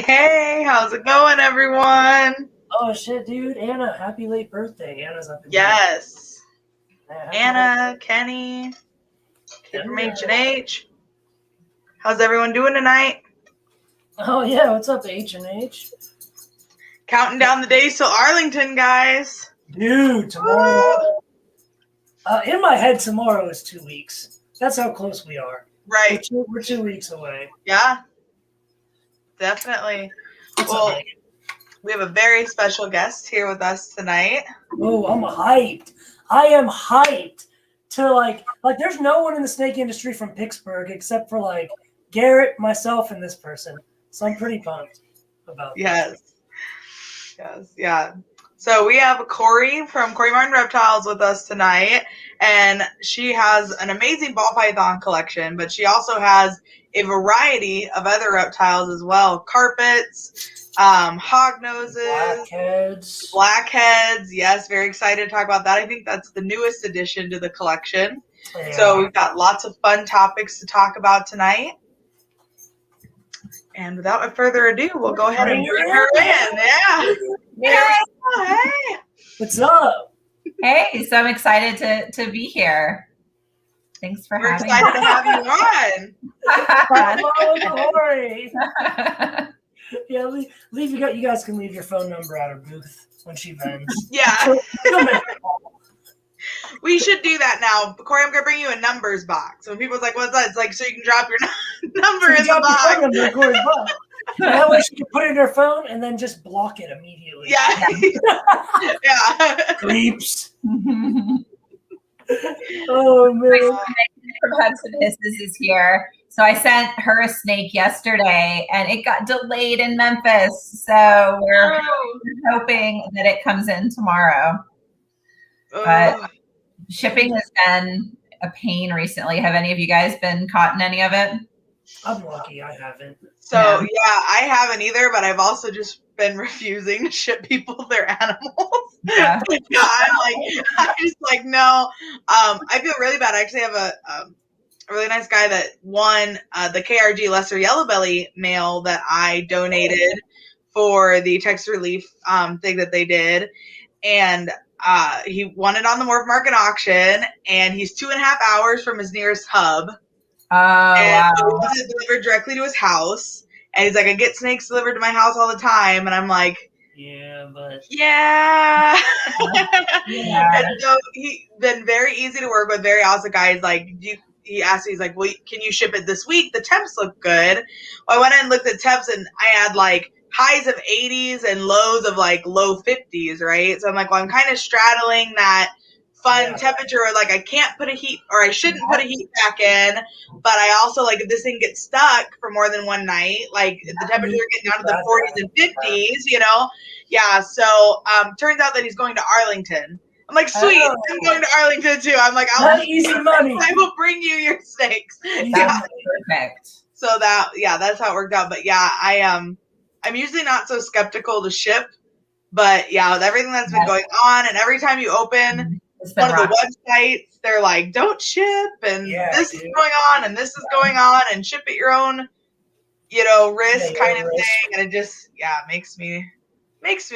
Hey, how's it going, everyone? Oh shit, dude! Anna, happy late birthday! Anna's up in Yes. here. Anna, Kenny, kid from Kenny. H&H. How's everyone doing tonight? Oh yeah, what's up, H&H? Counting down the days till Arlington, guys. Dude, tomorrow. In my head, tomorrow is 2 weeks. That's how close we are. Right. We're 2 weeks away. Yeah, definitely. Well, we have a very special guest here with us tonight. Oh, I'm hyped. I am hyped to like there's no one in the snake industry from Pittsburgh except for like Garrett, myself, and this person. So I'm pretty pumped about that. Yes, yeah. So we have Kori from Kori Martin Reptiles with us tonight, and she has an amazing ball python collection, but she also has a variety of other reptiles as well. Carpets, hog noses, blackheads. Yes, very excited to talk about that. I think that's the newest addition to the collection. Yeah. So we've got lots of fun topics to talk about tonight. And without further ado, we'll go ahead and bring her in. Yeah. Hey. What's up? Hey, so I'm excited to be here. Thanks for having me. We're excited to have you on. Hello, Kori. Yeah, you guys can leave your phone number at her booth when she vends. Yeah. We should do that now. Kori, I'm going to bring you a numbers box. When people's like, what's that? It's like, so you can drop your number in the box. That way she can put it in her phone and then just block it immediately. Yeah. Yeah. Creeps. Oh, man. From Hudson is here. So I sent her a snake yesterday, and it got delayed in Memphis. So we're hoping that it comes in tomorrow. But shipping has been a pain recently. Have any of you guys been caught in any of it? I'm lucky I haven't. So, yeah, I haven't either, but I've also just been refusing to ship people their animals. Yeah. I'm just like, no. I feel really bad. I actually have a really nice guy that won the KRG Lesser Yellow Belly male that I donated for the Texas Relief thing that they did. And he won it on the Morph Market auction, and he's 2.5 hours from his nearest hub. Oh, and wow. he wants it delivered directly to his house. And he's like, I get snakes delivered to my house all the time. And I'm like, yeah, but. Yeah. Yeah. And so he's been very easy to work with, very awesome guy. He's like, he asked me, he's like, well, can you ship it this week? The temps look good. Well, I went in and looked at temps, and I had like highs of 80s and lows of like low 50s, right? So I'm like, well, I'm kind of straddling that fun temperature where like I can't put a heat, or I shouldn't put a heat back in, but I also like if this thing gets stuck for more than one night, like the temperatures are getting down to the 40s and 50s, you know? Yeah, so turns out that he's going to Arlington. I'm like, sweet, I'm going to Arlington too. I'm like, easy money. I will bring you your steaks. That's perfect. So that's how it worked out. But yeah, I'm usually not so skeptical to ship, but yeah, with everything that's been going on, and every time you open one of the websites, they're like, don't ship, and this is going on, and this is going on, and ship at your own, risk kind of thing. And it just, makes me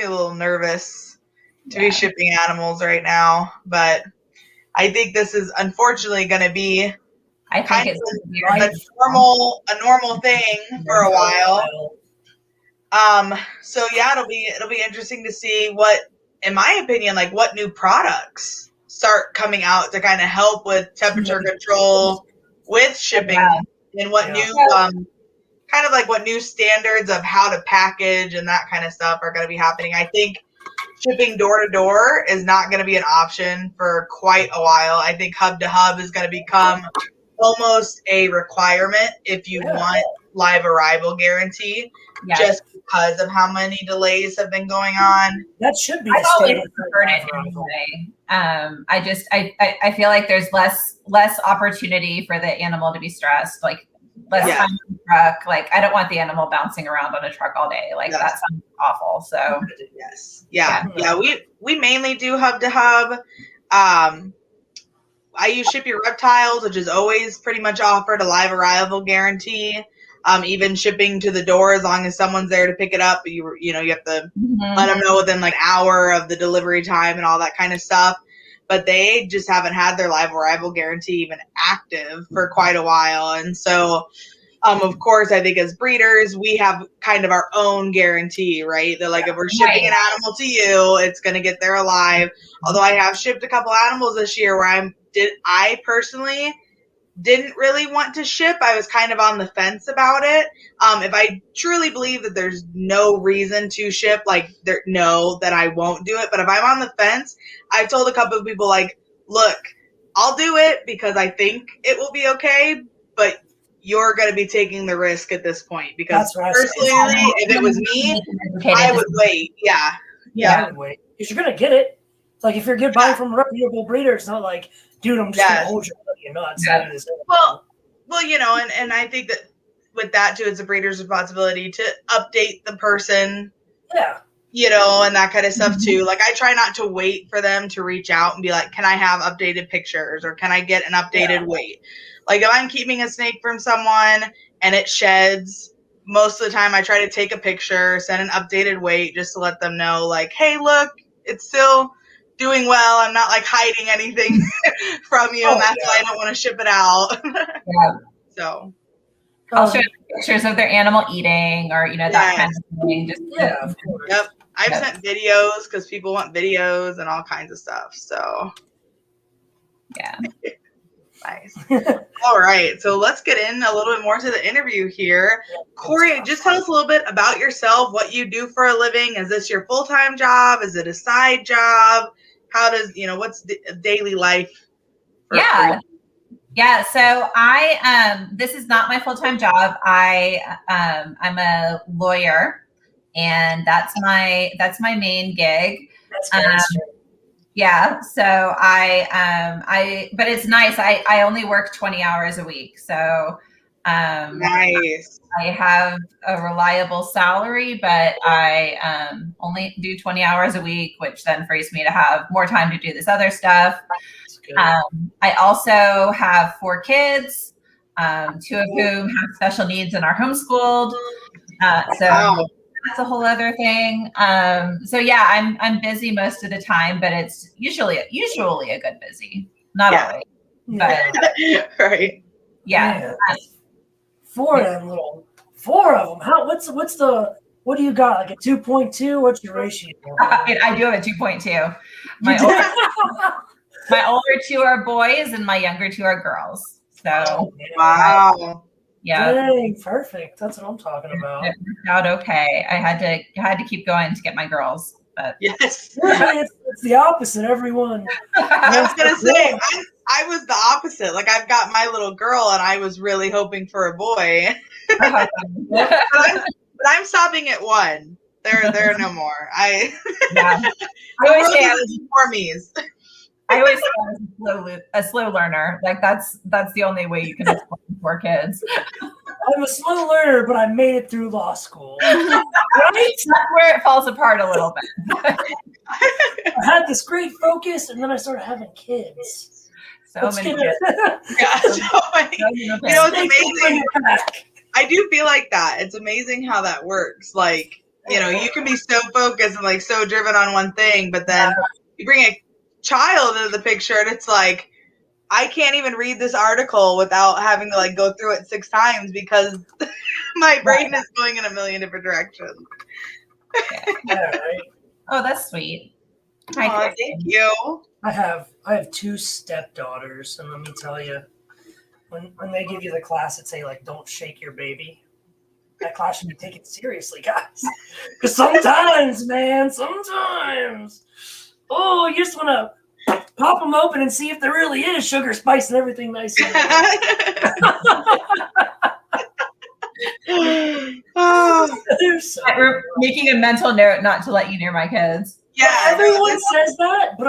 a little nervous to be shipping animals right now. But I think this is unfortunately going to be kind of a normal thing for a while. So yeah, it'll be interesting to see what, in my opinion, like what new products start coming out to kind of help with temperature control with shipping, and what new kind of like what new standards of how to package and that kind of stuff are going to be happening. I think shipping door to door is not going to be an option for quite a while. I think hub to hub is going to become almost a requirement if you want live arrival guarantee, just because of how many delays have been going on. That should be. I've always preferred it anyway. I feel like there's less opportunity for the animal to be stressed, like less time on the truck. Like I don't want the animal bouncing around on a truck all day. Like that sounds awful. So we mainly do hub to hub. I use Ship Your Reptiles, which is always pretty much offered a live arrival guarantee. even shipping to the door as long as someone's there to pick it up. You have to let them know within like an hour of the delivery time and all that kind of stuff. But they just haven't had their live arrival guarantee even active for quite a while. And so, of course, I think as breeders, we have kind of our own guarantee, right? That like if we're shipping an animal to you, it's going to get there alive. Although I have shipped a couple animals this year where I personally didn't really want to ship. I was kind of on the fence about it. If I truly believe that there's no reason to ship, that I won't do it. But if I'm on the fence, I've told a couple of people, like, look, I'll do it because I think it will be okay, but you're going to be taking the risk at this point. Because personally, if it was me, I would wait. Yeah. I would wait. Because you're going to get it. It's like if you're buying from a reputable breeder, it's not like, dude, I'm just going to hold your nuts. Well, and I think that with that too, it's a breeder's responsibility to update the person. Yeah. And that kind of stuff too. Like I try not to wait for them to reach out and be like, can I have updated pictures or can I get an updated weight? Like if I'm keeping a snake from someone and it sheds, most of the time I try to take a picture, send an updated weight just to let them know like, hey, look, it's still doing well. I'm not like hiding anything from you. And that's why I don't want to ship it out. So I'll show you pictures of their animal eating or, that kind of thing. Just of course. Yep. I've sent videos because people want videos and all kinds of stuff. So yeah. Nice. All right. So let's get in a little bit more to the interview here. Kori, just tell us a little bit about yourself, what you do for a living. Is this your full-time job? Is it a side job? How does, what's daily life? Yeah. So this is not my full-time job. I'm a lawyer and that's my main gig. Yeah. So but it's nice. I only work 20 hours a week. So, nice. I have a reliable salary, but I only do 20 hours a week, which then frees me to have more time to do this other stuff. I also have 4 kids, 2 of whom have special needs and are homeschooled. So that's a whole other thing. So yeah, I'm busy most of the time, but it's usually a good busy. Not always. But right. Yeah. 4 of them. What do you got? Like a 2.2? What's your ratio? I do have a 2.2. My older 2 are boys and my younger 2 are girls. So wow. Yeah. Dang, perfect. That's what I'm talking about. It worked out okay. I had to keep going to get my girls. But yes. It's the opposite, everyone. I was gonna say I was the opposite. Like I've got my little girl and I was really hoping for a boy. but I'm stopping at 1. There are no more. I always say I was normies. I always say I was a slow learner. Like that's the only way you can explain 4 kids. I'm a slow learner, but I made it through law school. Right? That's where it falls apart a little bit. I had this great focus, and then I started having kids. So many kids. So many. It's amazing. I do feel like that. It's amazing how that works. Like, you can be so focused and like so driven on one thing, but then you bring a child into the picture and it's like, I can't even read this article without having to like go through it 6 times because my brain is going in a million different directions. Right. Oh, that's sweet. Thank you. I have 2 stepdaughters, and let me tell you, when they give you the class that say like, don't shake your baby, that class should be taken seriously, guys. Because sometimes, oh, you just want to pop them open and see if there really is sugar, spice, and everything nice. We're making a mental note not to let you near my kids. Yeah, everyone says that, but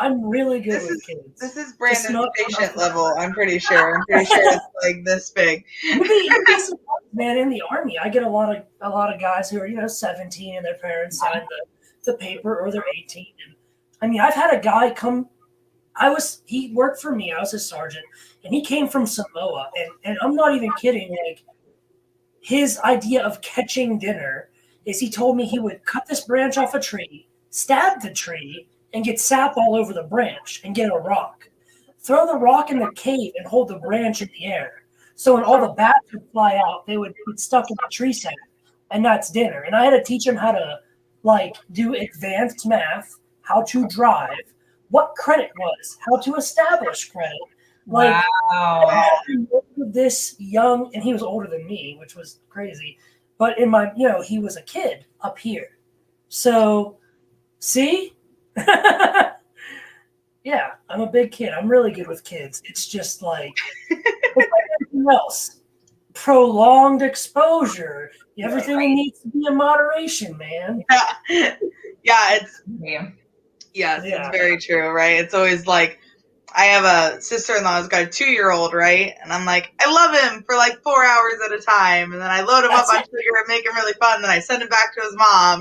I'm really good with kids. This is Brandon's patient level. I'm pretty sure it's like this big. You'd be surprised, man. In the Army, I get a lot of guys who are 17 and their parents sign the paper, or they're 18. And I mean, I've had a guy come. He worked for me. I was a sergeant, and he came from Samoa, and I'm not even kidding. Like, his idea of catching dinner is he told me he would cut this branch off a tree, stab the tree, and get sap all over the branch and get a rock. Throw the rock in the cave and hold the branch in the air. So when all the bats would fly out, they would get stuck in the tree sap, and that's dinner. And I had to teach him how to like do advanced math, how to drive, what credit was, how to establish credit. Like, wow. This young, and he was older than me, which was crazy. But in my, he was a kid up here. So, see? Yeah, I'm a big kid. I'm really good with kids. It's just like, it's like everything else. Prolonged exposure. Everything needs to be in moderation, man. It's very true, right? It's always like, I have a sister-in-law who's got a 2-year-old, right? And I'm like, I love him for like 4 hours at a time. And then I load him up on sugar and make him really fun. And then I send him back to his mom,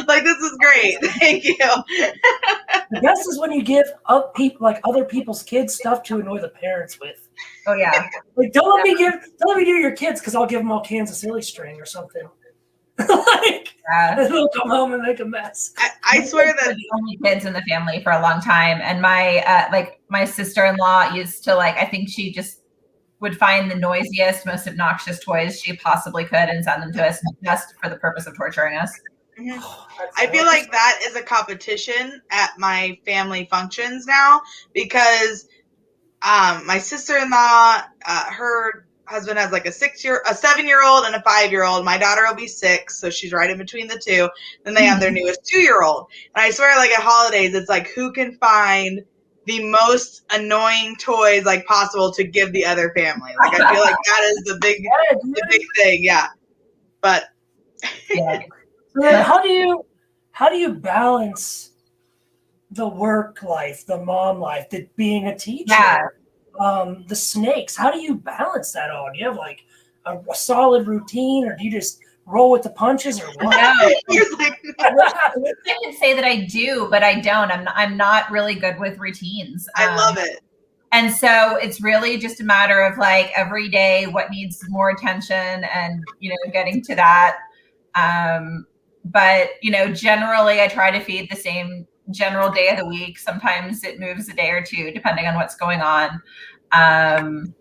Like, this is great. Thank you. The best is when you give other people's kids stuff to annoy the parents with. Oh, yeah. Like, don't let me do your kids because I'll give them all cans of silly string or something. And they'll come home and make a mess. I swear that the only kids in the family for a long time, and my sister-in-law used to I think she just would find the noisiest, most obnoxious toys she possibly could and send them to us just for the purpose of torturing us. Mm-hmm. I feel like that is a competition at my family functions now because my sister-in-law, her husband has like a 7-year-old and a 5-year-old. My daughter will be 6, so she's right in between the two. Then they have their newest 2-year-old. And I swear, like at holidays, it's like who can find the most annoying toys like possible to give the other family. Like I feel like that is the big thing. Yeah. But so how do you balance the work life, the mom life, being a teacher? Yeah. The snakes, how do you balance that all? Do you have like a solid routine, or do you just roll with the punches, or what? No. I can say that I do, but I don't. I'm not really good with routines. I love it. And so it's really just a matter of like every day what needs more attention and getting to that. But generally I try to feed the same general day of the week. Sometimes it moves a day or two depending on what's going on. I'm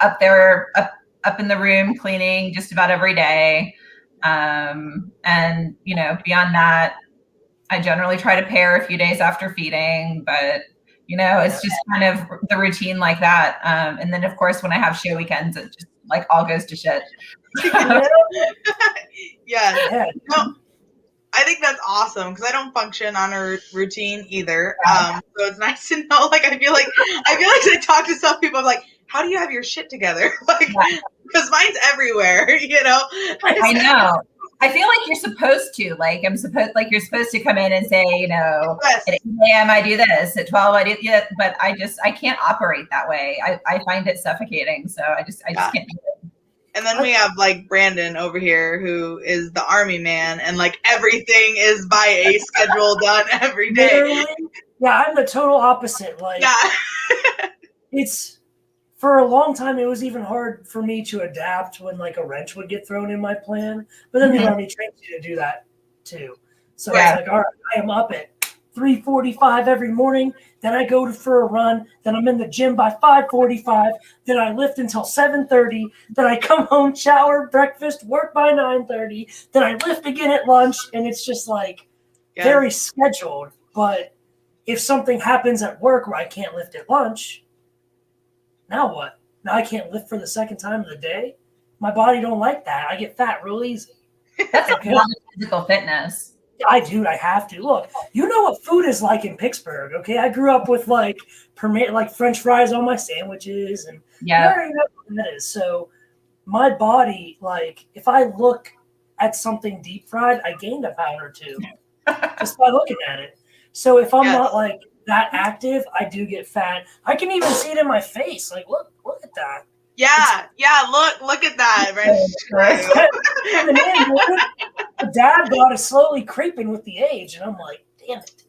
up there, up in the room cleaning just about every day. And beyond that, I generally try to pair a few days after feeding, but it's just kind of the routine like that. And then of course, when I have show weekends, it just like all goes to shit. Yeah. No, I think that's awesome because I don't function on a routine either. So it's nice to know. Like I feel like I talk to some people. I'm like, how do you have your shit together? Like, because mine's everywhere. I know. I feel like you're supposed to. Like you're supposed to come in and say, at 8 a.m. I do this, at 12 I do but I can't operate that way. I find it suffocating. So I just can't do it. And then we have like Brandon over here who is the army man and like everything is by a schedule done every day. Literally, yeah, I'm the total opposite. Like it's for a long time it was even hard for me to adapt when like a wrench would get thrown in my plan. But then the army trains you to do that too. So it's like, all right, I am up at 3:45 every morning. Then I go for a run. Then I'm in the gym by 5:45. Then I lift until 7:30. Then I come home, shower, breakfast, work by 9:30. Then I lift again at lunch. And it's just like very scheduled. But if something happens at work where I can't lift at lunch, now what? Now I can't lift for the second time of the day? My body don't like that. I get fat real easy. That's a lot of physical fitness. I have to. Look, you know what food is like in Pittsburgh, okay? I grew up with like French fries on my sandwiches, and you already know what that is. So my body, like, if I look at something deep fried, I gained a pound or two just by looking at it. So if I'm not like that active, I do get fat. I can even see it in my face. Like, look at that. Look at that, right? The dad bod is slowly creeping with the age, and I'm like, damn it.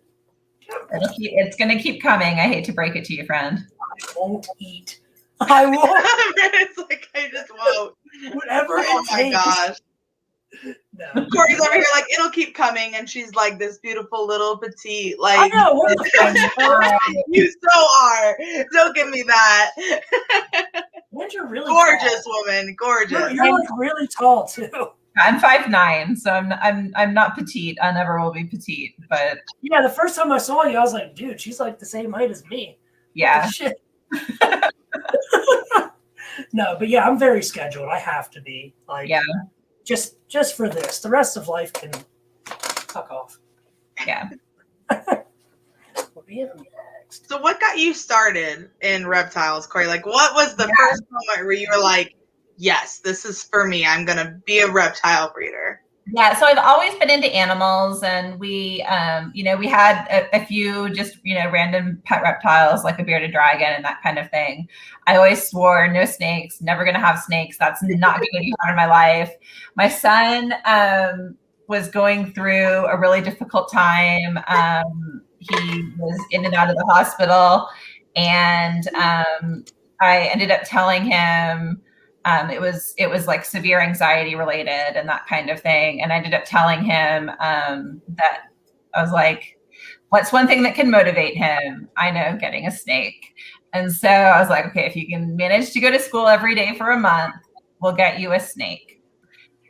It's going to keep coming. I hate to break it to you, friend. I won't eat. I won't. It's like, I just won't. Whatever it Oh my takes. gosh. No. Kori's over here like, it'll keep coming, and she's like this beautiful little petite, like, I know, what the fuck? you so are. Don't give me that. And you're really Gorgeous tall. woman, gorgeous. You're like really tall too. I'm 5'9", so I'm not petite. I never will be petite, but Yeah, the first time I saw you, I was like, dude, she's like the same height as me. yeah. Shit. No, but yeah, I'm very scheduled. I have to be. Like, Yeah. Just for this. The rest of life can fuck off. Yeah. What do we have next? So what got you started in reptiles, Kori? Like, what was the first moment where you were like, yes, this is for me. I'm going to be a reptile breeder. Yeah, so I've always been into animals, and we, we had a few just, random pet reptiles like a bearded dragon and that kind of thing. I always swore no snakes, never going to have snakes. That's not going to be part of my life. My son was going through a really difficult time. He was in and out of the hospital, and I ended up telling him, it was like severe anxiety related and that kind of thing. And I ended up telling him that I was like, what's one thing that can motivate him? I know, getting a snake. And so I was like, okay, if you can manage to go to school every day for a month, we'll get you a snake.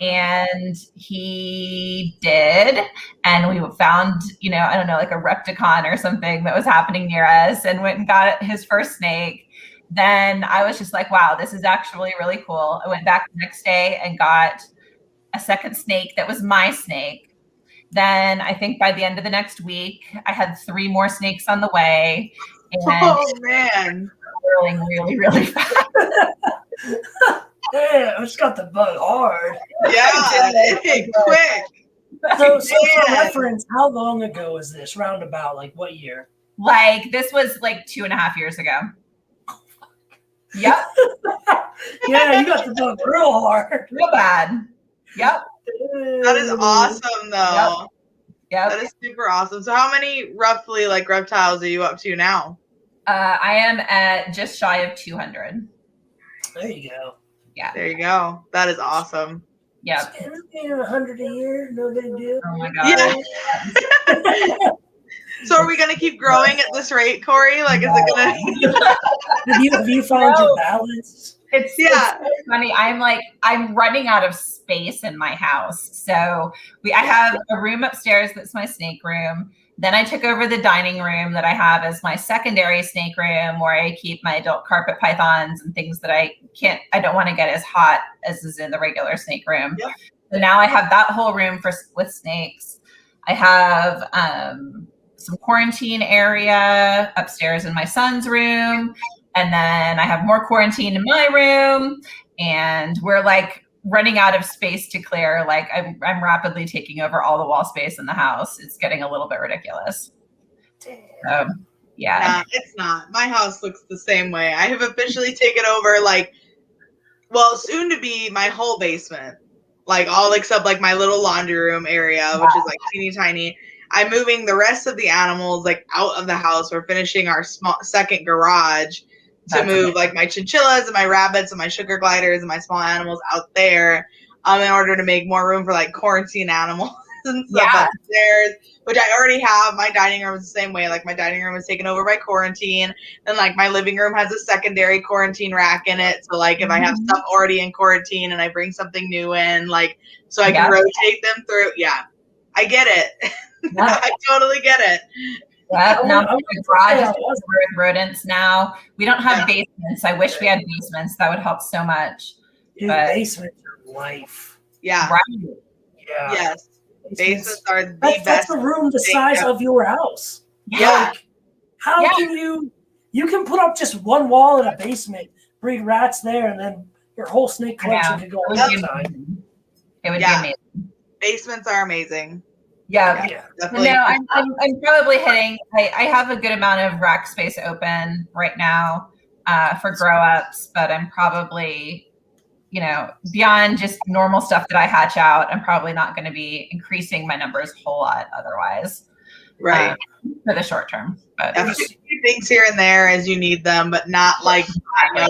And he did. And we found, I don't know, like a Repticon or something that was happening near us, and went and got his first snake. Then I was just like, wow, this is actually really cool. I went back the next day and got a second snake that was my snake. Then I think by the end of the next week, I had 3 more snakes on the way. And oh, man. Growing really, really fast. Yeah, I just got the bug hard. Yeah, quick. So for reference, how long ago was this? Roundabout, like what year? Like this was like 2.5 years ago. Yep. Yeah, you got the bug real hard. Real bad. Yep. That is awesome, though. Yep. That is super awesome. So how many roughly like reptiles are you up to now? I am at just shy of 200. There you go. Yeah. There you go. That is awesome. Yeah. 100 a year, no big deal. Oh my god. Yeah. So are we gonna keep growing at this rate, Kori? Like, is it gonna? Have you found your balance? It's funny. I'm running out of space in my house. So I have a room upstairs that's my snake room. Then I took over the dining room that I have as my secondary snake room, where I keep my adult carpet pythons and things that I don't want to get as hot as is in the regular snake room. Yep. So now I have that whole room with snakes. I have some quarantine area upstairs in my son's room. And then I have more quarantine in my room. And we're like running out of space to clear. Like I'm rapidly taking over all the wall space in the house. It's getting a little bit ridiculous. Yeah. Nah, it's not. My house looks the same way. I have officially taken over soon to be my whole basement. Like all except like my little laundry room area, which is like teeny tiny. I'm moving the rest of the animals like out of the house. We're finishing our second garage to move like my chinchillas and my rabbits and my sugar gliders and my small animals out there in order to make more room for like quarantine animals and stuff upstairs, which I already have. My dining room is the same way. Like my dining room is taken over by quarantine, and like my living room has a secondary quarantine rack in it. So like if I have stuff already in quarantine and I bring something new in, like so I can rotate them through. Yeah, I get it. I totally get it. Yeah, now the garage is with rodents now. We don't have basements. I wish we had basements. That would help so much. Dude, basements are life. Yeah. Right. Yeah. Yes. Basements are the best. That's a room the size of your house. Yeah. Like, how can you can put up just one wall in a basement, breed rats there, and then your whole snake collection could go outside. It would be amazing. Basements are amazing. Yeah. Definitely. No, I'm probably hitting. I have a good amount of rack space open right now for grow ups, but I'm probably, beyond just normal stuff that I hatch out, I'm probably not going to be increasing my numbers a whole lot otherwise. Right. For the short term. But things here and there as you need them, but not like I've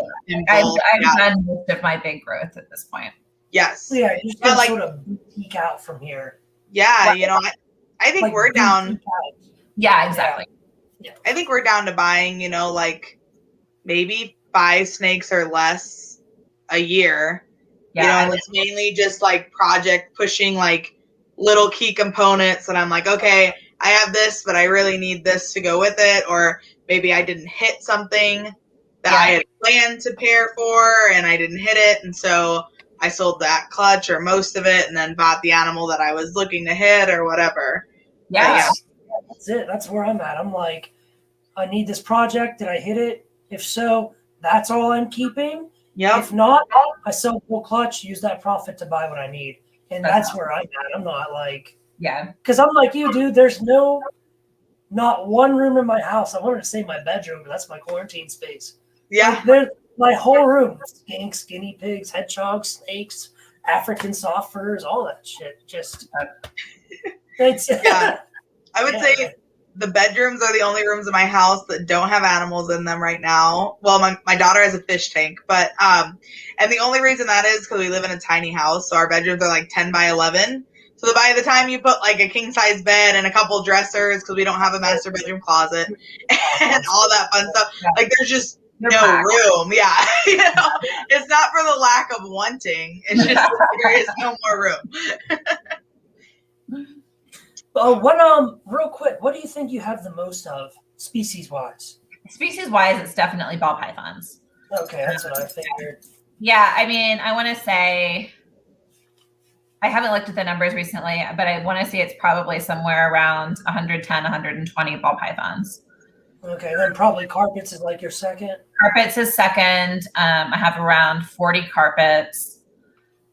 done most of my big growth at this point. Yes. So yeah, you just gotta sort of peek out from here. Yeah, you know, I think we're down. Yeah, exactly. Yeah. I think we're down to buying, you know, like maybe 5 snakes or less a year. Yeah, you know, and it's mainly just like project pushing like little key components that I'm like, okay, I have this, but I really need this to go with it. Or maybe I didn't hit something that I had planned to pair for and I didn't hit it. And so I sold that clutch or most of it and then bought the animal that I was looking to hit or whatever. Yeah. That's it. That's where I'm at. I'm like, I need this project. Did I hit it? If so, that's all I'm keeping. Yep. If not, I sell full clutch, use that profit to buy what I need. And that's where I'm at. I'm not like, because I'm like you, dude. There's not one room in my house. I wanted to say my bedroom, but that's my quarantine space. Yeah. Like, my whole room, skinks, guinea pigs, hedgehogs, snakes, African soft furs, all that shit. Just, it's, I would say the bedrooms are the only rooms in my house that don't have animals in them right now. Well, my daughter has a fish tank, but, and the only reason that is because we live in a tiny house. So our bedrooms are like 10 by 11. So by the time you put like a king size bed and a couple dressers, because we don't have a master bedroom closet and all that fun stuff, like there's just no room. Yeah. You know, it's not for the lack of wanting. It's just there is no more room. Real quick, what do you think you have the most of species-wise? Species-wise, it's definitely ball pythons. Okay, that's what I figured. Yeah, I mean, I want to say, I haven't looked at the numbers recently, but I want to say it's probably somewhere around 110, 120 ball pythons. Okay, then probably carpets is like your second? Carpets is second. I have around 40 carpets.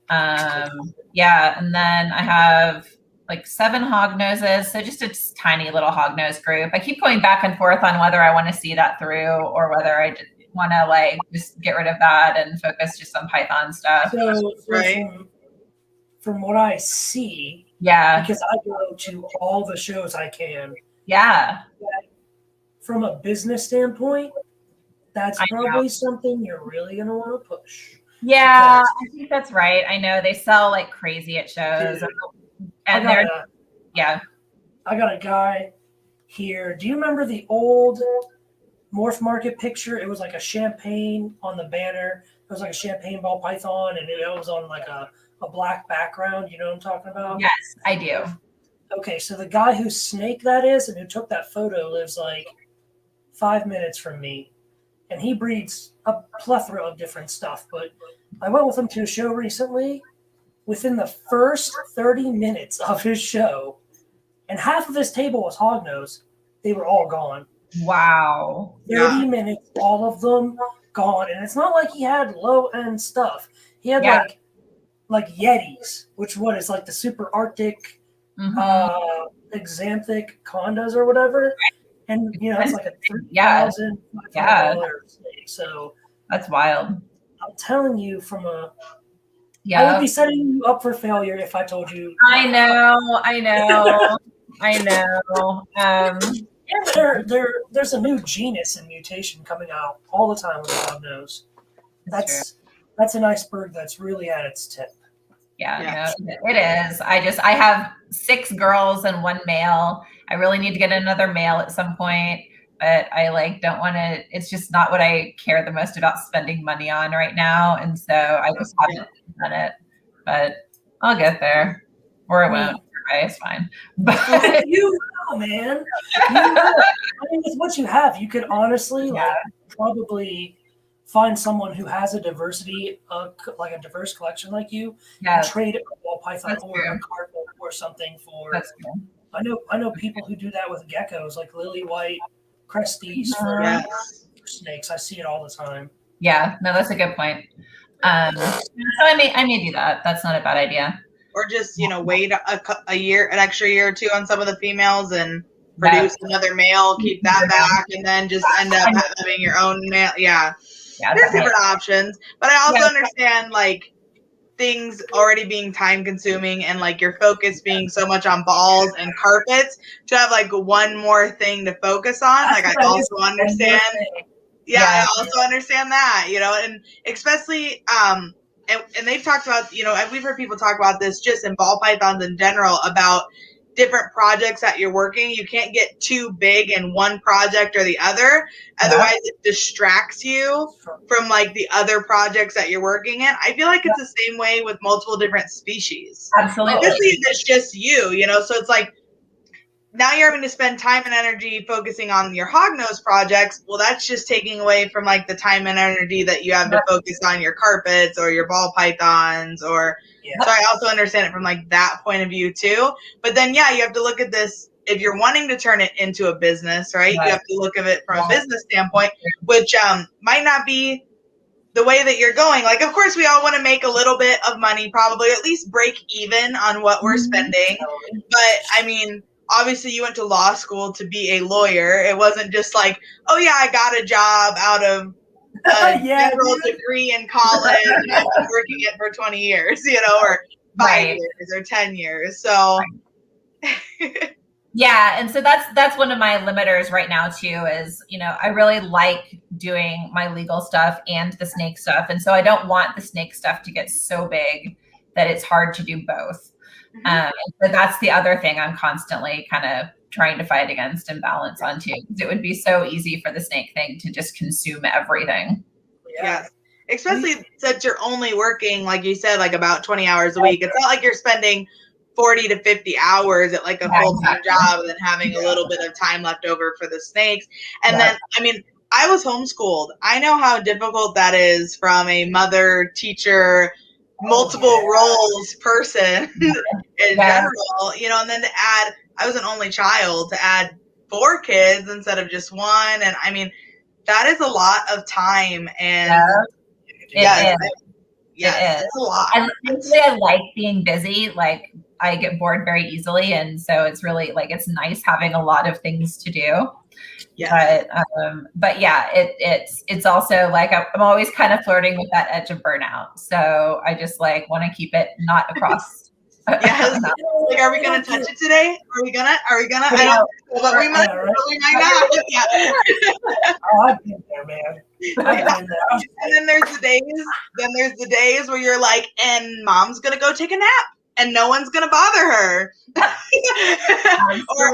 Yeah, and then I have like 7 hog noses, so just a tiny little hog nose group. I keep going back and forth on whether I want to see that through or whether I want to like just get rid of that and focus just on python stuff. So from what I see, because I go to all the shows I can. Yeah. From a business standpoint, that's probably something you're really going to want to push. Yeah, I think that's right. I know they sell like crazy at shows. And I got a guy here. Do you remember the old Morph Market picture? It was like a champagne on the banner. It was like a champagne ball python, and it was on like a black background. You know what I'm talking about? Yes, I do. Okay, so the guy whose snake that is and who took that photo lives like 5 minutes from me. And he breeds a plethora of different stuff. But I went with him to a show recently. Within the first 30 minutes of his show, and half of his table was hognose, they were all gone. Wow. 30 minutes, all of them gone. And it's not like he had low-end stuff. He had like Yetis, which is like the super Arctic exanthic condos or whatever. And, you know, it's like a $3,500 snake. So that's wild. I'm telling you from a... I would be setting you up for failure if I told you. I know. There's a new genus and mutation coming out all the time with the hognose. That's an iceberg that's really at its tip. Yeah, no, it is. I have 6 girls and 1 male. I really need to get another male at some point, but I don't want to. It's just not what I care the most about spending money on right now, and so I just haven't done it. But I'll get there, or I won't. It's fine. But you will, man. You will. I mean, with what you have, you could honestly probably find someone who has a diversity, like a diverse collection like you, and trade a ball python or a carpet or something for. That's true. I know people who do that with geckos, like lily white cresties for snakes. I see it all the time. Yeah, no, that's a good point. So I may do that. That's not a bad idea. Or just wait an extra year or 2 on some of the females and produce another male, keep that back, and then just end up having your own male. Yeah, there's different options. But I also understand things already being time consuming and like your focus being so much on balls and carpets, to have like one more thing to focus on. Like I also understand. Yeah, I also understand that, you know, and especially and they've talked about, you know, we've heard people talk about this just in ball pythons in general, about different projects that you're working. You can't get too big in one project or the other. Otherwise it distracts you from like the other projects that you're working in. I feel like it's the same way with multiple different species. Absolutely. Especially if it's just you know, so it's like, now you're having to spend time and energy focusing on your hognose projects. Well, that's just taking away from like the time and energy that you have to focus on your carpets or your ball pythons or so I also understand it from like that point of view too. But then you have to look at this, if you're wanting to turn it into a business, right? You have to look at it from a business standpoint, which might not be the way that you're going. Like, of course, we all want to make a little bit of money, probably at least break even on what we're spending. But I mean, obviously you went to law school to be a lawyer. It wasn't just like, oh yeah, I got a job out of a general degree in college and I've been working it for 20 years, you know, or 5 years or 10 years. So yeah, and so that's one of my limiters right now too, is, you know, I really like doing my legal stuff and the snake stuff. And so I don't want the snake stuff to get so big that it's hard to do both. But that's the other thing I'm constantly kind of trying to fight against and balance on too, because it would be so easy for the snake thing to just consume everything. Yes. Especially since you're only working, like you said, like about 20 hours a week. It's not like you're spending 40 to 50 hours at like a full-time job and then having a little bit of time left over for the snakes. And then, I mean, I was homeschooled. I know how difficult that is from a mother, teacher, multiple roles person in general, you know, and then to add, I was an only child, to add 4 kids instead of just 1. And I mean, that is a lot of time. And it is. It's a lot. And honestly, I like being busy. Like, I get bored very easily. And so it's really like, it's nice having a lot of things to do. But yeah, it's also like, I'm always kind of flirting with that edge of burnout. So I just like want to keep it not across. Like, are we gonna touch it today? Are we gonna? I don't know, but we might. We might not. Oh, I've been there, man. And then there's the days where you're like, and mom's gonna go take a nap, and no one's gonna bother her, or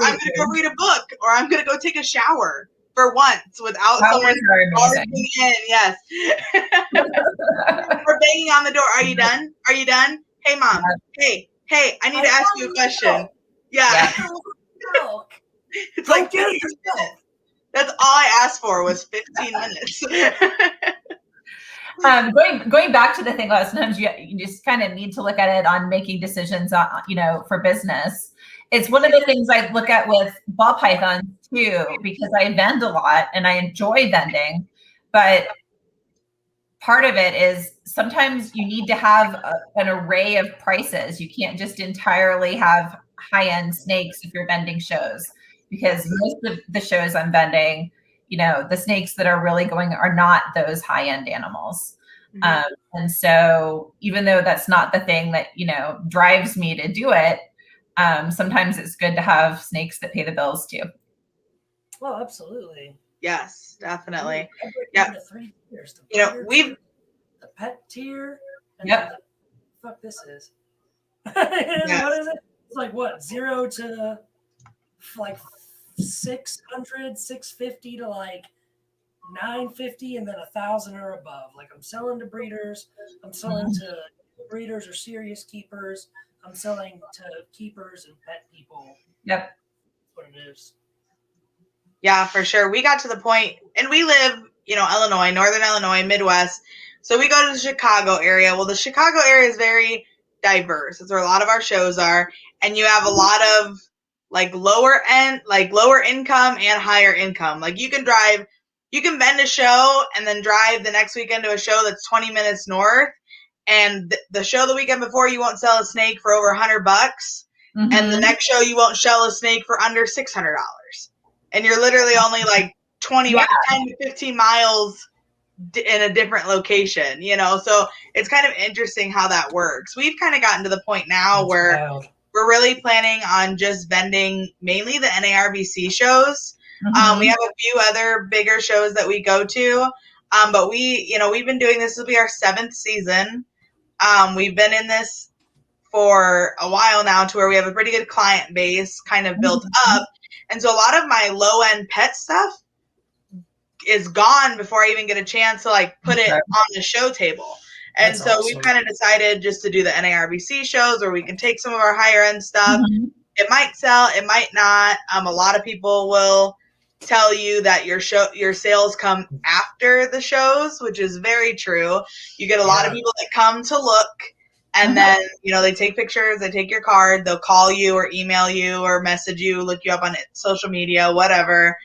I'm gonna go read a book, or I'm gonna go take a shower for once without someone barging in. Yes. Or banging on the door. Are you done? Are you done? Hey, mom. Hey, I need to ask you a question. Yeah. It's like 15 minutes. That's all I asked for was 15 minutes. Going back to the thing about sometimes you just kind of need to look at it on making decisions on, you know, for business. It's one of the things I look at with ball pythons too, because I vend a lot and I enjoy vending, but part of it is sometimes you need to have an array of prices. You can't just entirely have high-end snakes if you're vending shows, because most of the shows I'm vending, you know, the snakes that are really going are not those high-end animals. And so even though that's not the thing that, you know, drives me to do it, sometimes it's good to have snakes that pay the bills too. Oh, absolutely. Yes, definitely. The 3 tiers. You know, we've the pet tier. And fuck this is. What is it? It's like what, 0 to like 600, 650 to like 950, and then 1,000 or above. Like, I'm selling to breeders. I'm selling to breeders or serious keepers. I'm selling to keepers and pet people. Yep. That's what it is. Yeah, for sure. We got to the point, and we live, you know, Illinois, Northern Illinois, Midwest. So we go to the Chicago area. Well, the Chicago area is very diverse. It's where a lot of our shows are. And you have a lot of like lower income and higher income. Like, you can vend a show and then drive the next weekend to a show that's 20 minutes north. And the show the weekend before, you won't sell a snake for over $100. And the next show, you won't sell a snake for under $600. And you're literally only like 10 to 15 miles in a different location, you know? So it's kind of interesting how that works. We've kind of gotten to the point now where we're really planning on just vending mainly the NARBC shows. We have a few other bigger shows that we go to. But we've been doing this will be our 7th season. We've been in this for a while now to where we have a pretty good client base kind of built up. And so a lot of my low end pet stuff is gone before I even get a chance to like put it on the show table. And that's so awesome. We've kind of decided just to do the NARBC shows where we can take some of our higher end stuff. It might sell, it might not. A lot of people will tell you that your sales come after the shows, which is very true. You get a lot of people that come to look, and then, you know, they take pictures, they take your card, they'll call you or email you or message you, look you up on social media, whatever,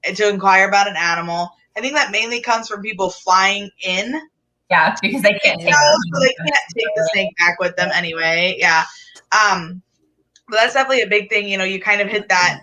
to inquire about an animal. I think that mainly comes from people flying in. Yeah, because they can't take the snake back with them anyway. Yeah. But that's definitely a big thing. You know, you kind of hit that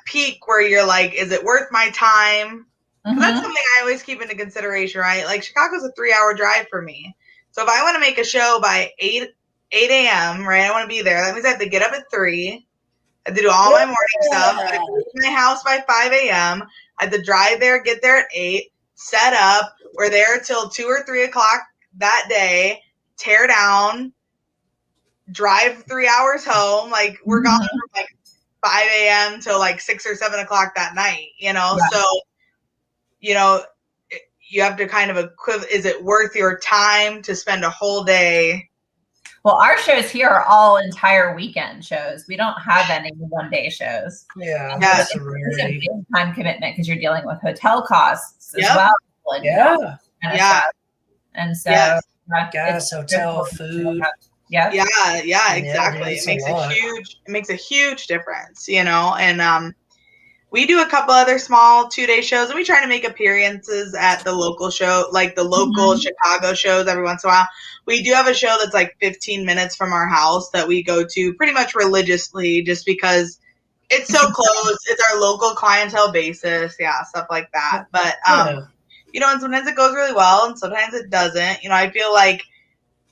peak where you're like, is it worth my time? That's something I always keep into consideration, right? Like Chicago's a 3-hour drive for me. So if I want to make a show by 8 a.m., right, I want to be there. That means I have to get up at 3. I have to do all my morning stuff. I have to leave my house by 5 a.m. I have to drive there, get there at 8, set up. We're there till 2 or 3 o'clock that day, tear down, drive 3 hours home. Like we're gone from like 5 a.m. till like 6 or 7 o'clock that night, you know? Yeah. So, you know, you have to kind of is it worth your time to spend a whole day? Well, our shows here are all entire weekend shows. We don't have any one-day shows. Yeah, that's a big time commitment because you're dealing with hotel costs as well. And so gas, hotel, food. Yeah, exactly. It makes a huge difference, you know. And we do a couple other small 2-day shows, and we try to make appearances at the local show, like the local Chicago shows every once in a while. We do have a show that's like 15 minutes from our house that we go to pretty much religiously just because it's so close. It's our local clientele basis. Yeah, stuff like that. But, you know, and sometimes it goes really well and sometimes it doesn't. You know, I feel like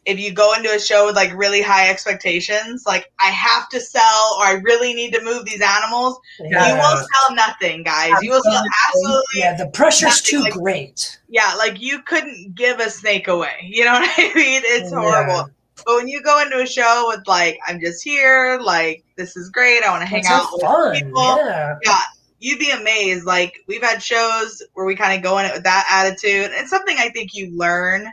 if you go into a show with like really high expectations, like I have to sell or I really need to move these animals, you will sell nothing, guys. You will sell absolutely the pressure's too great. Yeah, like you couldn't give a snake away. You know what I mean? It's horrible. But when you go into a show with like, I'm just here, like this is great, I want to hang out with people. Yeah, you'd be amazed. Like we've had shows where we kind of go in it with that attitude. It's something I think you learn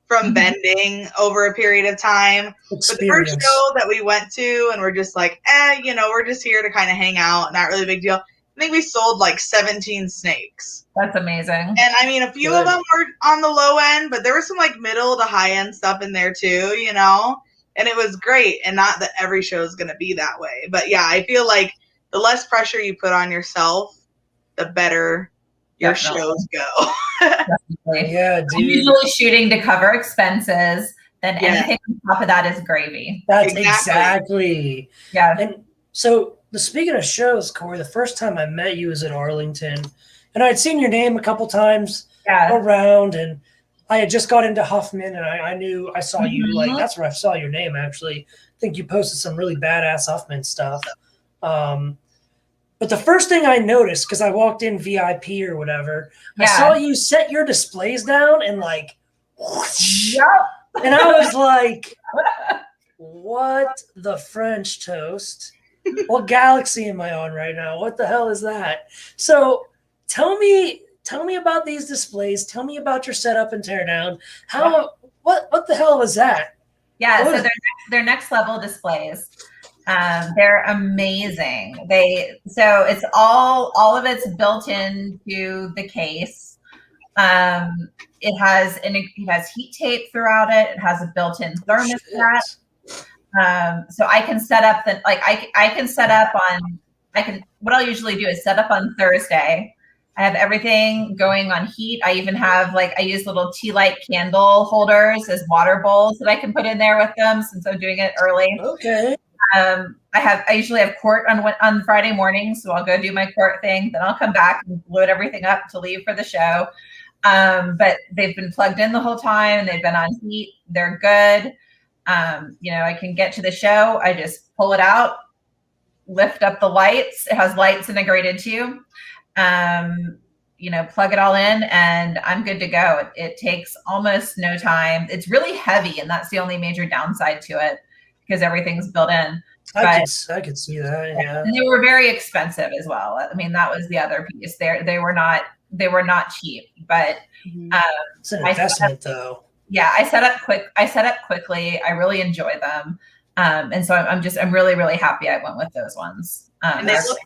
from vending over a period of time. But the first show that we went to and we're just like, you know, we're just here to kind of hang out. Not really a big deal. I think we sold like 17 snakes. That's amazing. And I mean, a few of them were on the low end, but there was some like middle to high end stuff in there too, you know? And it was great. And not that every show is going to be that way. But yeah, I feel like the less pressure you put on yourself, the better your shows go. Yeah, dude. I'm usually shooting to cover expenses. Then anything on top of that is gravy. That's exactly. Yeah. And so, speaking of shows, Kori, the first time I met you was at Arlington, and I'd seen your name a couple times around, and I had just got into Huffman, and I saw you, like, that's where I saw your name, actually. I think you posted some really badass Huffman stuff. But the first thing I noticed, because I walked in VIP or whatever, I saw you set your displays down and like, whoosh, and I was like, what the French toast? What galaxy am I on right now? What the hell is that? So tell me about these displays. Tell me about your setup and teardown. What the hell was that? Yeah, so they're next level displays. They're amazing. So it's all of it's built into the case. It has heat tape throughout it. It has a built-in thermostat. So I can set up what I'll usually do is set up on Thursday. I have everything going on heat. I even have I use little tea light candle holders as water bowls that I can put in there with them since I'm doing it early. Okay. I usually have court on Friday mornings, so I'll go do my court thing. Then I'll come back and load everything up to leave for the show. But they've been plugged in the whole time. They've been on heat. They're good. I can get to the show. I just pull it out, lift up the lights. It has lights integrated too. Plug it all in, and I'm good to go. It takes almost no time. It's really heavy, and that's the only major downside to it because everything's built in. I could see that. Yeah, and they were very expensive as well. I mean, that was the other piece. They were not cheap, but it's an investment, though. Yeah, I set up quickly. I really enjoy them, and so I'm really, really happy I went with those ones. And they look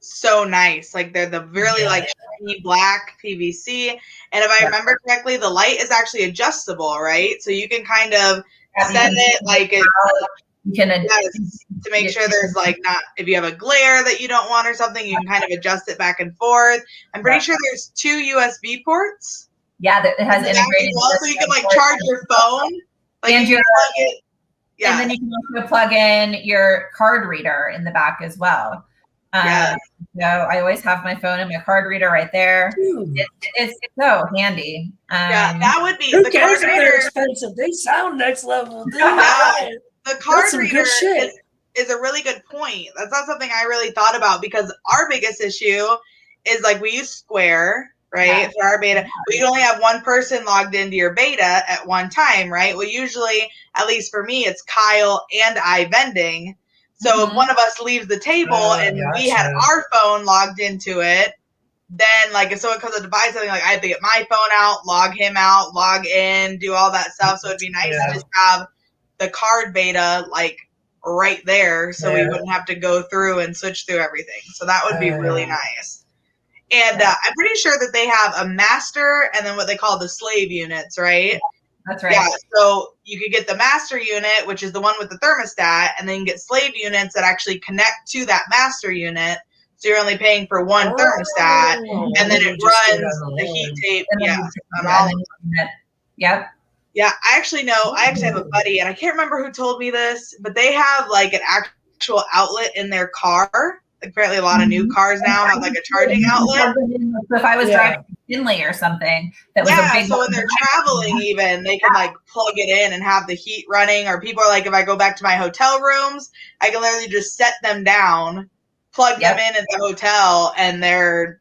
so nice. Like they're the really like shiny black PVC. And if I remember correctly, the light is actually adjustable, right? So you can kind of set it like it. To make sure there's like not, if you have a glare that you don't want or something, you can kind of adjust it back and forth. I'm pretty sure there's 2 USB ports. Yeah, that it has integrated. So you can like charge your phone, like and you plug it. Yeah, and then you can also plug in your card reader in the back as well. I always have my phone and my card reader right there. It's so handy. That would be. Who cares if they're expensive? They sound next level. Dude. The card reader is a really good point. That's not something I really thought about because our biggest issue is like we use Square, right, for our beta. But you only have one person logged into your beta at one time, right? Well, usually, at least for me, it's Kyle and I vending. So if one of us leaves the table and we had our phone logged into it, then like if someone comes up to buy something, like I have to get my phone out, log him out, log in, do all that stuff. So it'd be nice to just have the card beta like right there, so we wouldn't have to go through and switch through everything. So that would be really nice. And I'm pretty sure that they have a master and then what they call the slave units, right? That's right. Yeah, so you could get the master unit, which is the one with the thermostat, and then you get slave units that actually connect to that master unit. So you're only paying for one thermostat, and then it runs the heat tape. Yep. Yeah, I actually have a buddy, and I can't remember who told me this, but they have like an actual outlet in their car. Like, apparently a lot of new cars now have like a charging outlet. So if I was driving to Finley or something, that was a big so when they're traveling even, they can like plug it in and have the heat running. Or people are like, if I go back to my hotel rooms, I can literally just set them down, plug them in at the hotel, and they're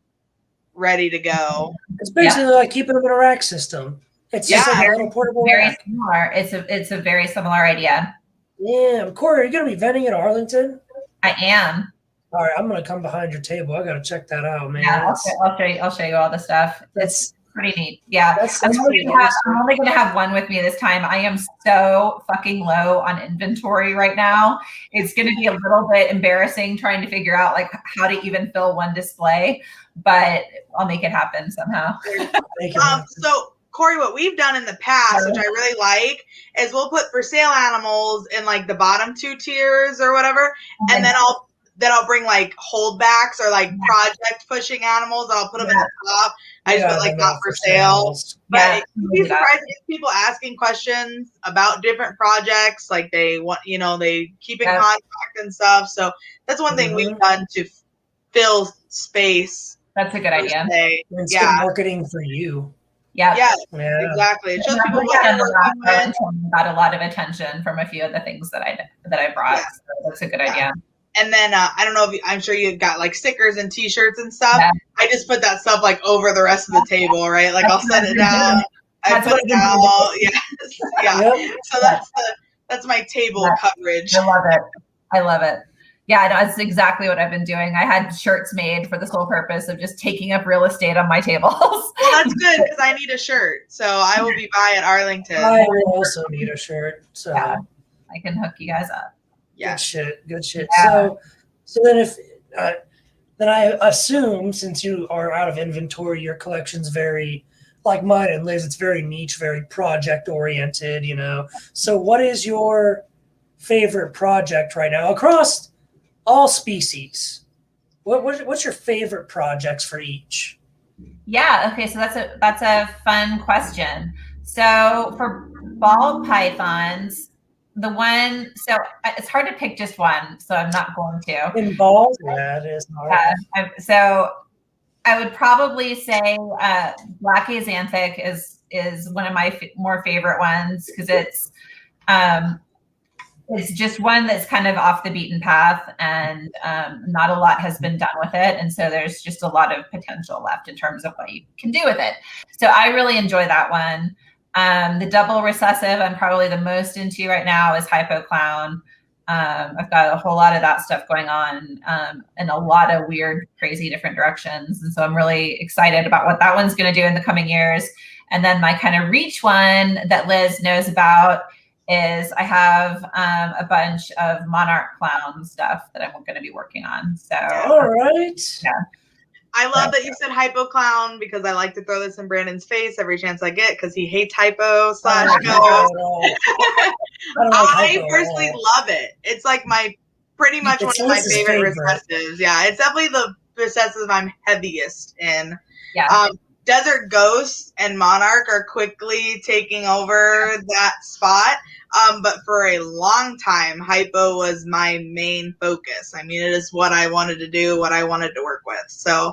ready to go. It's basically like keeping them in a rack system. It's just like a little portable rack. Similar. It's a very similar idea. Yeah, Kori, are you gonna be vending at Arlington? I am. All right, I'm gonna come behind your table. I gotta check that out, man. Yeah, I'll show you all the stuff. It's pretty neat. Yeah, I'm only gonna have one with me this time. I am so fucking low on inventory right now. It's gonna be a little bit embarrassing trying to figure out like how to even fill one display, but I'll make it happen somehow. So Kori, what we've done in the past, which I really like, is we'll put for sale animals in like the bottom 2 tiers or whatever, and then I'll bring like holdbacks or like project pushing animals, and I'll put them in the top. I just put like not for sale. But you'd be surprised to get people asking questions about different projects, like they want, they keep in contact and stuff. So that's one thing we've done to fill space. That's a good idea. It's good marketing for you. Yeah, exactly. It shows people got a lot of attention from a few of the things that I brought. So that's a good idea. And then I don't know if I'm sure you've got like stickers and T-shirts and stuff. Yeah. I just put that stuff like over the rest of the table, right? Like I'll set it down. I put it down. So that's my table coverage. I love it. Yeah, that's exactly what I've been doing. I had shirts made for the sole purpose of just taking up real estate on my tables. Well, that's good because I need a shirt. So I will be by at Arlington. I will also need a shirt. So I can hook you guys up. Yeah. Good shit. Yeah. So then then I assume since you are out of inventory, your collection's very, like mine and Liz, it's very niche, very project oriented, So what is your favorite project right now across all species? What's your favorite projects for each? Yeah. Okay. So that's a fun question. So for ball pythons, the one, so it's hard to pick just one, so I'm not going to. In balls, yeah, it is hard. So I would probably say Black Axanthic is one of my more favorite ones because it's just one that's kind of off the beaten path, and not a lot has been done with it, and so there's just a lot of potential left in terms of what you can do with it. So I really enjoy that one. The double recessive I'm probably the most into right now is Hypo Clown. I've got a whole lot of that stuff going on in a lot of weird, crazy different directions. And so I'm really excited about what that one's going to do in the coming years. And then my kind of reach one that Liz knows about is I have a bunch of Monarch Clown stuff that I'm going to be working on. So, all right. Yeah. I love that you said Hypo Clown because I like to throw this in Brandon's face every chance I get because he hates hypo / ghost. I personally love it. It's like pretty much one of my favorite recessives. Yeah, it's definitely the recessive I'm heaviest in. Yeah. Desert Ghost and Monarch are quickly taking over that spot. But for a long time, hypo was my main focus. I mean, it is what I wanted to do, what I wanted to work with. So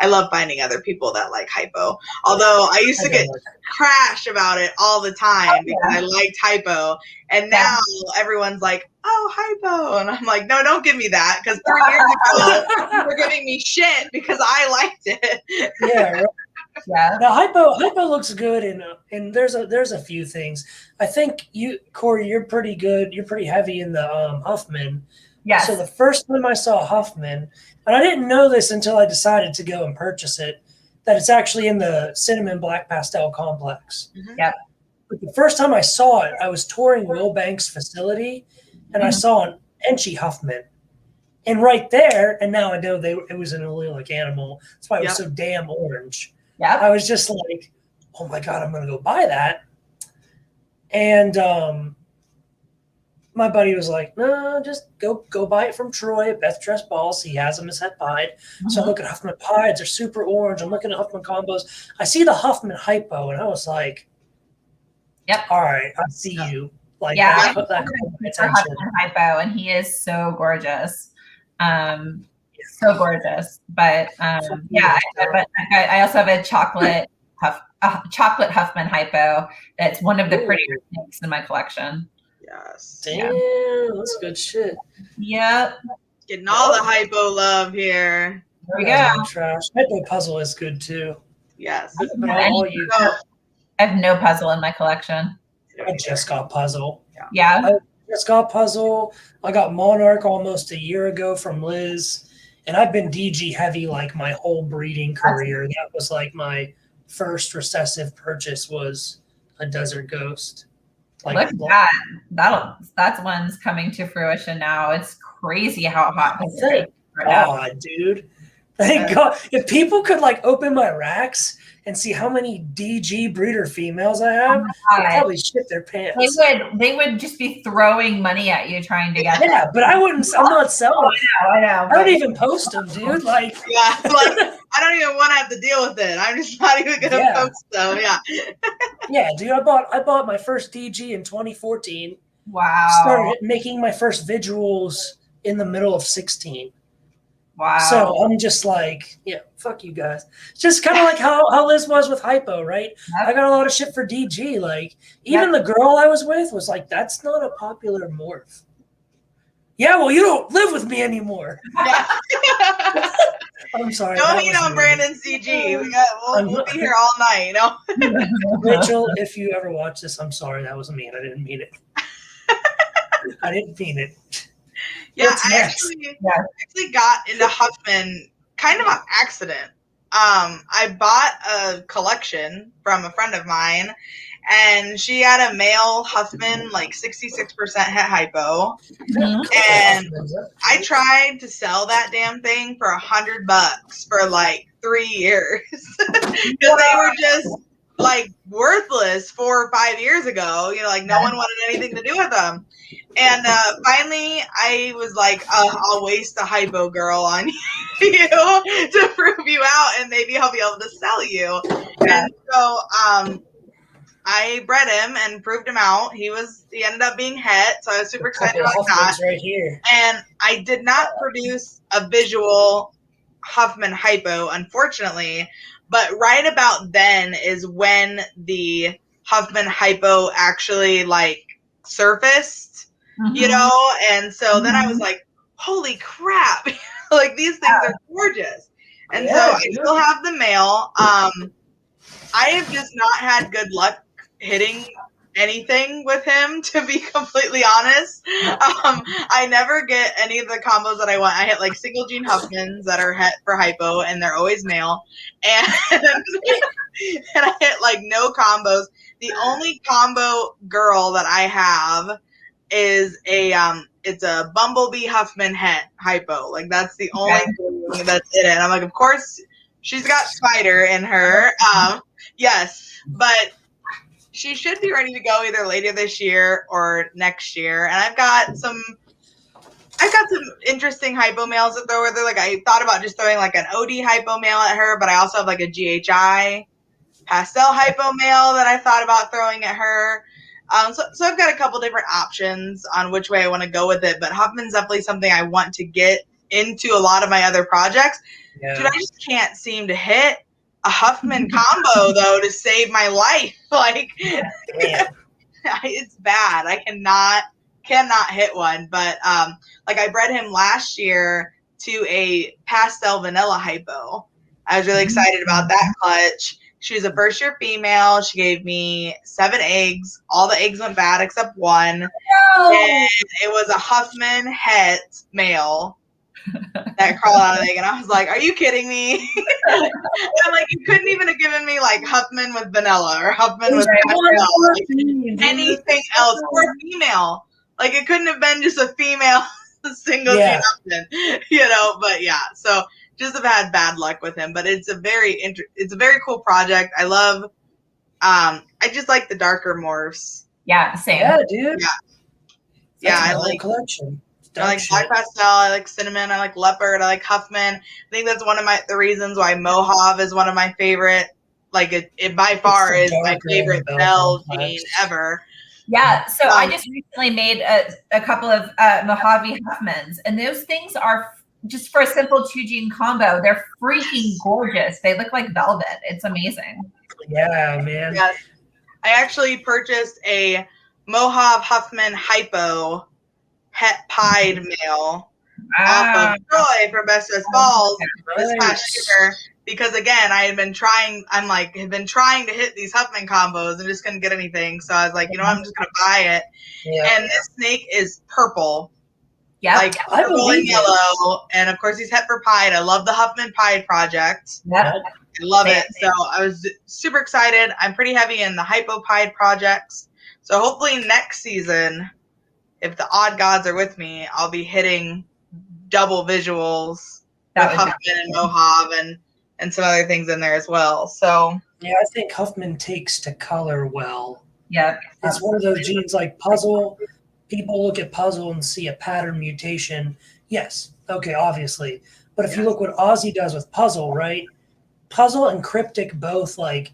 I love finding other people that like hypo. Although I used to get trash about it all the time because I liked hypo. And now everyone's like, oh, hypo. And I'm like, no, don't give me that. Because 3 years ago, you were giving me shit because I liked it. Yeah, right. Yeah. Now hypo looks good, and there's a few things. I think Kori, you're pretty good. You're pretty heavy in the Huffman. Yes. So the first time I saw Huffman, and I didn't know this until I decided to go and purchase it, that it's actually in the cinnamon black pastel complex. Mm-hmm. Yep. But the first time I saw it, I was touring Will Banks' facility, and I saw an Enchi Huffman. And right there, and now I know it was an allelic animal. That's why it was so damn orange. Yeah, I was just like, oh my God, I'm going to go buy that. And my buddy was like, no, just go buy it from Troy at Beth Dress Balls. He has them as het pied. So I look at Huffman pieds. They're super orange. I'm looking at Huffman combos. I see the Huffman hypo, and I was like, yep. All right, I see you. Like, yeah, put that Huffman hypo, and he is so gorgeous. So gorgeous, but but I also have a chocolate Huffman hypo. That's one of the prettier snakes in my collection. Yes, damn, that's good shit. Yep, getting all the hypo love here. There we go. Trash. Hypo puzzle is good too. Yes, but I have no puzzle in my collection. I just got puzzle. Yeah. I just got puzzle. I got Monarch almost a year ago from Liz. And I've been DG heavy like my whole breeding career. That was like my first recessive purchase was a Desert Ghost. Like look at that. That's one's coming to fruition now. It's crazy how hot this is right now. Dude. Thank God. If people could like open my racks and see how many DG breeder females I have, they'd probably shit their pants. They would just be throwing money at you trying to get them. Yeah, but I'm not selling. I know. I don't even post them, dude. Like, yeah, like, I don't even want to have to deal with it. I'm just not even gonna post them. Yeah. Yeah, dude. I bought my first DG in 2014. Wow. Started making my first visuals in the middle of 16. Wow. So I'm just like, fuck you guys. It's just kind of like how Liz was with hypo, right? Yep. I got a lot of shit for DG. Like, even the girl I was with was like, that's not a popular morph. Yeah, well, you don't live with me anymore. Yeah. I'm sorry. Don't hate on Brandon's DG. We'll be here all night, you know? Rachel, if you ever watch this, I'm sorry. That was mean. I didn't mean it. I didn't mean it. Yeah, I actually got into Huffman kind of on accident. I bought a collection from a friend of mine, and she had a male Huffman, like 66% het hypo. And I tried to sell that damn thing for $100 for like 3 years because they were just like worthless 4 or 5 years ago. You know, like no one wanted anything to do with them. And finally, I was like, I'll waste a hypo girl on you to prove you out, and maybe I'll be able to sell you. And so I bred him and proved him out. He ended up being het, so I was super excited about that. Right here. And I did not produce a visual Huffman hypo, unfortunately, but right about then is when the Huffman hypo actually like surfaced, you know, and so then I was like, holy crap, like these things are gorgeous. And so I still have the male. I have just not had good luck hitting anything with him, to be completely honest. I never get any of the combos that I want. I hit like single gene Huffmans that are het for hypo, and they're always male. And and I hit like no combos. The only combo girl that I have is it's a Bumblebee Huffman het hypo. Like that's the only thing that's in it. And I'm like, of course she's got spider in her. Yes, but she should be ready to go either later this year or next year. And I've got some interesting hypo males to throw with her. Like I thought about just throwing like an OD hypo male at her, but I also have like a GHI pastel hypo male that I thought about throwing at her. So I've got a couple different options on which way I want to go with it. But Huffman's definitely something I want to get into a lot of my other projects. Yeah. Dude, I just can't seem to hit a Huffman combo though to save my life. Like it's bad. I cannot hit one. But like I bred him last year to a pastel vanilla hypo. I was really excited about that clutch. She was a first year female. She gave me 7 eggs. All the eggs went bad except one. No. And it was a Huffman het male that crawled out of the egg. And I was like, are you kidding me? I'm like, you couldn't even have given me like Huffman with vanilla or Huffman with anything else. Or female. Like it couldn't have been just a female single gene Huffman, you know, but yeah. So just have had bad luck with him, but it's a very cool project. I love, I just like the darker morphs. Yeah, same. Yeah, dude. Yeah, I like collection. I like black pastel. I like cinnamon. I like leopard. I like Huffman. I think that's one of the reasons why Mojave is one of my favorite. Like it by far is my favorite bell gene ever. Yeah, so I just recently made a couple of Mojave Huffmans, and those things are just for a simple 2-gene combo. They're freaking gorgeous. They look like velvet. It's amazing. Yeah, man. Yes. I actually purchased a Mojave Huffman hypo het pied male off of Troy from Best West Balls this past year because again I had been trying to hit these Huffman combos and just couldn't get anything. So I was like, you know what, I'm just gonna buy it. And this snake is purple. Yeah, like purple and yellow, and of course he's het for pied. I love the Huffman pied project. Yeah, I love it. So I was super excited. I'm pretty heavy in the hypo pied projects. So hopefully next season, if the odd gods are with me, I'll be hitting double visuals with Huffman and Mojave and some other things in there as well. So yeah, I think Huffman takes to color well. Yeah, it's one of those genes like puzzle. People look at puzzle and see a pattern mutation. Yes, okay, obviously. But if you look what Ozzy does with puzzle, right? Puzzle and cryptic both, like,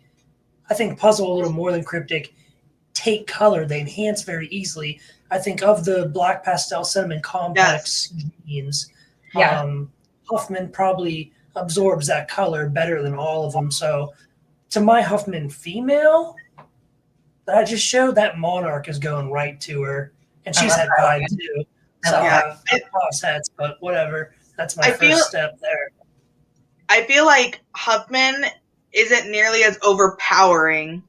I think puzzle a little more than cryptic, take color. They enhance very easily. I think of the black pastel cinnamon complex genes, Huffman probably absorbs that color better than all of them. So to my Huffman female that I just showed, that Monarch is going right to her. And she's had pied too. So I have sets, but whatever. That's my first step there. I feel like Huffman isn't nearly as overpowering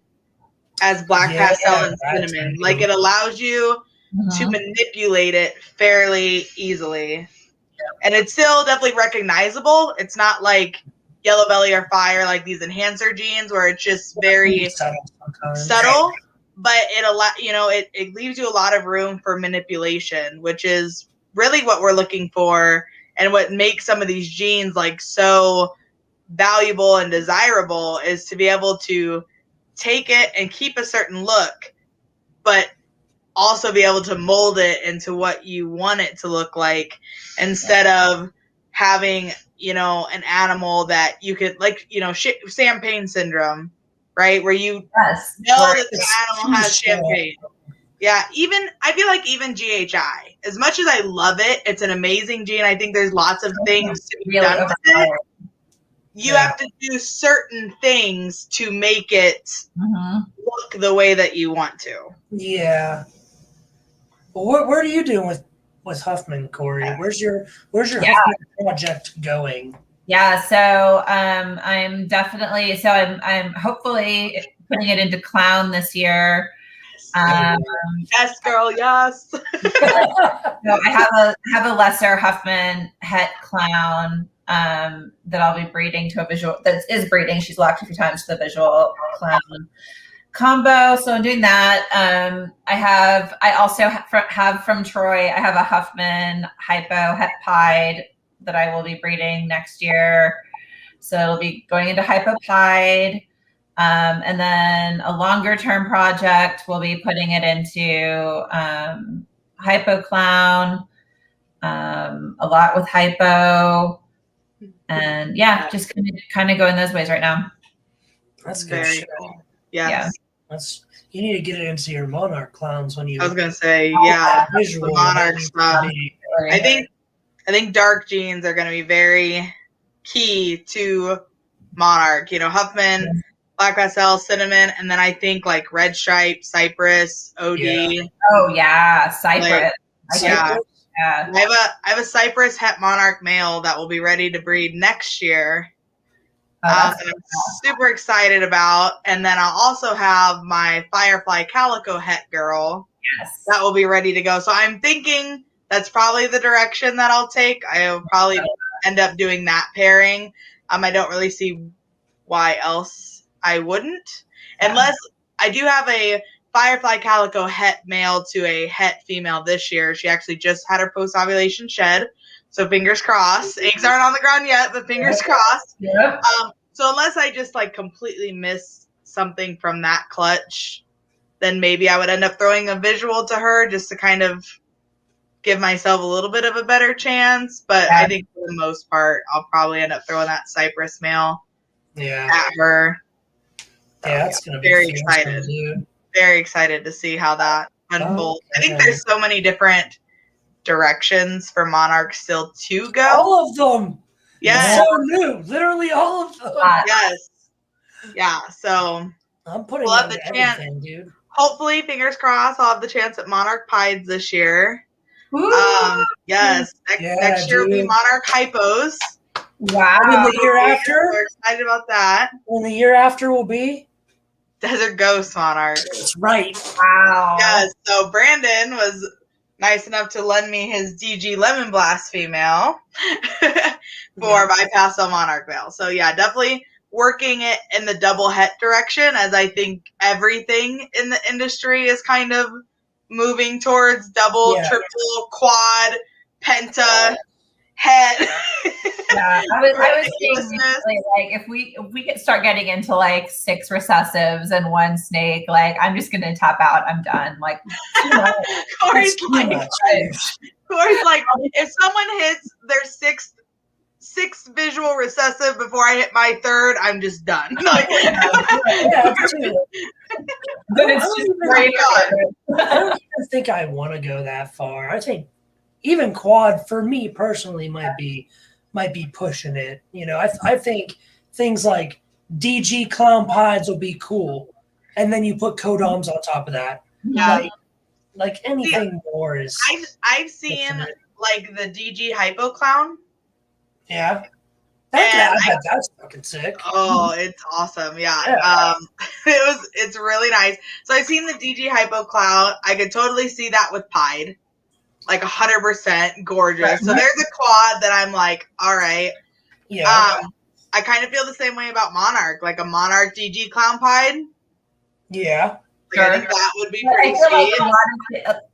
as black pastel and cinnamon. Like it allows you to manipulate it fairly easily. And it's still definitely recognizable. It's not like Yellow Belly or Fire, like these enhancer genes where it's just very subtle. But it leaves you a lot of room for manipulation, which is really what we're looking for and what makes some of these genes like so valuable and desirable is to be able to take it and keep a certain look, but also be able to mold it into what you want it to look like instead of having, an animal that you could like, champagne syndrome, right? Where you know that the animal has champagne. Yeah, I feel like even GHI, as much as I love it, it's an amazing gene. I think there's lots of things to be done with it. You have to do certain things to make it look the way that you want to. Yeah. Well, what are you doing with Huffman, Kori? Where's your Huffman project going? Yeah, so I'm definitely I'm hopefully putting it into clown this year. Yes, girl, yes. So I have a lesser Huffman het clown that I'll be breeding to a visual that is breeding. She's locked a few times to the visual clown combo. So I'm doing that. I also have from Troy, I have a Huffman hypo het pied that I will be breeding next year. So it'll be going into hypo pied. And then a longer term project, we'll be putting it into hypo clown, a lot with hypo, and just kind of going those ways right now. That's good. Very cool. Yes. Yeah. You need to get it into your monarch clowns when you. I was gonna say, visual, the monarch stuff. I think dark genes are gonna be very key to monarch. You know, Huffman. Black Pastel, cinnamon, and then I think like red stripe, cypress, OD. Yeah. Oh yeah, cypress. I have a cypress het monarch male that will be ready to breed next year. I'm super excited about, and then I'll also have my Firefly Calico het girl. Yes, that will be ready to go. So I'm thinking that's probably the direction that I'll take. I will probably end up doing that pairing. I don't really see why else I wouldn't, unless I do have a Firefly Calico het male to a het female this year. She actually just had her post-ovulation shed, so fingers crossed. Eggs aren't on the ground yet, but fingers crossed. Yep. So unless I just like completely miss something from that clutch, then maybe I would end up throwing a visual to her just to kind of give myself a little bit of a better chance. But I think for the most part, I'll probably end up throwing that cypress male at her. Yeah, that's going to be very excited. Very excited to see how that unfolds. I think there's so many different directions for Monarch still to go. All of them. Yeah. So new. Literally all of them. Yes. Yeah. So I'm putting we'll have the chance, dude. Hopefully, fingers crossed, I'll have the chance at Monarch Pieds this year. Yes. Next year will be Monarch Hypos. Wow. And the year after? We're excited about that. And the year after will be? Desert Ghost Monarch. That's right. Wow. Yes. So Brandon was nice enough to lend me his DG Lemon Blast female for my Pastel Monarch male. So yeah, definitely working it in the double het direction, as I think everything in the industry is kind of moving towards double, triple, quad, penta, het. Yeah, I was thinking like if we start getting into like 6 recessives and 1 snake, like I'm just gonna tap out. I'm done. Like Kori's like, if someone hits their sixth visual recessive before I hit my 3rd, I'm just done. Like, but it's just great. I don't even think I want to go that far. I think even quad for me personally might be pushing it. You know, I think things like DG clown pieds will be cool, and then you put codoms on top of that. Yeah. Like anything more is. I've seen like the DG hypo clown. Yeah. That's fucking sick. Oh, it's awesome. Yeah. It's really nice. So I've seen the DG hypo clown. I could totally see that with pied. Like 100% gorgeous. Right. So there's a quad that I'm like, all right. Yeah. I kind of feel the same way about Monarch, like a Monarch DG clown pied. Yeah. Like, I think that would be pretty sweet.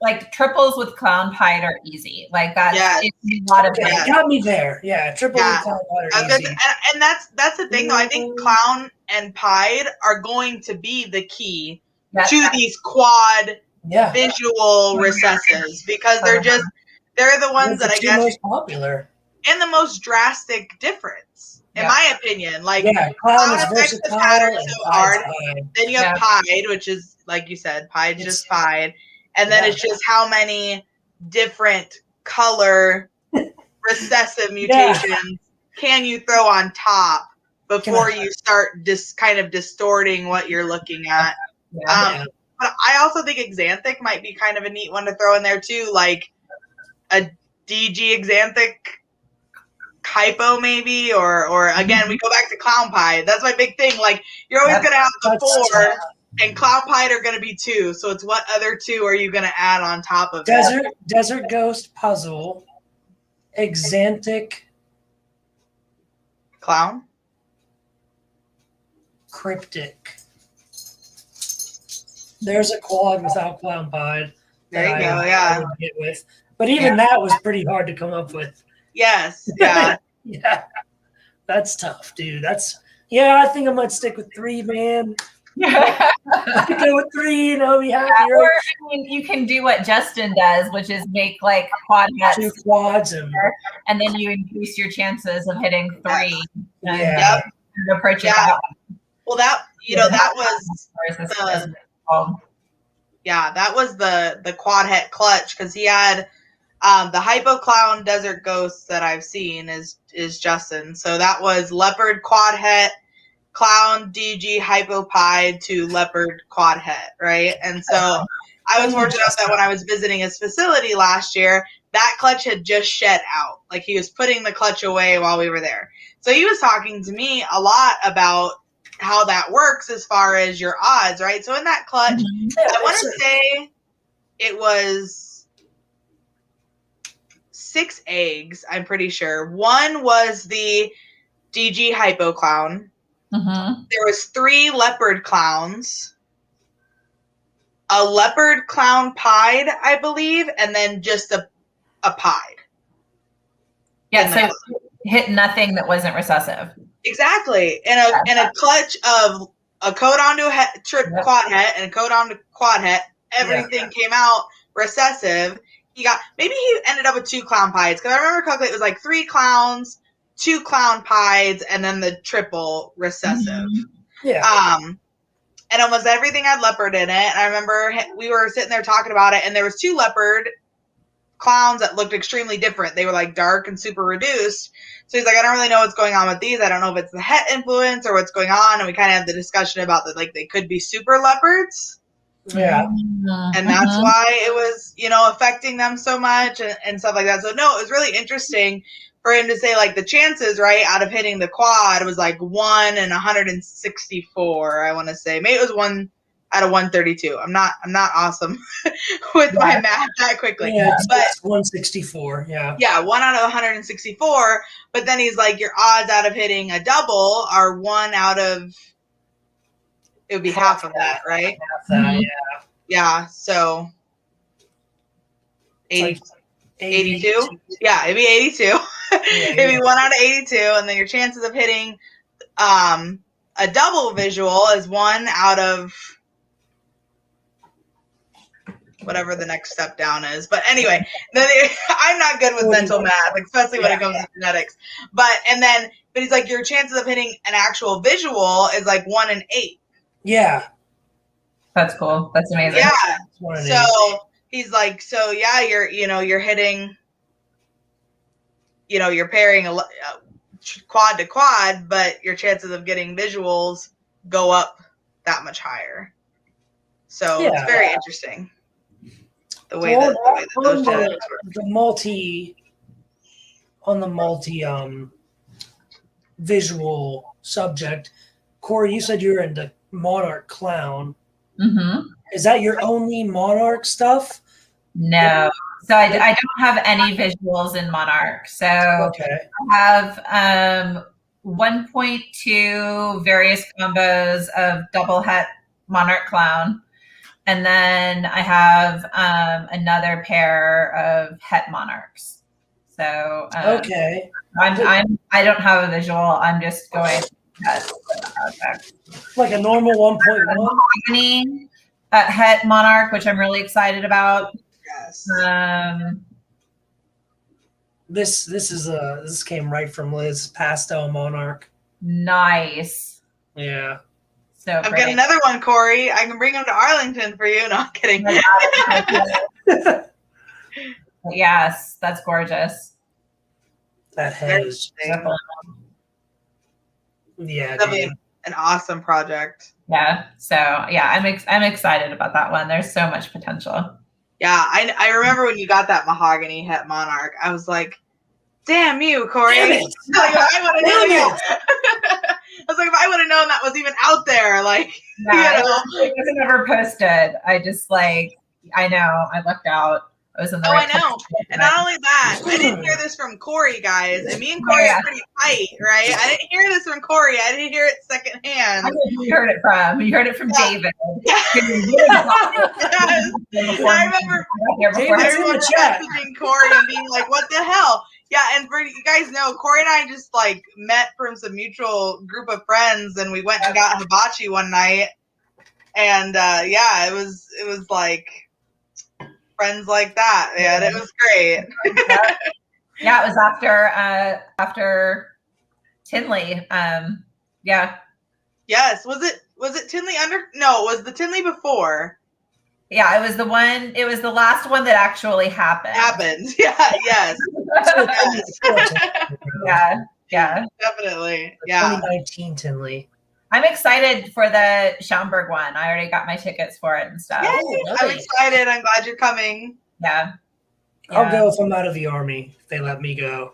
Like triples with clown pied are easy. Like that's a lot of it got me there. Yeah, triple with clown pied are easy. And that's the thing though. I think clown and pied are going to be the key to these quad visual recessives, because they're the ones that I guess most popular and the most drastic difference. in my opinion. Like, Clown is affects the versatile pattern and so Pied's hard. Pied. Then you have Pied, which is, like you said, Pied's just Pied. And then it's just how many different color recessive mutations can you throw on top before you start kind of distorting what you're looking at. But I also think Xanthic might be kind of a neat one to throw in there too, like a DG Xanthic hypo maybe, or again, we go back to Clown Pied. That's my big thing. Like, you're always going to have the 4, and Clown Pied are going to be 2. So it's what other 2 are you going to add on top of Desert Ghost Puzzle, Xanthic Clown, Cryptic. There's a quad without Clown Pied. There you go, yeah. I would get with. But even that was pretty hard to come up with. Yes, yeah. That's tough, dude. I think I might stick with 3, man. I could go with 3, you know, be happy. Or, I mean, you can do what Justin does, which is make like quad hats. 2 quads. And then you increase your chances of hitting 3. And approach it that way. Well, that was that was the quad het clutch, because he had the Hypo Clown Desert Ghost that I've seen is Justin. So that was Leopard Quad Het, Clown DG Hypo Pied to Leopard Quad Het, right? And so I was fortunate enough that when I was visiting his facility last year, that clutch had just shed out. Like, he was putting the clutch away while we were there. So he was talking to me a lot about how that works as far as your odds, right? So in that clutch, I want to say it was 6 eggs, I'm pretty sure. 1 was the DG Hypo Clown. There was 3 leopard clowns, a leopard clown pied, I believe, and then just a pied. Yeah, so hit nothing that wasn't recessive. Exactly. And a clutch of a code onto a quad het and a code onto quad het. Everything came out recessive. He ended up with 2 clown pieds, because I remember calculating it was like 3 clowns, 2 clown pieds, and then the triple recessive. And almost everything had leopard in it. And I remember we were sitting there talking about it, and there was 2 leopard clowns that looked extremely different. They were like dark and super reduced. So he's like, I don't really know what's going on with these. I don't know if it's the het influence or what's going on. And we kind of had the discussion about that, like, they could be super leopards. Yeah. And that's why it was, affecting them so much and stuff like that. So no, it was really interesting for him to say, like, the chances, right, out of hitting the quad was like 1 in 164, I want to say. Maybe it was 1 out of 132. I'm not awesome with my math that quickly. Yeah, but 164, yeah. Yeah, 1 out of 164. But then he's like, your odds out of hitting a double are 1 out of, it would be half of that, right? Half that, yeah, so 82? Yeah, it'd be 82. It'd be 1 out of 82, and then your chances of hitting a double visual is 1 out of whatever the next step down is. But anyway, then I'm not good with mental math, especially when it comes to genetics. But he's like, your chances of hitting an actual visual is like 1 in 8. Yeah. That's cool. That's amazing. Yeah. So he's like, you're hitting, you're pairing a quad to quad, but your chances of getting visuals go up that much higher. So it's very interesting. The way that those genetics work. On the multi visual subject, Kori, you said you were into Monarch Clown. Is that your only Monarch stuff? No. So I don't have any visuals in Monarch. So I have 1.2 various combos of double het Monarch Clown. And then I have another pair of het Monarchs. So I don't have a visual. I'm just going like a normal 1.1 het Monarch, which I'm really excited about. Yes. This came right from Liz. Pastel Monarch. Nice. Yeah. So I've got another one, Kori. I can bring them to Arlington for you. No, I'm kidding. Yes, that's gorgeous. That head is Definitely an awesome project. Yeah. So yeah, I'm excited about that one. There's so much potential. Yeah, I remember when you got that mahogany het monarch. I was like, "Damn you, Kori!" Damn it. I would have known. I was like, if I would have known that was even out there, like, yeah, it wasn't ever posted. I just I know I lucked out. I was in the right I know. And not only that, I didn't hear this from Kori, guys. And me and Kori are pretty tight, right? I didn't hear this from Kori. I didn't hear it secondhand. You heard it from David. Yeah. I remember everyone messaging Kori and being like, what the hell? Yeah, and for you guys know, Kori and I just met from some mutual group of friends, and we went and got hibachi one night. And it was like friends like that, man. It was great. Yeah, it was after Tinley. Yeah. Yes. Was it Tinley under? No, it was the Tinley before. Yeah, it was the one. It was the last one that actually happened. Yeah. Yes. Yeah. Definitely. Yeah. 2019 Tinley. I'm excited for the Schaumburg one. I already got my tickets for it and stuff. Yay, I'm excited. I'm glad you're coming. Yeah. I'll go if I'm out of the Army, if they let me go.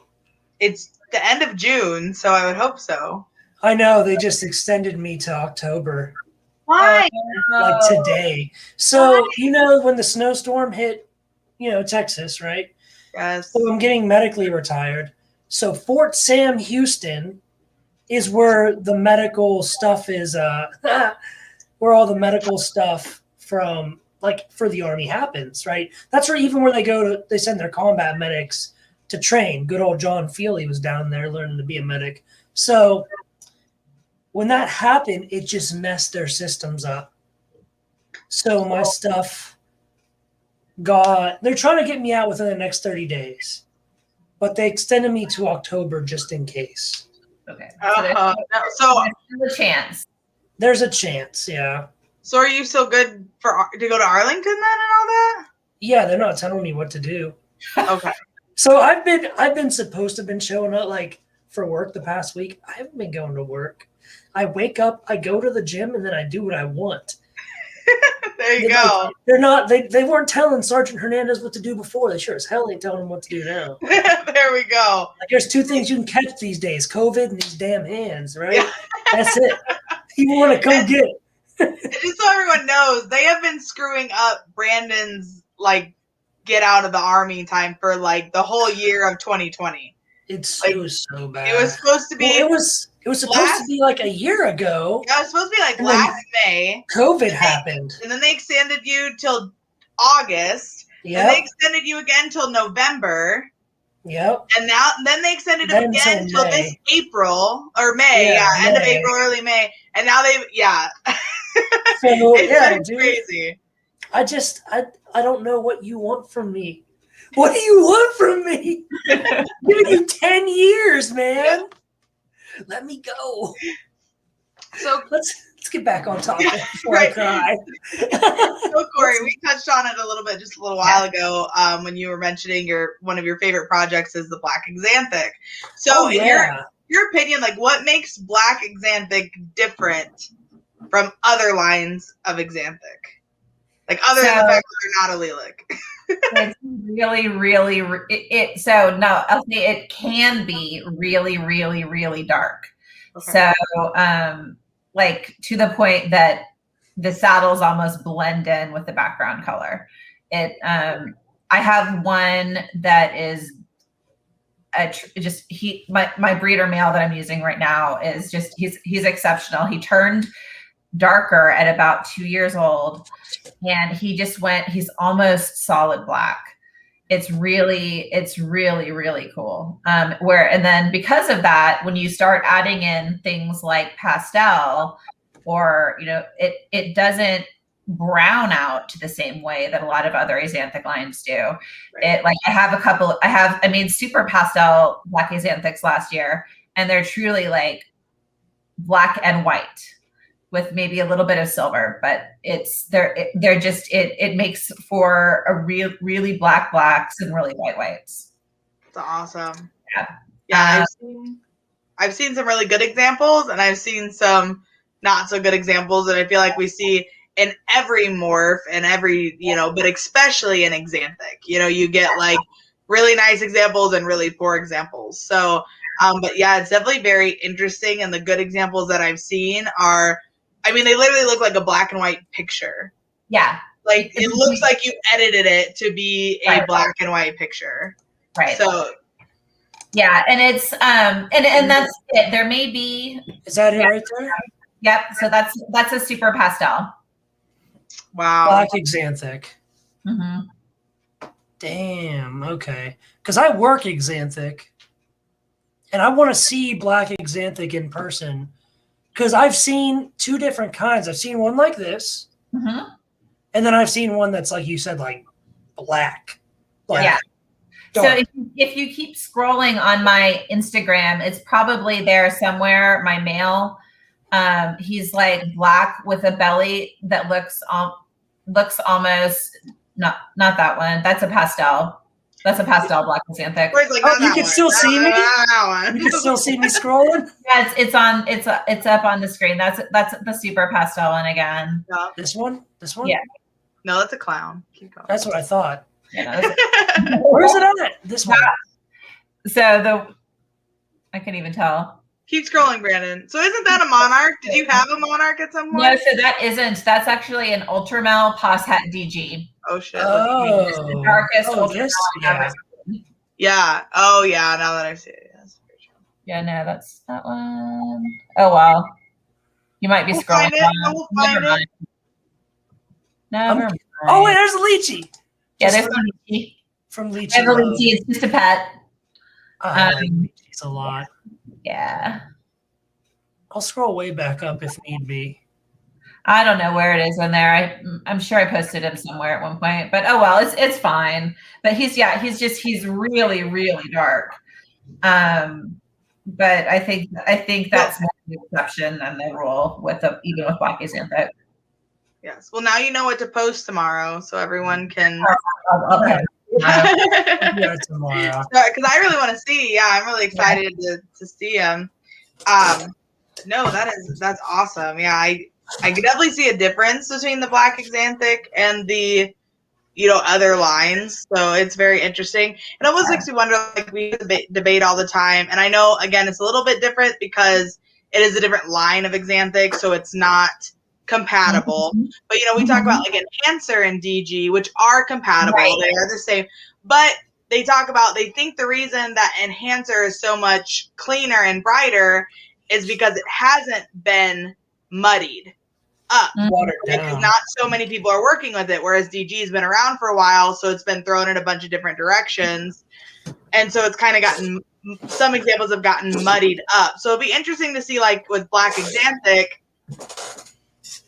It's the end of June, so I would hope so. I know. They just extended me to October. Why? Like today. So, when the snowstorm hit, Texas, right? Yes. So I'm getting medically retired. So Fort Sam Houston is where the medical stuff is, where all the medical stuff from, for the Army happens, right? That's where they send their combat medics to train. Good old John Feely was down there learning to be a medic. So when that happened, it just messed their systems up. So my stuff they're trying to get me out within the next 30 days, but they extended me to October just in case. Okay. So there's a chance. There's a chance, yeah. So are you still good to go to Arlington then and all that? Yeah, they're not telling me what to do. Okay. So I've been supposed to have been showing up for work the past week. I haven't been going to work. I wake up, I go to the gym, and then I do what I want. There you go. They weren't telling Sergeant Hernandez what to do before. They sure as hell ain't telling him what to do now. There we go. There's two things you can catch these days: COVID and these damn hands, right? Yeah. That's it. You want to come get it. Just so everyone knows, they have been screwing up Brandon's get out of the Army time for the whole year of 2020. It was so bad. It was supposed to be. Well, it was supposed to be a year ago. Yeah, it was supposed to be last May. COVID happened, and then they extended you till August. Yeah. And they extended you again till November. Yep. And then they extended it again till this April or May. Yeah, end of April, early May. And now So it's crazy. I don't know what you want from me. What do you want from me? Giving you 10 years, man. Let me go. So let's get back on topic before I cry. So Kori, we touched on it a little bit just a little while ago when you were mentioning one of your favorite projects is the Black Xanthic. So in your opinion, what makes Black Xanthic different from other lines of Xanthic? Other than the fact that they're not allelic. It's really, really, I'll say it can be really, really, really dark. Okay. So, to the point that the saddles almost blend in with the background color. I have one that is my breeder male that I'm using right now is he's exceptional. He turned darker at about 2 years old, and he's almost solid black. It's really, really cool. And then because of that, when you start adding in things like pastel, or it doesn't brown out the same way that a lot of other axanthic lines do. Right. I made super pastel black axanthics last year, and they're truly like black and white with maybe a little bit of silver, but it makes for a really black blacks and really white whites. That's awesome. Yeah. Yeah. I've seen some really good examples, and I've seen some not so good examples that I feel like we see in every morph and every, but especially in axanthic, you get like really nice examples and really poor examples. So, but yeah, it's definitely very interesting. And the good examples that I've seen are, they literally look like a black and white picture. Yeah. Like it looks like you edited it to be a black and white picture. Right. So yeah. And it's, and that's it. There may be. Is that it right there? Yep. So that's a super pastel. Wow. Black axanthic. Mm-hmm. Damn. Okay. Because I work axanthic, and I want to see black axanthic in person. Because I've seen two different kinds. I've seen one like this, mm-hmm. and then I've seen one that's like you said, like black. Yeah. Dark. So if you keep scrolling on my Instagram, it's probably there somewhere. My male, he's like black with a belly that looks almost not that one. That's a pastel. That's a pastel black axanthic. Like, you can still see me. You can still see me scrolling. Yeah, it's up on the screen. That's the super pastel one again. Yeah. This one. Yeah. No, that's a clown. Keep going. That's what I thought. Yeah, where's it at? This one. So I can't even tell. Keep scrolling, Brandon. So isn't that a monarch? Did you have a monarch at some point? No, so that isn't. That's actually an Ultramel Poshat DG. Oh shit. Oh, it's the darkest Ultramel I've ever seen. Yeah. Oh yeah. Now that I see it, yes. Yeah, no, that's that one. Oh wow. You might be scrolling. We'll find it. Never mind. Oh wait, there's a lychee. Yeah, there's a lychee. From lychee. I have a lychee. It's just a pet. I like lychees a lot. Yeah. I'll scroll way back up if need be. I don't know where it is in there. I'm sure I posted him somewhere at one point, but oh well, it's fine. But he's really, really dark. But I think that's more the exception than the rule even with black axanthic. Yes. Well, now you know what to post tomorrow, so everyone can. Okay. Yeah, tomorrow. Because I really want to see. Yeah, I'm really excited to see him. No, that's awesome. Yeah, I can definitely see a difference between the black axanthic and the other lines. So it's very interesting. It almost makes me wonder, like we debate all the time, and I know again it's a little bit different because it is a different line of axanthic, so it's not compatible. Mm-hmm. But we talk about like enhancer and DG, which are compatible. Right. They are the same. But they think the reason that enhancer is so much cleaner and brighter is because it hasn't been muddied up. Because not so many people are working with it, whereas DG has been around for a while, so it's been thrown in a bunch of different directions. And so it's kind of some examples have gotten muddied up. So it'll be interesting to see, like with black axanthic,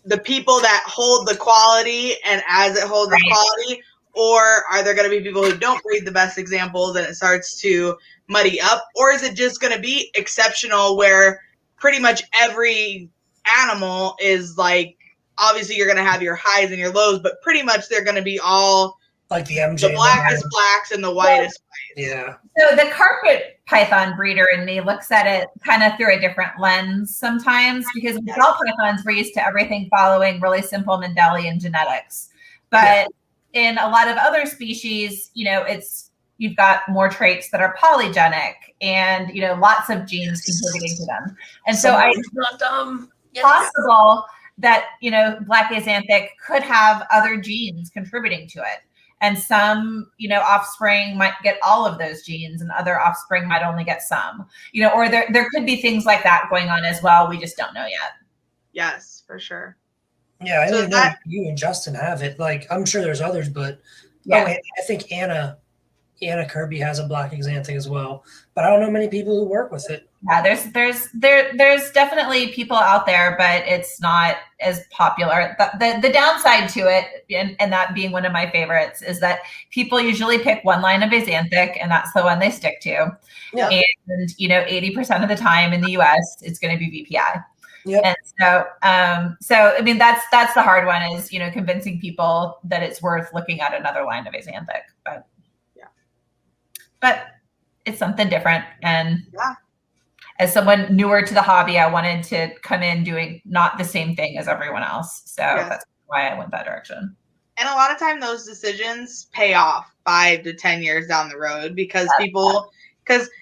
the people that hold the quality and as it holds the quality, or are there going to be people who don't breed the best examples and it starts to muddy up, or is it just going to be exceptional where pretty much every animal is like, obviously you're going to have your highs and your lows, but pretty much they're going to be all like the MJ, the blackest blacks and the whitest whites. Yeah. So the carpet python breeder in me looks at it kind of through a different lens sometimes, because with bell pythons we're used to everything following really simple Mendelian genetics, but in a lot of other species, you've got more traits that are polygenic and lots of genes contributing to them, and so it's not possible that black axanthic could have other genes contributing to it. And some, offspring might get all of those genes and other offspring might only get some, or there could be things like that going on as well. We just don't know yet. Yes, for sure. Yeah, I didn't know you and Justin have it. Like, I'm sure there's others, but I think Anna Anna Kirby has a black axanthic as well, but I don't know many people who work with it. Yeah, there's definitely people out there, but it's not as popular. The downside to it, and that being one of my favorites, is that people usually pick one line of axanthic, and that's the one they stick to. Yeah. And 80% of the time in the U.S., it's going to be VPI. Yep. And so I mean that's the hard one is convincing people that it's worth looking at another line of axanthic, but it's something different. And as someone newer to the hobby, I wanted to come in doing not the same thing as everyone else. So that's why I went that direction. And a lot of time those decisions pay off 5 to 10 years down the road because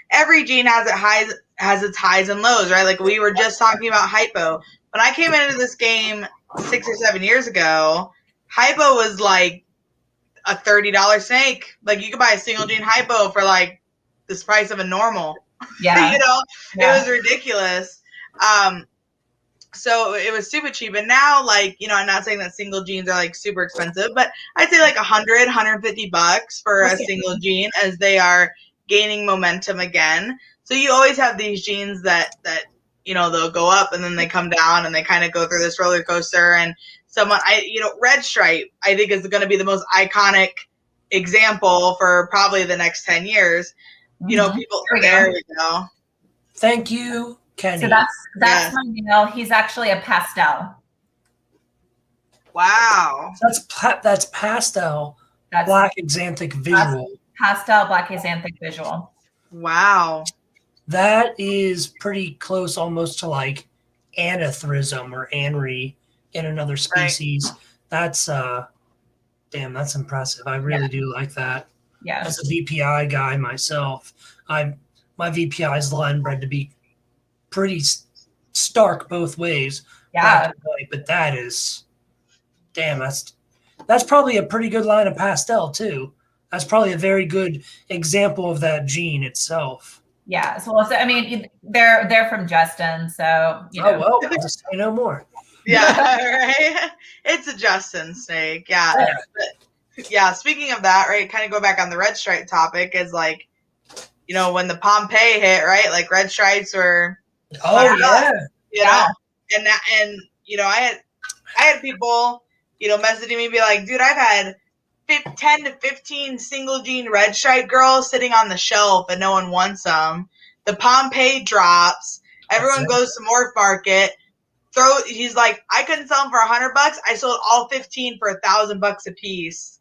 every gene has its highs and lows, right? Like we were just talking about hypo. When I came into this game 6 or 7 years ago, hypo was like a $30 snake. Like you could buy a single gene hypo for like this price of a normal. Yeah. It was ridiculous. So it was super cheap. And now, like, I'm not saying that single genes are like super expensive, but I'd say like $100-$150 for a single gene as they are gaining momentum again. So you always have these genes that they'll go up and then they come down and they kind of go through this roller coaster. And Red Stripe, I think, is going to be the most iconic example for probably the next 10 years. People, there we go. Thank you, Kenny. So that's my male. He's actually a pastel. Wow. That's pastel. That's black axanthic visual. Pastel black axanthic visual. Wow. That is pretty close almost to like anthrism or anri in another species. Right. That's that's impressive. I really do like that. Yeah. As a VPI guy myself, my VPI is line bred to be pretty stark both ways. Yeah. But that is that's probably a pretty good line of pastel too. That's probably a very good example of that gene itself. Yeah. So I mean, they're from Justin, so Oh well, I'll just say no more. Yeah, right. It's a Justin snake. Yeah. But, speaking of that, right, kind of go back on the red stripe topic is like, when the Pompeii hit, right? Like red stripes were and I had people, messaging me be like, dude, I've had 10 to 15 single gene red stripe girls sitting on the shelf and no one wants them. The Pompeii drops. Everyone goes to Morph Market. He's like, I couldn't sell them for $100. I sold all 15 for $1,000 a piece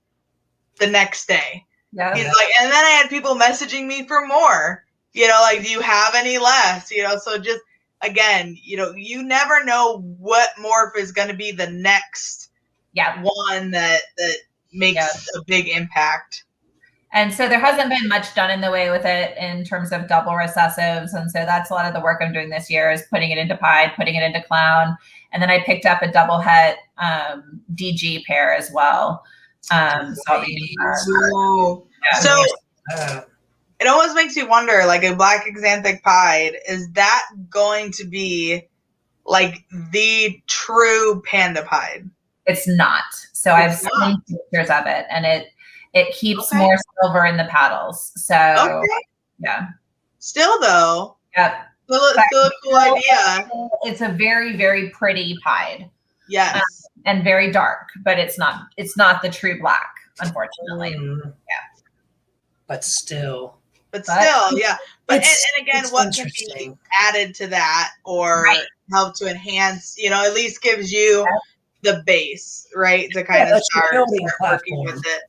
the next day. Yeah. He's like, and then I had people messaging me for more. Like, do you have any left? So just again, you never know what morph is going to be the next one that makes a big impact. And so there hasn't been much done in the way with it in terms of double recessives. And so that's a lot of the work I'm doing this year is putting it into Pied, putting it into Clown. And then I picked up a double het DG pair as well. So it almost makes you wonder, like a black axanthic Pied, is that going to be like the true panda Pied? It's not. So I've seen pictures of it, and it keeps more silver in the paddles. So Still though. Yep. Still a cool idea. It's a very, very pretty Pied. Yes. And very dark, but it's not the true black, unfortunately. Yeah. But still. But yeah. But and again, what can be added to that or help to enhance, at least gives you the base, right? To kind of start working with it.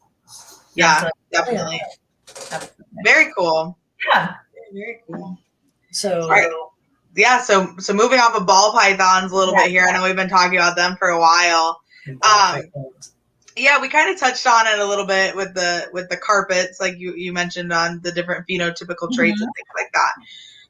Yeah, definitely. Very cool. Yeah. Very cool. So so moving off of ball pythons a little bit here. I know we've been talking about them for a while. We kind of touched on it a little bit with the carpets, like you mentioned on the different phenotypical traits and things like that.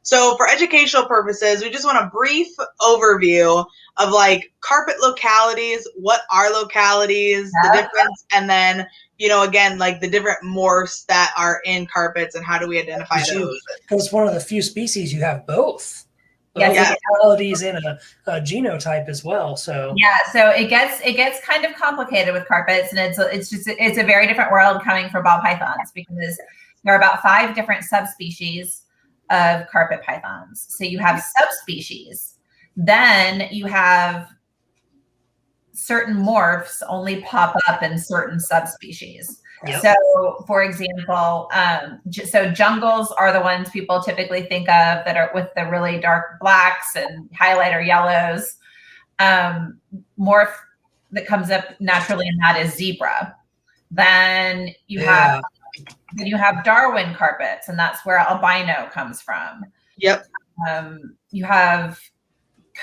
So for educational purposes, we just want a brief overview of like carpet localities, what are localities, the difference, and then, again, like the different morphs that are in carpets and how do we identify those? Because it's one of the few species you have both. Localities in a genotype as well. So so it gets kind of complicated with carpets, and it's a very different world coming from ball pythons because there are about 5 different subspecies of carpet pythons. So you have subspecies, then you have certain morphs only pop up in certain subspecies. Yep. So, for example, so jungles are the ones people typically think of that are with the really dark blacks and highlighter yellows. Morph that comes up naturally in that is zebra. Then you have Darwin carpets, and that's where albino comes from. Yep. You have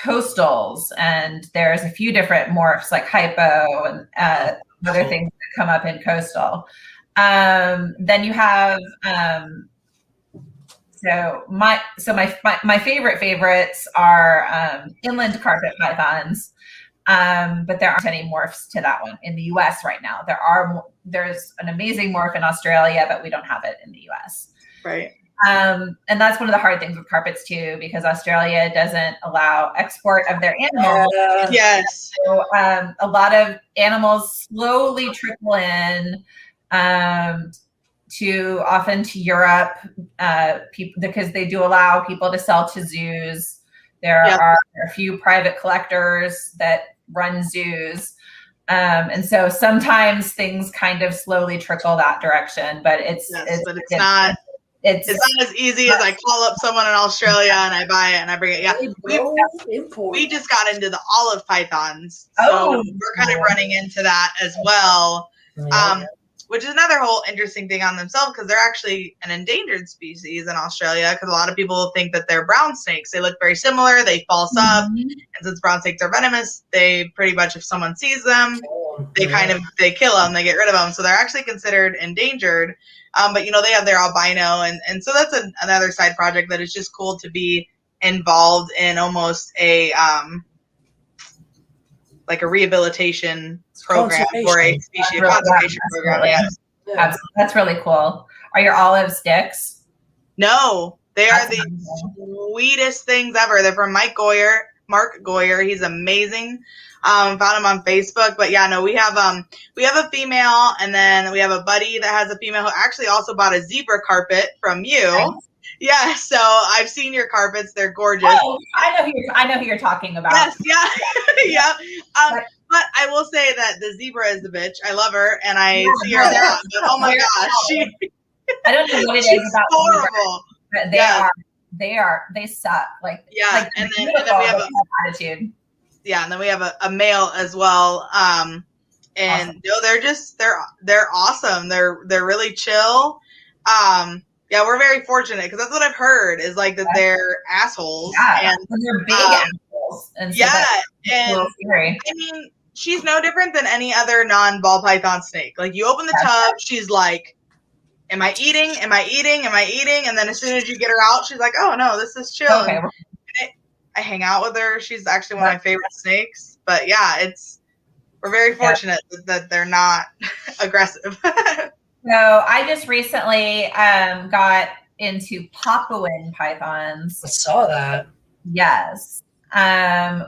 coastals, and there's a few different morphs like hypo and other things that come up in coastal. Then you have my favorite are inland carpet pythons, but there aren't any morphs to that one in the US right now. There's an amazing morph in Australia, but we don't have it in the US. Right. And that's one of the hard things with carpets too, because Australia doesn't allow export of their animals. Yes. So a lot of animals slowly trickle in to Europe, because they do allow people to sell to zoos. There are a few private collectors that run zoos. And so sometimes things kind of slowly trickle that direction, but it's not as easy as I call up someone in Australia and I buy it and I bring it. Yeah, we just got into the olive pythons, so we're kind of running into that as well, which is another whole interesting thing on themselves, because they're actually an endangered species in Australia. Because a lot of people think that they're brown snakes. They look very similar. They false up, and since brown snakes are venomous, they pretty much, if someone sees them, they kill them. They get rid of them. So they're actually considered endangered. But they have their albino, and so that's another side project that is just cool to be involved in, almost a like a rehabilitation program for a species, conservation program. Yes. That's really cool. Are your olives sticks? No, they are the sweetest things ever. They're from Mark Goyer. He's amazing. Found him on Facebook, but we have a female, and then we have a buddy that has a female who actually also bought a zebra carpet from you. Nice. Yeah, so I've seen your carpets; they're gorgeous. Oh, I know who you're talking about. Yes, But I will say that the zebra is the bitch. I love her, and I see her a lot. But oh my gosh, I don't know what it is about horrible. But they suck. Like and then we have attitude. Yeah, and then we have a male as well. And awesome. They're awesome. They're really chill. We're very fortunate, because that's what I've heard is like that they're assholes. Yeah, and they're big assholes. And so and scary. I mean, she's no different than any other non-ball python snake. Like, you open the tub, she's like, "Am I eating? Am I eating? Am I eating?" And then as soon as you get her out, she's like, "Oh no, this is chill." Okay. I hang out with her. She's actually one of my favorite snakes. But we're very fortunate that they're not aggressive. So I just recently got into Papuan pythons. I saw that. Yes.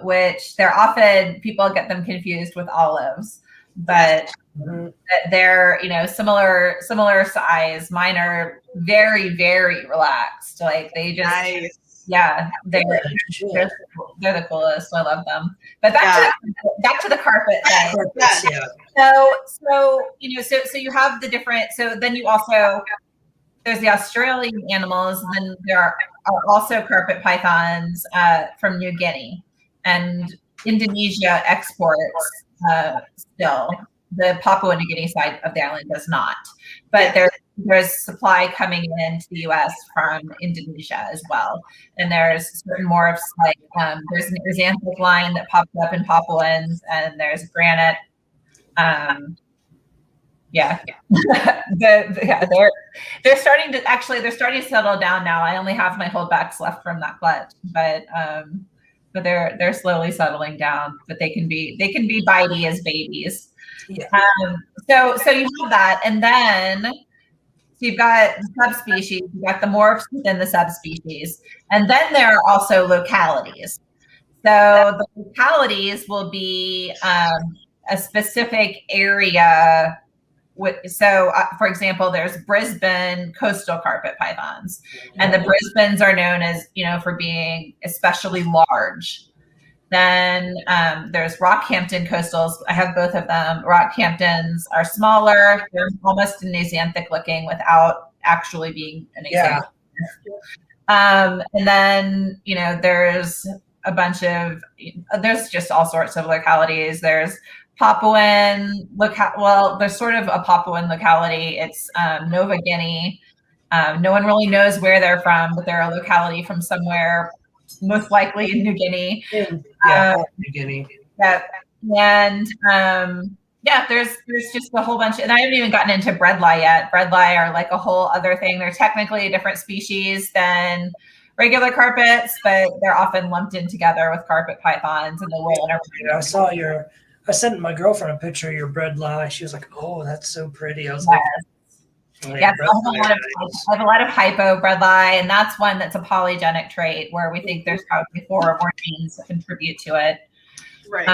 Which they're often, people get them confused with olives, but they're, similar size. Mine are very, very relaxed. Like, they just, nice. They're the coolest. I love them. But back to the carpet thing. So you have the different. So then you also, there's the Australian animals, and then there are also carpet pythons from New Guinea, and Indonesia exports still. The Papua New Guinea side of the island does not, but there's supply coming into the U.S. from Indonesia as well, and there's certain morphs like there's an xanthic line that pops up in Papuans, and there's granite. They're starting to settle down now. I only have my holdbacks left from that clutch, but they're slowly settling down. But they can be bitey as babies. Yeah. So you have that, and then you've got subspecies, you've got the morphs within the subspecies, and then there are also localities. So the localities will be a specific area for example, there's Brisbane coastal carpet pythons, and the Brisbanes are known as, for being especially large. Then there's Rockhampton coastals. I have both of them. Rockhamptons are smaller. They're almost anasianthic looking without actually being anasianthic. And then, there's a bunch of, there's just all sorts of localities. There's Papuan, there's sort of a Papuan locality. It's Nova Guinea. No one really knows where they're from, but they're a locality from somewhere, most likely in New Guinea. New Guinea. Yeah. And there's just a whole bunch, and I haven't even gotten into breadlie yet. Breadlie are like a whole other thing. They're technically a different species than regular carpets, but they're often lumped in together with carpet pythons, and the will I sent my girlfriend a picture of your breadlie. She was like, "Oh, that's so pretty." I was like, I have a lot of hypo breadlie, and that's one that's a polygenic trait where we think there's probably 4 or more genes that contribute to it. Right.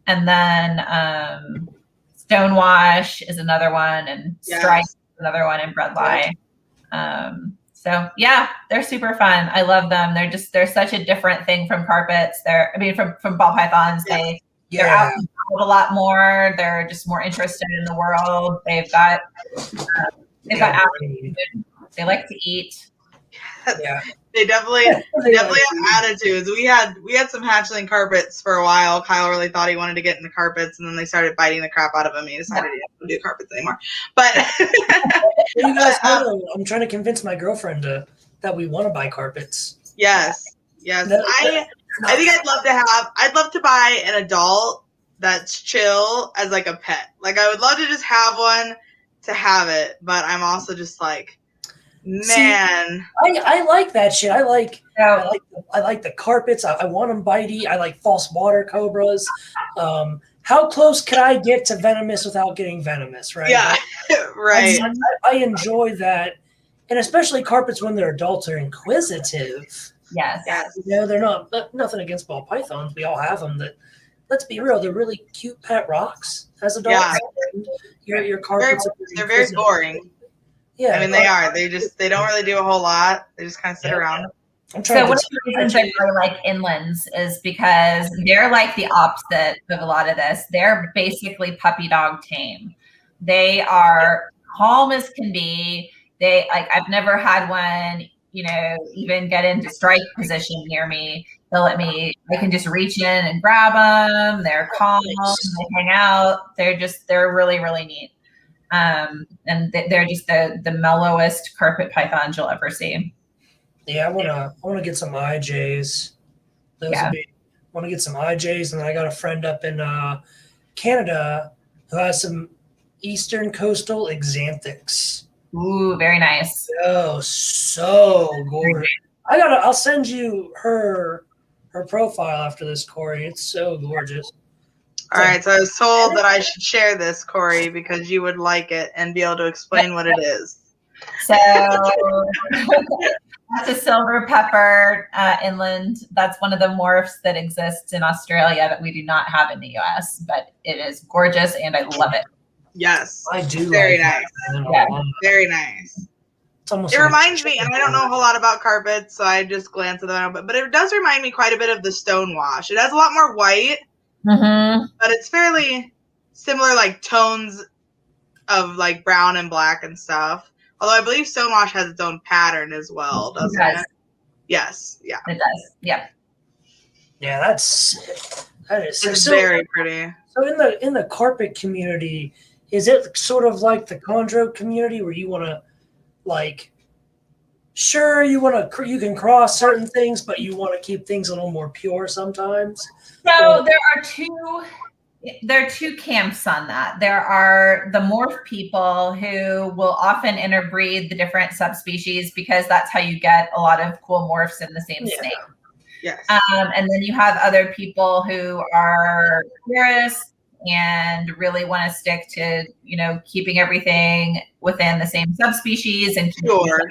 And then stonewash is another one, and stripe is another one in breadlie. So they're super fun. I love them. They're such a different thing from carpets. From ball pythons. They're out a lot more. They're just more interested in the world. They've got attitude. They like to eat. Yeah. They definitely have attitudes. We had some hatchling carpets for a while. Kyle really thought he wanted to get into carpets, and then they started biting the crap out of him. He decided he didn't do carpets anymore. But you guys know, I'm trying to convince my girlfriend that we want to buy carpets. Yes. I think I'd love to buy an adult that's chill as like a pet. Like I would love to just have one to have it, but I'm also just like, man. See, I like that shit. I like the carpets. I want them bitey. I like false water cobras. How close could I get to venomous without getting venomous, right? Yeah, right. I enjoy that. And especially carpets when they're adults are inquisitive. Yes. They're not nothing against ball pythons. We all have them. Let's be real, they're really cute pet rocks as adults. Yeah. Your carpets they're very boring. Yeah. I mean they are. They don't really do a whole lot. They just kind of sit around. So one of the reasons I really like inlands is because they're like the opposite of a lot of this. They're basically puppy dog tame. They are calm as can be. I've never had one, even get into strike position near me. I can just reach in and grab them. They're calm. They hang out. They're really, really neat. And they're just the mellowest carpet pythons you'll ever see. Yeah, I want to get some IJs. I want to get some IJs, and then I got a friend up in Canada who has some eastern coastal exanthics. Ooh, very nice. Oh, so gorgeous. I'll send you her profile after this, Kori. It's so gorgeous. All right, so I was told that I should share this, Kori, because you would like it and be able to explain what it is. So that's a silver pepper inland. That's one of the morphs that exists in Australia that we do not have in the US, but it is gorgeous and I love it. Yes, I do. Very nice. Very nice. It reminds me, and I don't know a whole lot about carpets, so I just glance at them, but it does remind me quite a bit of the stonewash. It has a lot more white, but it's fairly similar, like tones of like brown and black and stuff. Although I believe stonewash has its own pattern as well, doesn't it? Yes. Yeah. It does. Yep. Yeah, that is very pretty. So in the carpet community, is it sort of like the chondro community where you want to you can cross certain things, but you want to keep things a little more pure sometimes? So there are two camps on that. There are the morph people who will often interbreed the different subspecies because that's how you get a lot of cool morphs in the same snake. Yes. And then you have other people who are purists and really want to stick to, keeping everything within the same subspecies and all that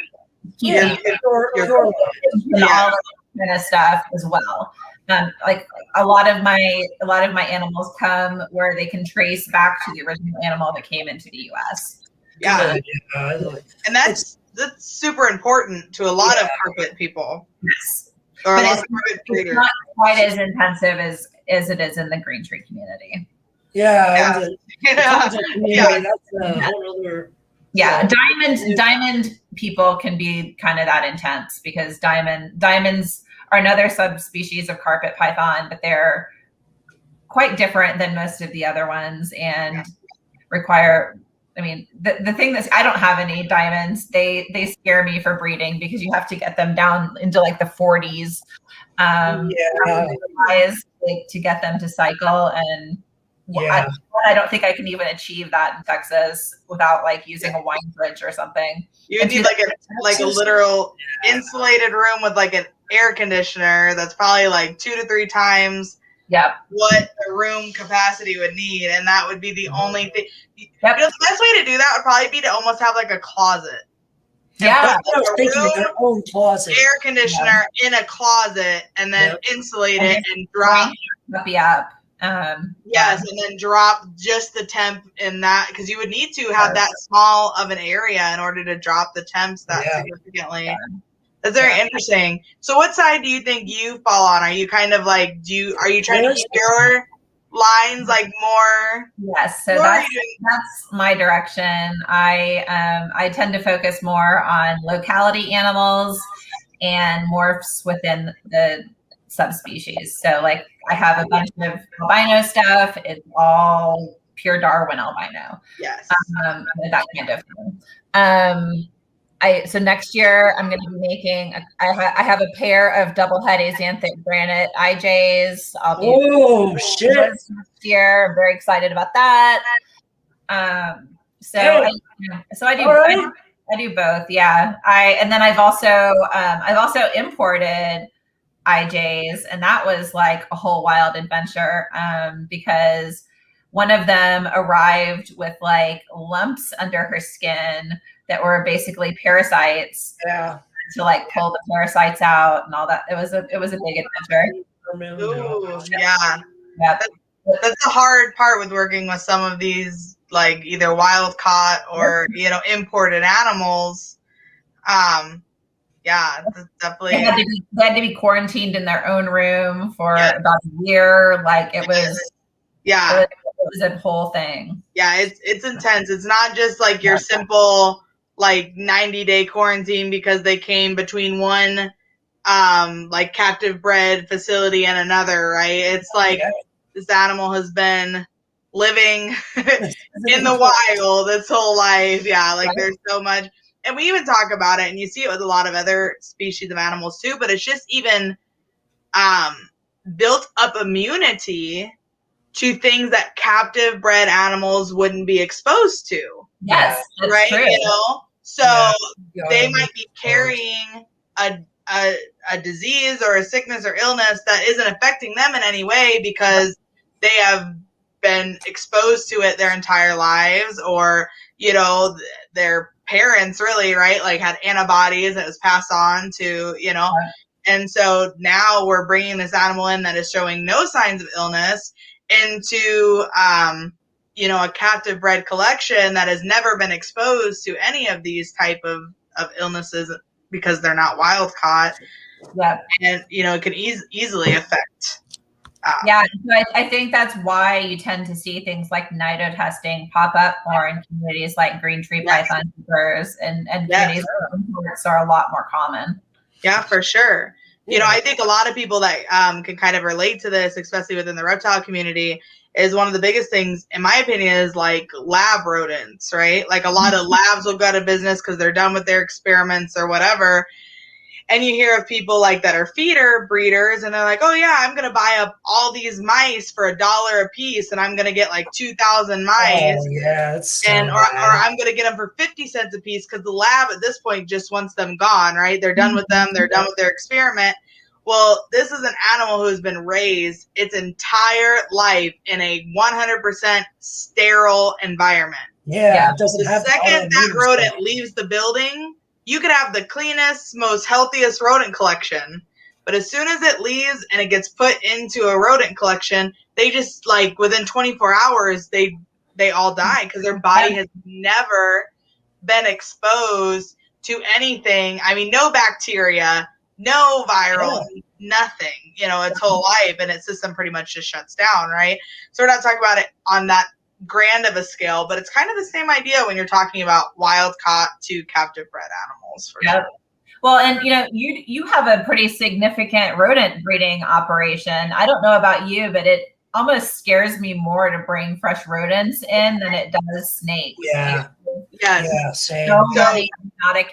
kind of stuff as well. a lot of my animals come where they can trace back to the original animal that came into the U.S. Yeah, and that's super important to a lot of carpet people. Yes, or but a lot of carpet breeders. It's not quite as intensive as it is in the green tree community. Yeah. Yeah. That's a whole other. Yeah, diamond people can be kind of that intense because diamonds are another subspecies of carpet python, but they're quite different than most of the other ones and require. I mean, the thing that's I don't have any diamonds. They scare me for breeding because you have to get them down into like the 40s, to get them to cycle and. Yeah. I don't think I can even achieve that in Texas without like using a wine fridge or something. You would need like a literal insulated room with like an air conditioner that's probably like 2 to 3 times what the room capacity would need, and that would be the only thing. You know, the best way to do that would probably be to almost have like a closet. I was thinking of their own closet. Air conditioner in a closet, and then insulate it and drop. Yes, and then drop just the temp in that, because you would need to have that small of an area in order to drop the temps that significantly. Yeah. That's very interesting. So what side do you think you fall on? Are you kind of like, are you trying to keep your lines like more? Yes, so that's my direction. I tend to focus more on locality animals and morphs within the subspecies. So like I have a bunch of albino stuff. It's all pure Darwin albino. Yes. That kind of thing. So next year I'm going to be making. I have a pair of double-head Axanthic granite IJs. I'll be shit! Next year, I'm very excited about that. So I do both. Yeah. And then I've also imported IJs, and that was like a whole wild adventure because one of them arrived with like lumps under her skin that were basically parasites. Yeah. To like pull the parasites out and all that. It was a big adventure. Ooh, yeah. That's the hard part with working with some of these like either wild caught or imported animals. Yeah, definitely. They had to be quarantined in their own room for about a year. Like it was, it was a whole thing. Yeah, it's intense. It's not just like your simple like 90-day quarantine because they came between one like captive bred facility and another, right? It's like this animal has been living in the wild its whole life. Yeah, like there's so much. And we even talk about it, and you see it with a lot of other species of animals too, but it's just even built up immunity to things that captive bred animals wouldn't be exposed to. Yes, that's right? True. So they might be carrying a disease or a sickness or illness that isn't affecting them in any way because they have been exposed to it their entire lives, or their parents really, right, like had antibodies that was passed on to, and so now we're bringing this animal in that is showing no signs of illness into a captive bred collection that has never been exposed to any of these type of illnesses because they're not wild caught. And it can easily affect. So I think that's why you tend to see things like nido testing pop up more in communities like green tree python keepers and communities where imports are a lot more common. Yeah, for sure. I think a lot of people that can kind of relate to this, especially within the reptile community, is one of the biggest things, in my opinion, is like lab rodents, right? Like a lot of labs will go out of business because they're done with their experiments or whatever. And you hear of people like that are feeder breeders, and they're like, oh yeah, I'm going to buy up all these mice for $1 a piece, and I'm going to get like 2,000 mice. Oh yeah, it's so or I'm going to get them for 50 cents a piece because the lab at this point just wants them gone, right? They're done with them. They're done with their experiment. Well, this is an animal who's been raised its entire life in a 100% sterile environment. Yeah. It doesn't the have second that rodent leaves the building, you could have the cleanest, most healthiest rodent collection. But as soon as it leaves and it gets put into a rodent collection, they just like within 24 hours, they all die because their body has never been exposed to anything. I mean, no bacteria, no viral, nothing, its whole life, and its system pretty much just shuts down, right? So we're not talking about it on that grand of a scale, but it's kind of the same idea when you're talking about wild caught to captive bred animals. For sure. Well, and you have a pretty significant rodent breeding operation. I don't know about you, but it almost scares me more to bring fresh rodents in than it does snakes. Yeah. Yes. Yeah, same. So many zoonotic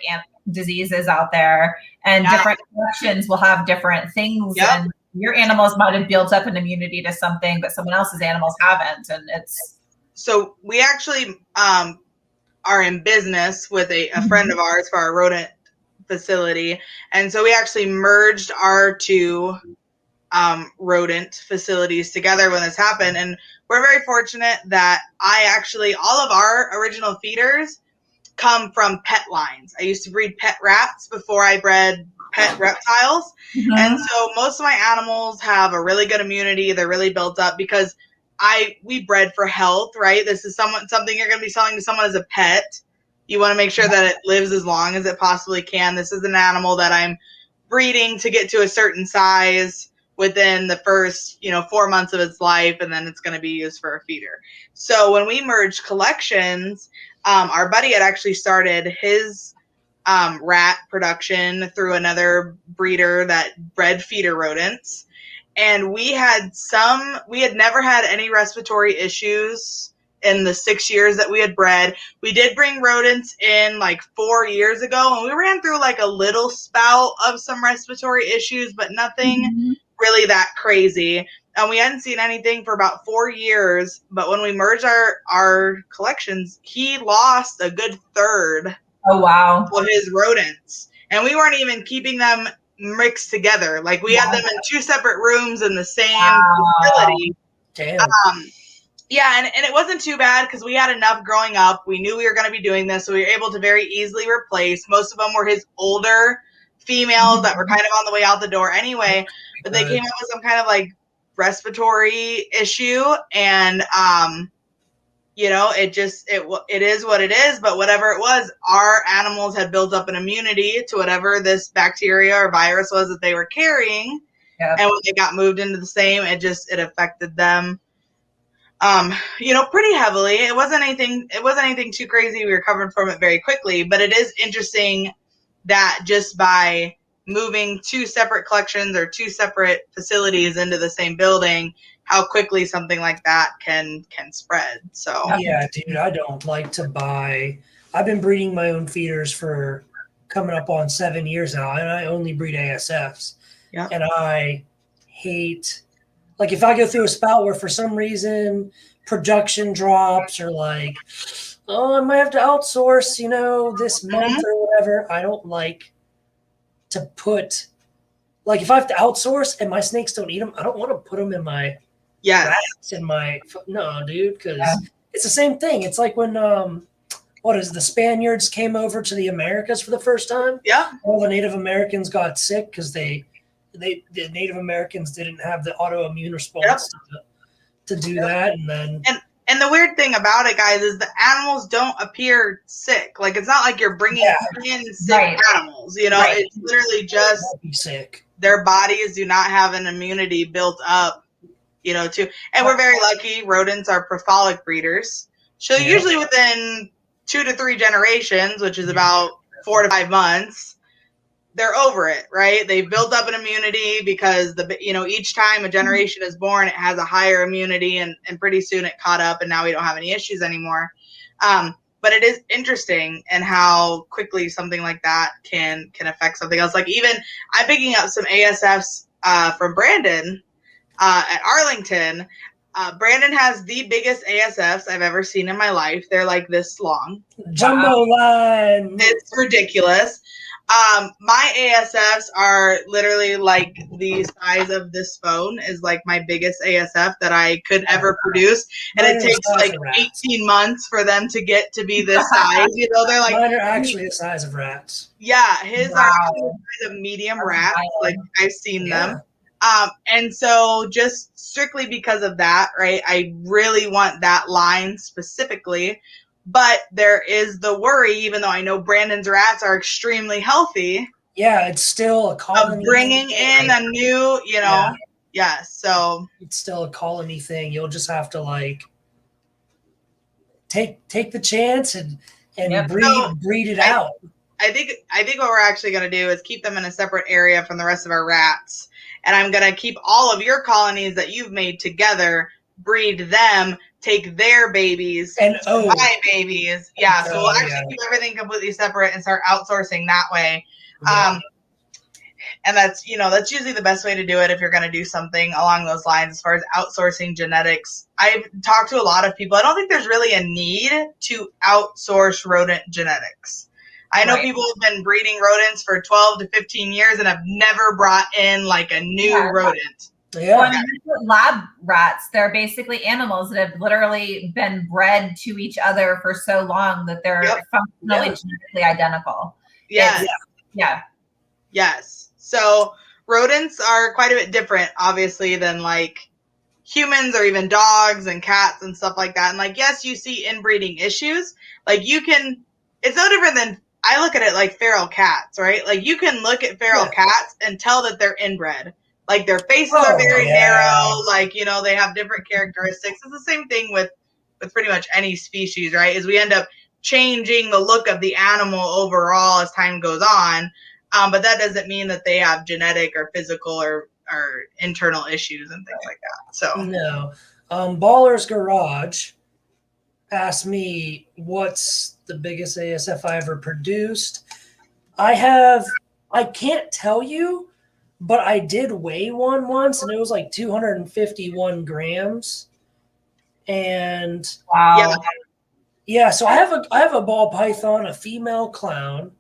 diseases out there, and different collections will have different things. And your animals might have built up an immunity to something, but someone else's animals haven't. And it's so we actually are in business with a friend of ours for our rodent facility, and so we actually merged our two rodent facilities together when this happened, and we're very fortunate that all of our original feeders come from pet lines. I used to breed pet rats before I bred pet reptiles, and so most of my animals have a really good immunity. They're really built up because we bred for health, right? This is something you're going to be selling to someone as a pet. You want to make sure that it lives as long as it possibly can. This is an animal that I'm breeding to get to a certain size within the first, 4 months of its life, and then it's going to be used for a feeder. So when we merged collections, our buddy had actually started his rat production through another breeder that bred feeder rodents. And we had never had any respiratory issues in the 6 years that we had bred. We did bring rodents in like 4 years ago, and we ran through like a little spout of some respiratory issues, but nothing really that crazy. And we hadn't seen anything for about 4 years. But when we merged our collections, he lost a good third of his rodents. And we weren't even keeping them mixed together. Like we had them in 2 separate rooms in the same facility. Damn. Yeah, and it wasn't too bad because we had enough growing up. We knew we were going to be doing this, so we were able to very easily replace. Most of them were his older females that were kind of on the way out the door anyway, but they came up with some kind of like respiratory issue, and it is what it is. But whatever it was, our animals had built up an immunity to whatever this bacteria or virus was that they were carrying, and when they got moved into the same, it affected them pretty heavily. It wasn't anything too crazy. We recovered from it very quickly, but it is interesting that just by moving 2 separate collections or 2 separate facilities into the same building, how quickly something like that can spread. So yeah, dude, I don't like to buy. I've been breeding my own feeders for coming up on 7 years now, and I only breed ASFs. Yeah. And I hate, like, if I go through a spout where for some reason production drops, or like, I might have to outsource, this month or whatever. I don't like to put, like, if I have to outsource and my snakes don't eat them, I don't want to put them in my rats no, dude, because it's the same thing. It's like when the Spaniards came over to the Americas for the first time. Yeah. All the Native Americans got sick because the Native Americans didn't have the autoimmune response to do that, and the weird thing about it, guys, is the animals don't appear sick. Like, it's not like you're bringing in sick animals. It's literally just sick. Their bodies do not have an immunity built up, to. And we're very lucky. Rodents are prophilic breeders, so usually within 2 to 3 generations, which is about 4 to 5 months, they're over it, right? They've built up an immunity because each time a generation is born, it has a higher immunity, and pretty soon it caught up, and now we don't have any issues anymore. But it is interesting and how quickly something like that can affect something else. Like, even I'm picking up some ASFs from Brandon at Arlington. Brandon has the biggest ASFs I've ever seen in my life. They're like this long. Jumbo line. It's ridiculous. My ASFs are literally like the size of this phone is like my biggest ASF that I could ever produce. And it takes like 18 months for them to get to be this size. You know, they're like. Mine are actually the size of rats. Yeah, his are actually the size of medium rats. Like I've seen them. And so just strictly because of that, right, I really want that line specifically. But there is the worry, even though I know Brandon's rats are extremely healthy. Yeah, it's still a colony. Of bringing in a new, you know, so. It's still a colony thing. You'll just have to like take the chance and breed it out. I think what we're actually going to do is keep them in a separate area from the rest of our rats. And I'm going to keep all of your colonies that you've made together, breed them, take their babies, and my babies. Yeah, so we'll actually keep everything completely separate and start outsourcing that way. Yeah. And that's usually the best way to do it if you're going to do something along those lines as far as outsourcing genetics. I've talked to a lot of people. I don't think there's really a need to outsource rodent genetics. I know people have been breeding rodents for 12 to 15 years and have never brought in like a new rodent. Yeah. Well, lab rats, they're basically animals that have literally been bred to each other for so long that they're functionally genetically identical. Yes. Yes. So rodents are quite a bit different, obviously, than like humans or even dogs and cats and stuff like that. And like, yes, you see inbreeding issues. Like it's no different than, I look at it like feral cats, right? Like you can look at feral cats and tell that they're inbred. Like their faces are very narrow. Like, they have different characteristics. It's the same thing with pretty much any species, right? Is we end up changing the look of the animal overall as time goes on. But that doesn't mean that they have genetic or physical or internal issues and things like that. So no. Baller's Garage asked me what's the biggest ASF I ever produced. I can't tell you, but I did weigh one once, and it was like 251 grams. And so I have a ball python, a female clown.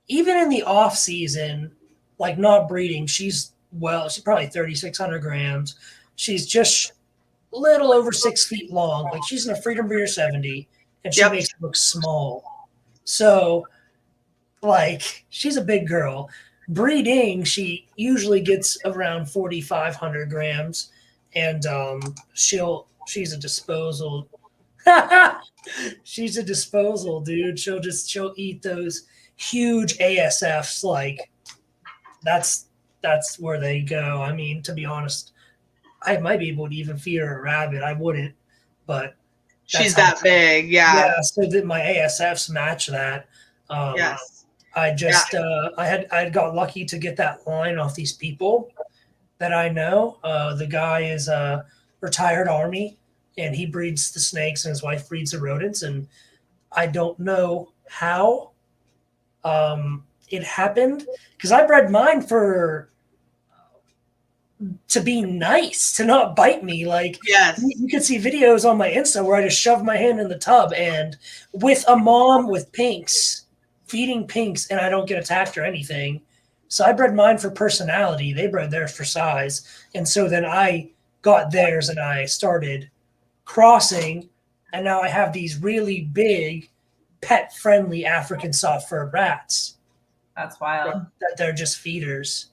Even in the off season, like not breeding, she's probably 3,600 grams. She's just a little over 6 feet long. Like she's in a Freedom Breeder 70, and she makes it look small. So, like, she's a big girl. Breeding, she usually gets around 4,500 grams, and she's a disposal. She's a disposal, dude. She'll eat those huge ASFs. Like that's where they go. I mean, to be honest, I might be able to even feed her a rabbit. I wouldn't, but she's that big. Yeah. So that my ASFs match that. Yes. I just I had got lucky to get that line off these people that I know. The guy is a retired Army, and he breeds the snakes, and his wife breeds the rodents. And I don't know how it happened, because I bred mine to be nice, to not bite me. Like, you could see videos on my Insta where I just shoved my hand in the tub, and with a mom with pinks, feeding pinks, and I don't get attacked or anything. So I bred mine for personality. They bred theirs for size. And so then I got theirs and I started crossing, and now I have these really big pet-friendly African soft fur rats. That's wild. That they're just feeders.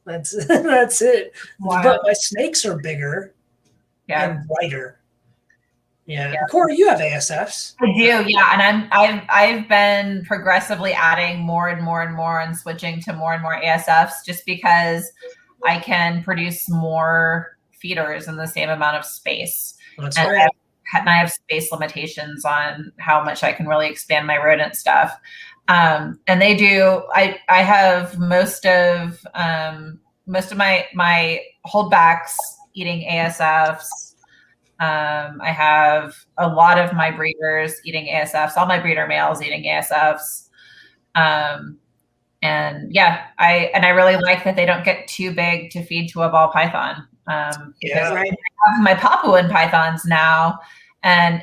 That's it. Wow. But my snakes are bigger and brighter. Yeah. Kori, you have ASFs. I do, and I've been progressively adding more and more and more and switching to more and more ASFs just because I can produce more feeders in the same amount of space. That's great. And I have space limitations on how much I can really expand my rodent stuff. And they do. I have most of my holdbacks eating ASFs. I have a lot of my breeders eating ASFs. All my breeder males eating ASFs. And I really like that they don't get too big to feed to a ball python. Because I have my Papuan pythons now, and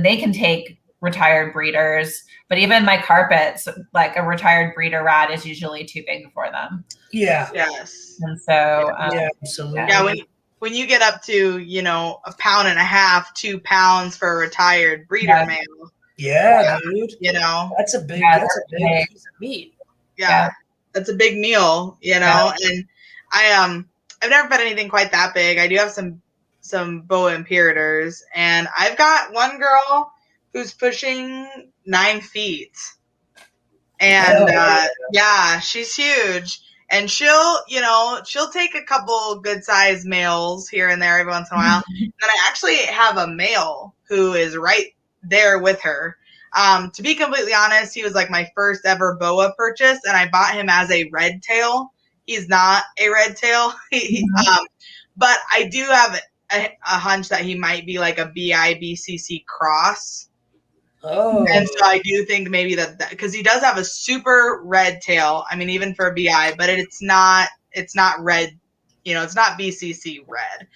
they can take retired breeders, but even my carpets, like a retired breeder rat is usually too big for them. Yeah. Yes. And so, yeah, absolutely. Yeah, when you get up to, you know, 1.5 pounds, 2 pounds for a retired breeder male. Yeah, dude. You know, that's a big piece of meat. Yeah, that's a big meal, you know. And I've never fed anything quite that big. I do have some boa imperators, and I've got one girl who's pushing 9 feet. And yeah, she's huge. And she'll take a couple good sized males here and there every once in a while. And then I actually have a male who is right there with her. To be completely honest, he was like my first ever boa purchase, and I bought him as a red tail. He's not a red tail. But I do have a hunch that he might be like a BIBCC cross. Oh. And so I do think maybe that because he does have a super red tail. I mean, even for a BI, but it's not red. You know, it's not BCC red.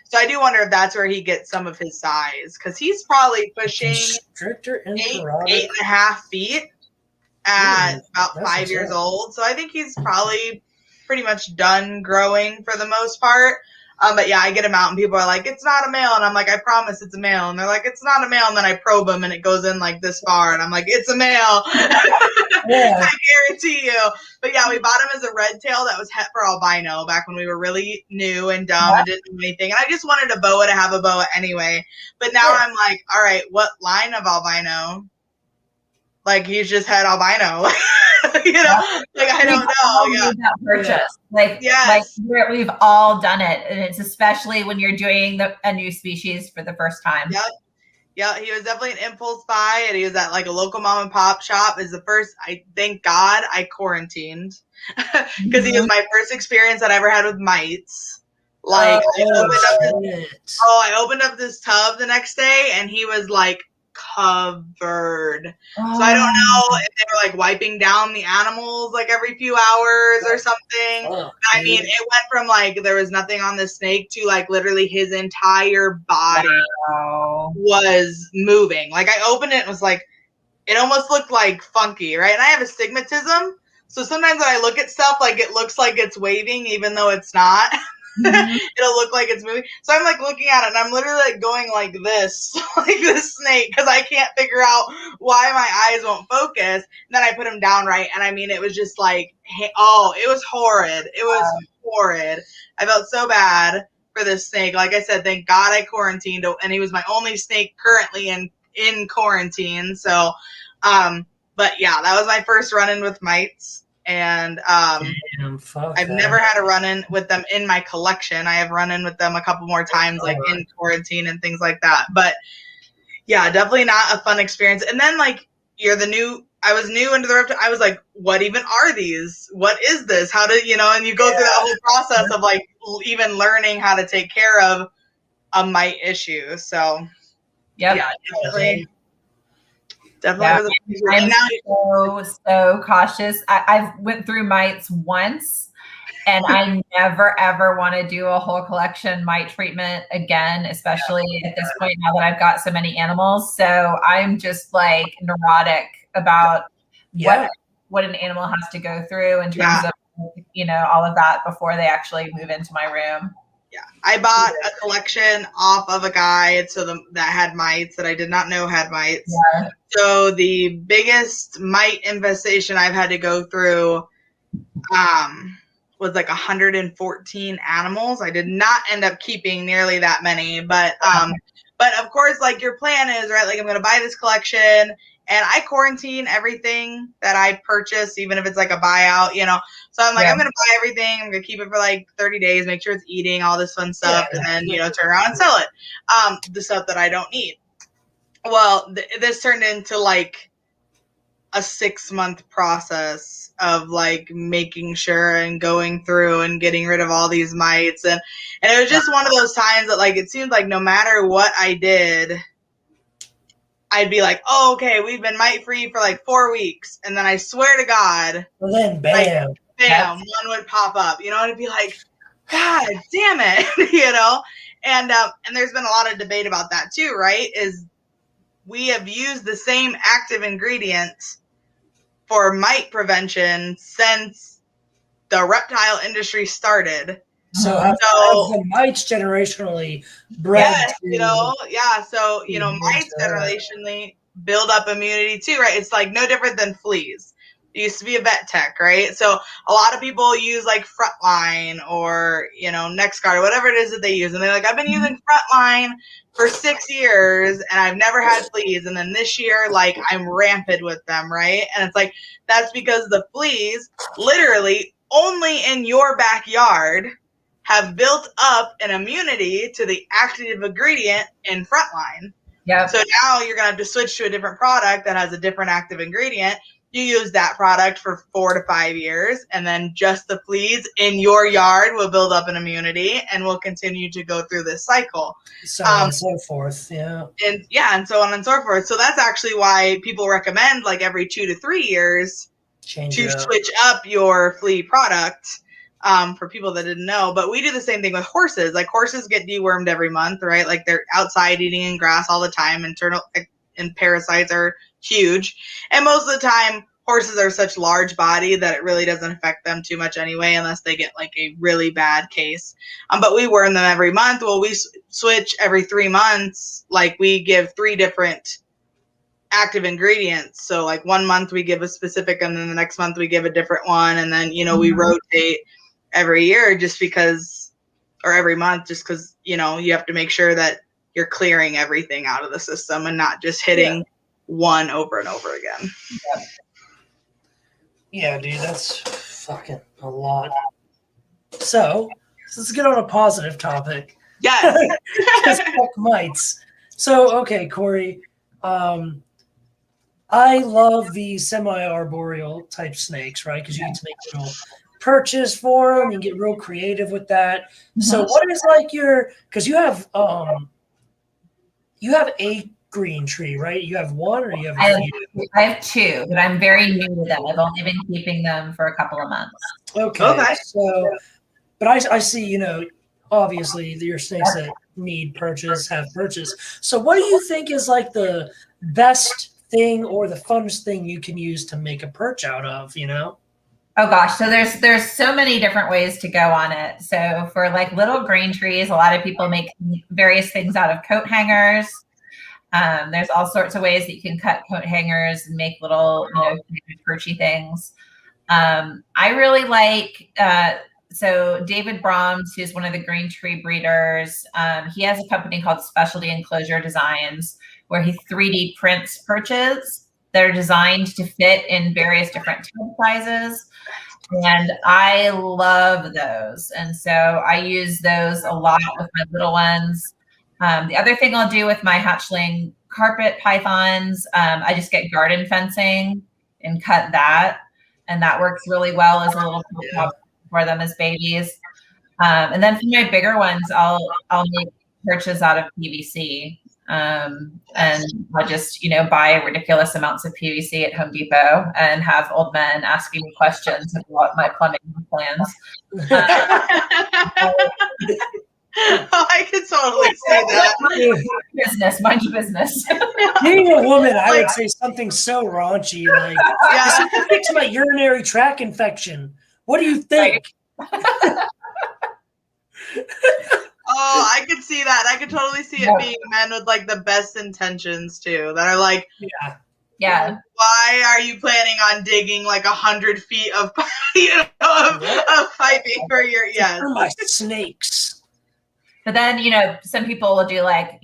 So I do wonder if that's where he gets some of his size, because he's probably pushing 8.5 feet at about 5 years old. So I think he's probably pretty much done growing for the most part. But yeah, I get him out and people are like, it's not a male. And I'm like, I promise it's a male. And they're like, it's not a male. And then I probe him and it goes in like this far. And I'm like, it's a male. I guarantee you. But yeah, we bought him as a red tail that was het for albino back when we were really new and dumb and didn't do anything. And I just wanted a boa to have a boa anyway. But now I'm like, all right, what line of albino? Like, he's just had albino. You know, like, I don't know. That purchase. Like we've all done it. And it's especially when you're doing a new species for the first time. Yep. Yeah, he was definitely an impulse buy, and he was at like a local mom and pop shop. Is the first, thank God I quarantined, because he was my first experience that I ever had with mites. Like, I opened up this tub the next day, and he was like covered. So I don't know if they were like wiping down the animals like every few hours or something. I mean, it went from like there was nothing on the snake to like literally his entire body was moving. Like, I opened it and was like, it almost looked like funky, right? And I have astigmatism, so sometimes when I look at stuff, like, it looks like it's waving even though it's not. It'll look like it's moving. So I'm like looking at it and I'm literally like going like this, like this snake, because I can't figure out why my eyes won't focus. And then I put him down right, and I mean, it was just like, it was horrid. It was horrid. I felt so bad for this snake. Like I said, thank God I quarantined, and he was my only snake currently in quarantine. So, but yeah, that was my first run-in with mites. And I've never had a run-in with them in my collection. I have run in with them a couple more times, like in quarantine and things like that. But yeah, definitely not a fun experience. And then like I was new into the reptile. I was like, what even are these? What is this? How do you know? And you go through that whole process of like even learning how to take care of a mite issue. So yeah, definitely. I'm so cautious. I've went through mites once, and I never ever want to do a whole collection mite treatment again, especially at this point now that I've got so many animals. So I'm just like neurotic about what an animal has to go through in terms of, you know, all of that before they actually move into my room. Yeah, I bought a collection off of a guide that had mites that I did not know had mites. Yeah. So the biggest mite infestation I've had to go through was like 114 animals. I did not end up keeping nearly that many, but of course, like, your plan is, right, like, I'm going to buy this collection, and I quarantine everything that I purchase, even if it's like a buyout, you know. So I'm like, I'm going to buy everything. I'm going to keep it for like 30 days, make sure it's eating, all this fun stuff, and then, you know, turn around and sell it. The stuff that I don't need. Well, this turned into like a 6-month process of like making sure and going through and getting rid of all these mites. And it was just one of those times that, like, it seemed like no matter what I did, I'd be like, oh, okay, we've been mite-free for like 4 weeks. And then I swear to God, well, then bam. Like, bam, one would pop up, you know, and it'd be like, God damn it, you know? And there's been a lot of debate about that too, right? Is we have used the same active ingredients for mite prevention since the reptile industry started. So have the mites generationally bred? Yes, So, mites generationally build up immunity too, right? It's like no different than fleas. It used to be a vet tech, right? So a lot of people use like Frontline or, NextGuard or whatever it is that they use. And they're like, I've been using Frontline for 6 years and I've never had fleas. And then this year, like, I'm rampant with them, right? And it's like, that's because the fleas literally only in your backyard have built up an immunity to the active ingredient in Frontline. Yeah. So now you're going to have to switch to a different product that has a different active ingredient. You use that product for 4 to 5 years, and then just the fleas in your yard will build up an immunity and will continue to go through this cycle. So on and so forth, yeah. And so on and so forth. So that's actually why people recommend like every 2 to 3 years to switch up your flea product. For people that didn't know, but we do the same thing with horses. Like horses get dewormed every month, right? Like they're outside eating in grass all the time. Internal and parasites are huge. And most of the time, horses are such large body that it really doesn't affect them too much anyway, unless they get like a really bad case. But we worm them every month. Well, we switch every 3 months. Like we give 3 different active ingredients. So like 1 month we give a specific, and then the next month we give a different one. And then, we rotate every year or every month, just because, you have to make sure that you're clearing everything out of the system and not just hitting one over and over again. Yeah, dude, that's fucking a lot. So let's get on a positive topic. Yes. Just fuck mites. So, okay, Kori, I love the semi-arboreal type snakes, right? Because you get to make little purchase for them and get real creative with that. So what is like because you have a green tree, right? You have one, or you have I have 2, but I'm very new to them. I've only been keeping them for a couple of months. Okay. So, but I see, obviously your snakes that need purchase have purchase. So what do you think is like the best thing or the funnest thing you can use to make a perch out of, Oh gosh, so there's so many different ways to go on it. So for like little green trees, a lot of people make various things out of coat hangers. There's all sorts of ways that you can cut coat hangers and make little, perchy things. I really like, so David Brahms, who's one of the green tree breeders, he has a company called Specialty Enclosure Designs, where he 3D prints perches that are designed to fit in various different tub sizes. And I love those. And so I use those a lot with my little ones. The other thing I'll do with my hatchling carpet pythons, I just get garden fencing and cut that. And that works really well as a little top for them as babies. And then for my bigger ones, I'll make perches out of PVC. And I'll just, buy ridiculous amounts of PVC at Home Depot and have old men asking me questions about my plumbing plans. I could totally see that. Mind your business. Being a woman, I would say something so raunchy, like, this fix my urinary tract infection. What do you think? Oh, I could see that. I could totally see it being men with like the best intentions too. That are like, yeah. Why are you planning on digging like 100 feet of, of piping for your for my snakes? But then some people will do like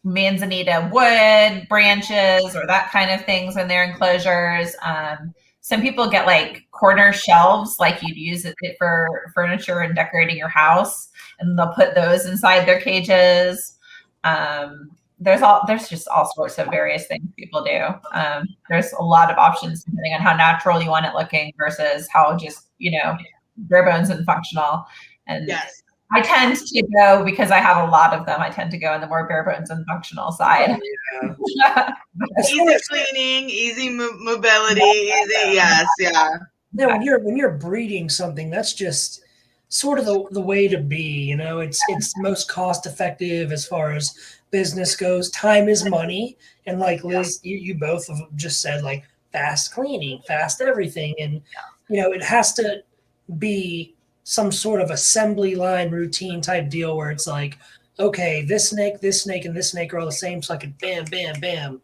manzanita wood branches or that kind of things in their enclosures. Some people get like corner shelves, like you'd use it for furniture and decorating your house, and they'll put those inside their cages. There's just all sorts of various things people do. There's a lot of options depending on how natural you want it looking versus how just, bare bones and functional. And yes. I tend to go, because I have a lot of them, I tend to go in the more bare bones and functional side. Easy cleaning, easy mobility, easy, yes, yeah. Yeah, when you're breeding something, that's just sort of the way to be. You know, it's most cost effective as far as business goes. Time is money, and like Liz, you both have just said, like, fast cleaning, fast everything, and you know, it has to be some sort of assembly line routine type deal where it's like, okay, this snake, and this snake are all the same, so I can bam, bam, bam,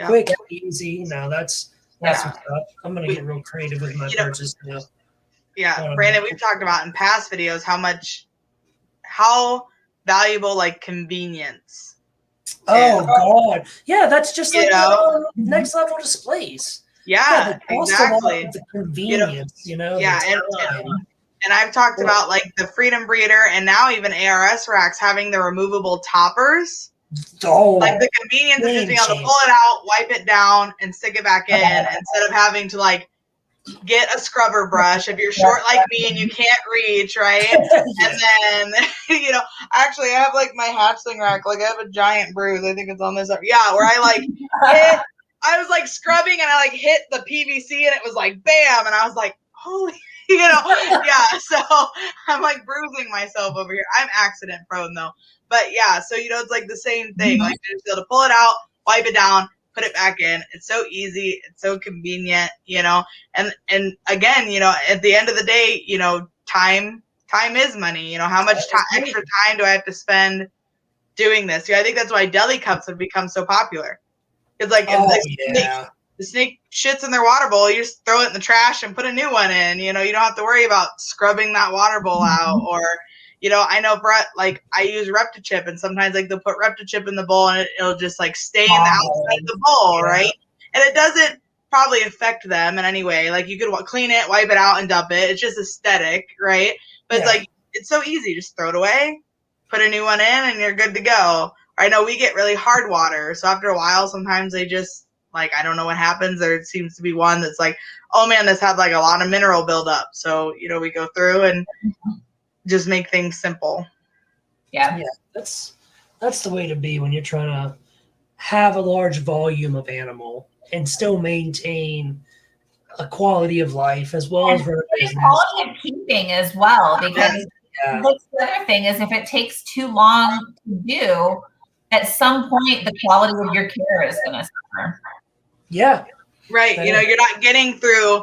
quick, easy. No, that's what's up. I'm gonna get real creative with my purchase now. Yeah, Brandon, we've talked about in past videos how valuable like convenience. Oh God, yeah, that's just like next level displays. Yeah, exactly. The convenience, you know. Yeah, and I've talked about like the Freedom Breeder and now even ARS racks having the removable toppers. Oh, like the convenience of just being able to pull it out, wipe it down, and stick it back in instead of having to like get a scrubber brush if you're short like me and you can't reach, right? And then, you know, actually I have like my hatchling rack, like I have a giant bruise. I think it's on this. Yeah, where I like I was like scrubbing and I like hit the PVC and it was like bam, and I was like, holy, you know, yeah. So I'm like bruising myself over here. I'm accident prone though, but yeah. So you know, it's like the same thing. Like you just be able to pull it out, wipe it down, put it back in. It's so easy. It's so convenient, you know. And again, you know, at the end of the day, you know, time is money. You know, how much extra time do I have to spend doing this? Yeah, I think that's why deli cups have become so popular. It's like the snake shits in their water bowl, you just throw it in the trash and put a new one in. You know, you don't have to worry about scrubbing that water bowl out. Or, you know, I know Brett, like I use Reptichip, and sometimes like they'll put Reptichip in the bowl and it'll just like stay in the outside of the bowl, right? And it doesn't probably affect them in any way. Like you could clean it, wipe it out, and dump it. It's just aesthetic, right? But it's like, it's so easy. Just throw it away, put a new one in, and you're good to go. I know we get really hard water, so after a while, sometimes they just, like, I don't know what happens. There seems to be one that's like, oh man, this had like a lot of mineral buildup. So, you know, we go through and just make things simple. Yeah, that's the way to be when you're trying to have a large volume of animal and still maintain a quality of life as well as quality of keeping as well. Because the other thing is, if it takes too long to do, at some point the quality of your care is going to suffer. Yeah. Right. You know, you're not getting through,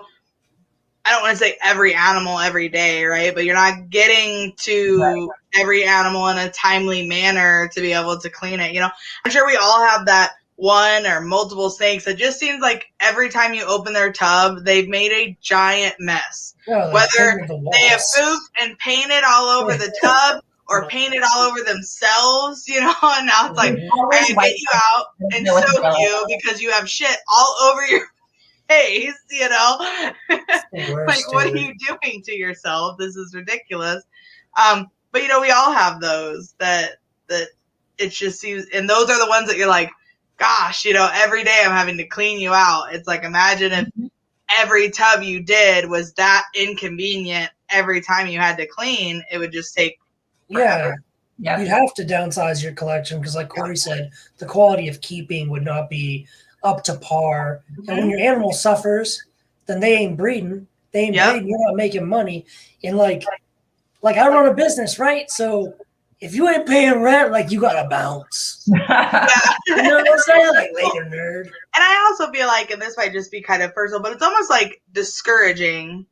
I don't want to say every animal every day, right? But you're not getting to every animal in a timely manner to be able to clean it. You know, I'm sure we all have that one or multiple snakes. It just seems like every time you open their tub, they've made a giant mess. Whether they have pooped and painted all over the tub or painted all over themselves, you know, and now it's like, I can get you out and soak you because you have shit all over your face, you know. Like, what are you doing to yourself? This is ridiculous. But, you know, we all have those that it just seems, and those are the ones that you're like, gosh, you know, every day I'm having to clean you out. It's like, imagine if every tub you did was that inconvenient every time you had to clean. It would just take forever. You'd have to downsize your collection because, like Kori said, the quality of keeping would not be up to par. And when your animal suffers, then they ain't breeding. You're not making money. And like I run a business, right? So if you ain't paying rent, like, you gotta bounce. You know what I'm saying? Like, later, nerd. And I also feel like, and this might just be kind of personal, but it's almost like discouraging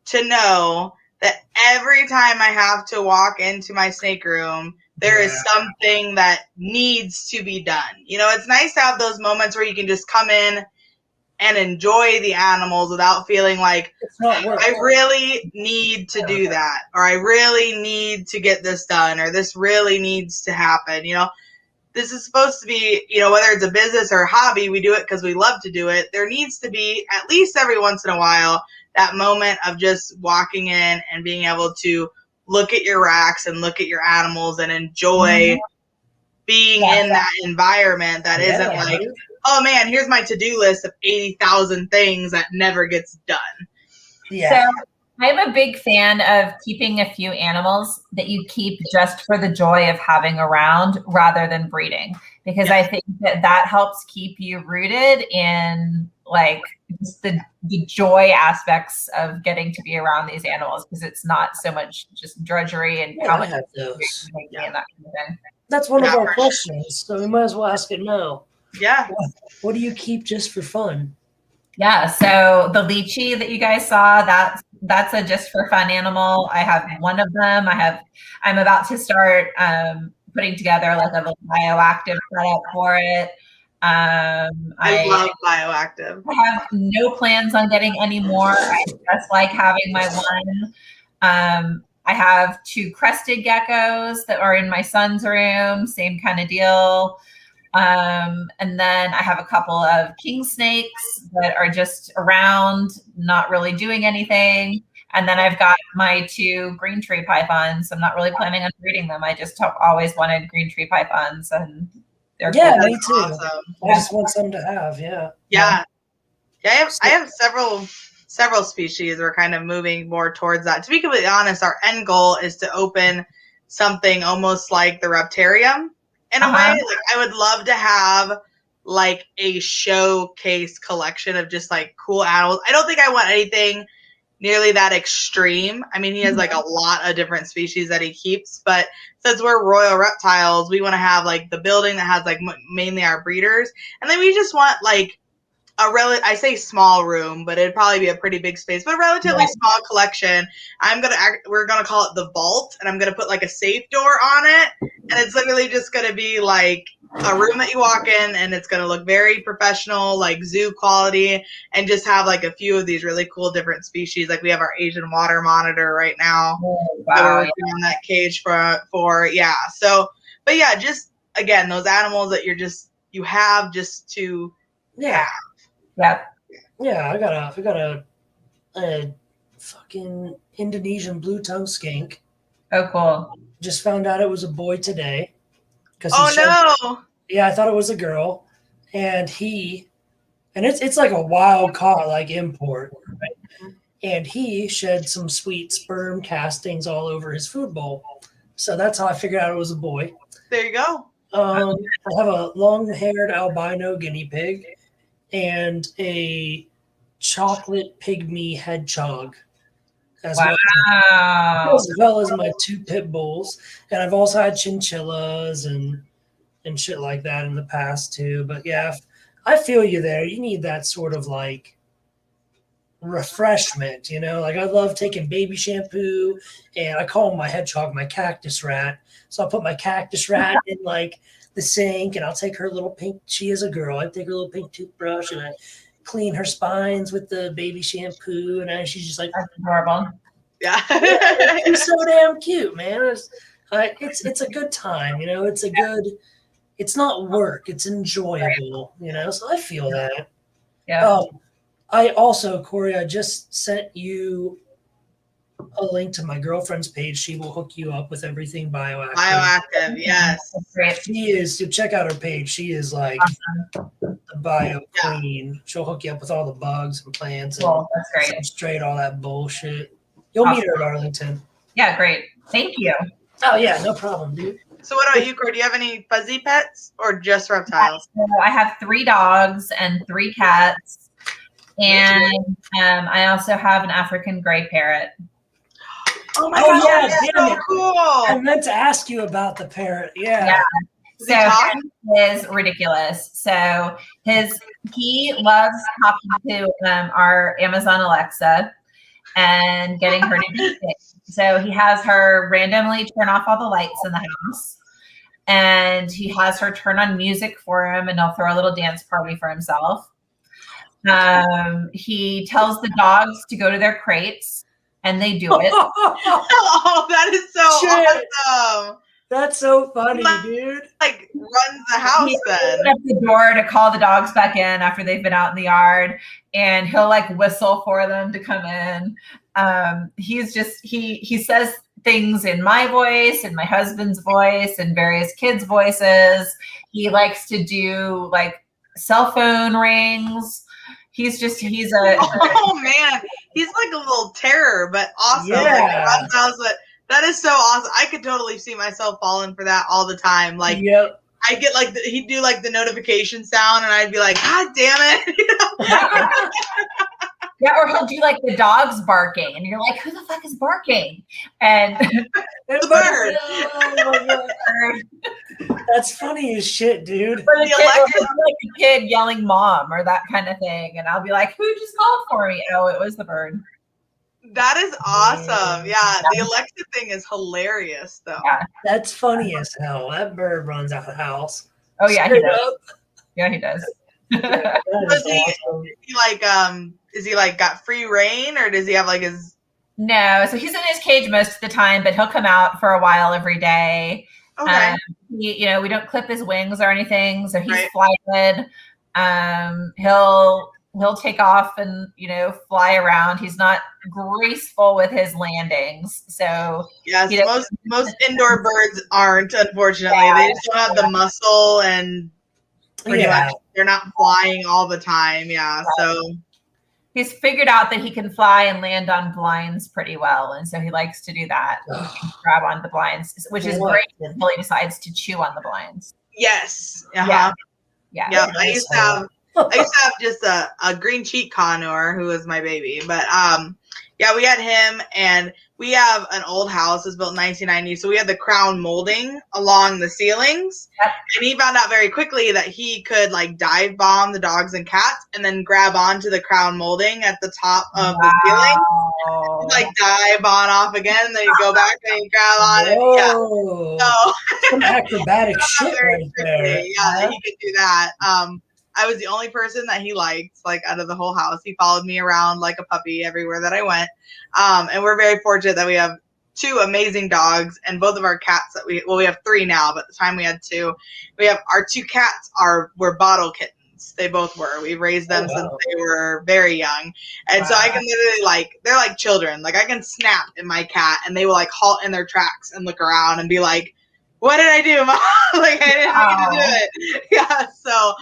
to know that every time I have to walk into my snake room, there is something that needs to be done. You know, it's nice to have those moments where you can just come in and enjoy the animals without feeling like, I really need to do that, or I really need to get this done, or this really needs to happen. You know, this is supposed to be, you know, whether it's a business or a hobby, we do it because we love to do it. There needs to be, at least every once in a while, that moment of just walking in and being able to look at your racks and look at your animals and enjoy being in that environment that isn't like, oh man, here's my to-do list of 80,000 things that never gets done. So I'm a big fan of keeping a few animals that you keep just for the joy of having around rather than breeding, because I think that helps keep you rooted in like just the joy aspects of getting to be around these animals, because it's not so much just drudgery and how much have those. and that kind of thing. That's one of our questions, so we might as well ask it now. Yeah. What do you keep just for fun? Yeah, so the lychee that you guys saw, that's a just for fun animal. I have one of them. I'm about to start putting together like a little bioactive setup for it. I love bioactive. I have no plans on getting any more. I just like having my one. I have 2 crested geckos that are in my son's room, same kind of deal. And then I have a couple of king snakes that are just around, not really doing anything. And then I've got my 2 green tree pythons. I'm not really planning on breeding them. I just always wanted green tree pythons, and they're cool. Me too. Awesome. I just want some to have. Yeah. I have several species. We're kind of moving more towards that. To be completely honest, our end goal is to open something almost like the Reptarium in a way. Like, I would love to have like a showcase collection of just like cool animals. I don't think I want anything nearly that extreme. I mean, he has like a lot of different species that he keeps, but since we're Royal Reptiles, we want to have like the building that has like mainly our breeders, and then we just want like I say small room, but it'd probably be a pretty big space, but a relatively small collection. We're gonna call it the vault, and I'm gonna put like a safe door on it, and it's literally just gonna be like a room that you walk in, and it's gonna look very professional, like zoo quality, and just have like a few of these really cool different species. Like we have our Asian water monitor right now. That we're working on that cage for. So, but yeah, just again, those animals that you have just to have. Yeah, I got a fucking Indonesian blue tongue skink. Oh, cool. Just found out it was a boy today. No. Yeah, I thought it was a girl. And it's like a wild caught, like import, right? And he shed some sweet sperm castings all over his food bowl. So that's how I figured out it was a boy. There you go. I have a long-haired albino guinea pig and a chocolate pygmy hedgehog as well as my 2 pit bulls. And I've also had chinchillas and shit like that in the past too. But yeah, I feel you there. You need that sort of like refreshment, like I love taking baby shampoo, and I call my hedgehog my cactus rat. So I'll put my cactus rat in like the sink, and I'll take her little pink, she is a girl, I take her little pink toothbrush and I clean her spines with the baby shampoo, and she's just like, that's adorable. Yeah. She's so damn cute, man. It's a good time, it's not work, it's enjoyable, so I feel that. I also, Kori, I just sent you a link to my girlfriend's page. She will hook you up with everything bioactive. Yes. She is, to check out her page. She is like the bio queen. She'll hook you up with all the bugs and plants and that's great. Straight all that bullshit. You'll meet her at Arlington. Yeah, great. Thank you. Oh yeah, no problem, dude. So what about you, Kori? Do you have any fuzzy pets or just reptiles? So I have 3 dogs and 3 cats. And I also have an African gray parrot. Oh my gosh, that's so cool. I meant to ask you about the parrot. Yeah. So he is ridiculous. So he loves talking to our Amazon Alexa and getting her to do things. So he has her randomly turn off all the lights in the house, and he has her turn on music for him, and he'll throw a little dance party for himself. He tells the dogs to go to their crates, and they do it. Oh, that is so awesome. That's so funny, dude. Like, runs the house then. He opens up the door to call the dogs back in after they've been out in the yard, and he'll like whistle for them to come in. He's just, he says things in my voice and my husband's voice and various kids' voices. He likes to do like cell phone rings. He's a oh man, he's like a little terror, but awesome. Yeah. Like, that is so awesome. I could totally see myself falling for that all the time. Like, I'd get like he'd do like the notification sound, and I'd be like, God damn it! Yeah, or he'll do like the dogs barking, and you're like, who the fuck is barking? And the bird. That's funny as shit, dude. Or like a kid yelling "mom" or that kind of thing, and I'll be like, who just called for me? Oh, it was the bird. That is awesome. Yeah, the Alexa thing is hilarious, though. Yeah. That's funny as hell. That bird runs out of the house. Oh yeah, he does. Yeah, he does. Is he like got free reign, or does he have like his? No, so he's in his cage most of the time, but he'll come out for a while every day. Okay. We don't clip his wings or anything, so he's flighted. He'll take off and fly around. He's not graceful with his landings, so yes, most indoor birds aren't. Unfortunately, they just don't have the muscle, and pretty much they're not flying all the time. Yeah, so. He's figured out that he can fly and land on blinds pretty well, and so he likes to do that. He can grab on the blinds, which is great until he decides to chew on the blinds. Yes. Yeah. I used to have just a green cheek conure who was my baby, but we had him, and we have an old house. It was built in 1990, so we had the crown molding along the ceilings. Yep. And he found out very quickly that he could like dive bomb the dogs and cats, and then grab onto the crown molding at the top of the ceiling, like dive on off again. Then you go back and you grab on it. So some acrobatic shit right there. Yeah, he could do that. I was the only person that he liked, like out of the whole house. He followed me around like a puppy everywhere that I went. And we're very fortunate that we have 2 amazing dogs, and both of our cats that we have 3 now, but at the time we had 2. We have our 2 cats were bottle kittens. They both were. We raised them since they were very young. And so I can literally they're like children. Like I can snap at my cat and they will like halt in their tracks and look around and be like, what did I do, Mom? Like I didn't mean to do it. Yeah. So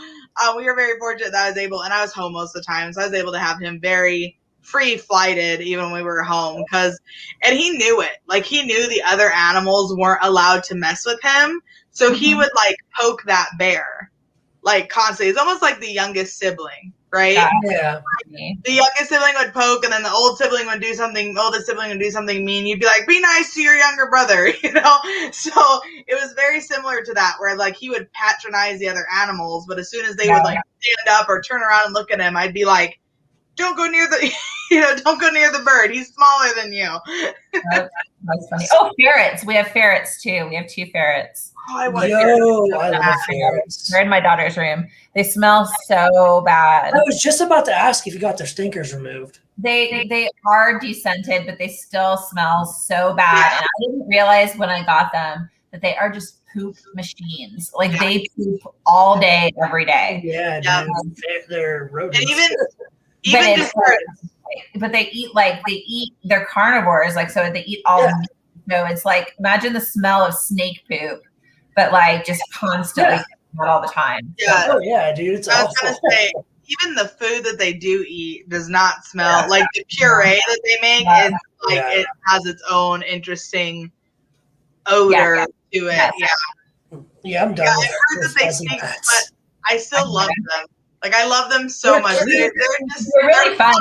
we were very fortunate that I was able, and I was home most of the time, so I was able to have him very free flighted even when we were home, and he knew it. Like he knew the other animals weren't allowed to mess with him, so he would like poke that bear like constantly. It's almost like the youngest sibling, right? Yeah. The youngest sibling would poke, and then the oldest sibling would do something mean. You'd be like, be nice to your younger brother, So it was very similar to that, where like he would patronize the other animals, but as soon as they would like stand up or turn around and look at him, I'd be like, don't go near the, don't go near the bird. He's smaller than you. That's funny. Oh, ferrets. We have ferrets too. We have 2 ferrets. Oh, I love ferrets. They're in my daughter's room. They smell so bad. I was just about to ask if you got their stinkers removed. They are descented, but they still smell so bad. And I didn't realize when I got them that they are just poop machines. Like they poop all day, every day. Yeah. They're rodents. And but they eat they're carnivores, like so they eat all the meat. So it's like imagine the smell of snake poop, but like just constantly all the time. Yeah. Oh yeah, dude. It's I was gonna say, even the food that they do eat does not smell like the puree that they make is like it has its own interesting odor to it. Yeah, I'm done. I heard that they stink, but I still love them. Like I love them so much. They're really fun.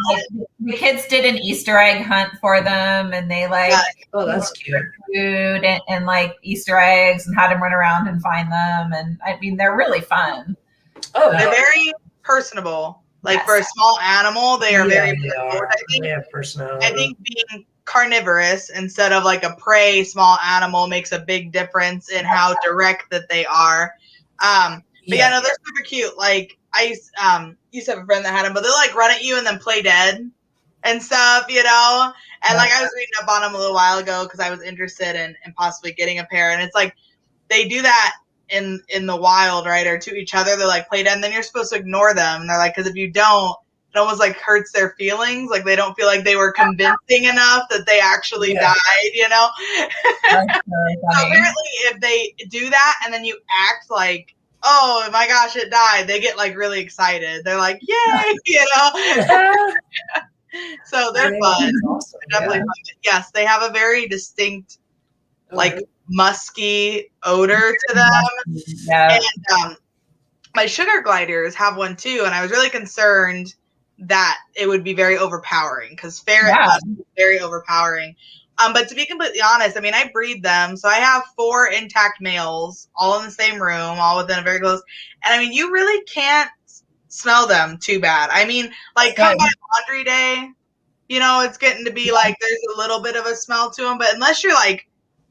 The kids did an Easter egg hunt for them, and they that's cute. Food and like Easter eggs, and had them run around and find them. And I mean, they're really fun. Oh, they're very personable. Like for a small animal, they are very personable. I think being carnivorous instead of like a prey small animal makes a big difference in how direct that they are. But they're super cute. Like I used to have a friend that had them, but they'll like run at you and then play dead and stuff, And like I was reading up on them a little while ago because I was interested in possibly getting a pair. And it's like they do that in the wild, right? Or to each other, they're like play dead, and then you're supposed to ignore them. And they're like, because if you don't, it almost like hurts their feelings. Like they don't feel like they were convincing enough that they actually died, That's really funny. So apparently if they do that and then you act like, oh my gosh, it died, they get like really excited. They're like, yay, So they're fun. Awesome. They're definitely fun. Yes, they have a very distinct like musky odor to them. Yeah. And my sugar gliders have one too, and I was really concerned that it would be very overpowering because ferret musk is very overpowering. But to be completely honest, I mean, I breed them. So I have 4 intact males all in the same room, all within a very close. And I mean, you really can't smell them too bad. I mean, like come by laundry day, you know, it's getting to be like there's a little bit of a smell to them. But unless you're like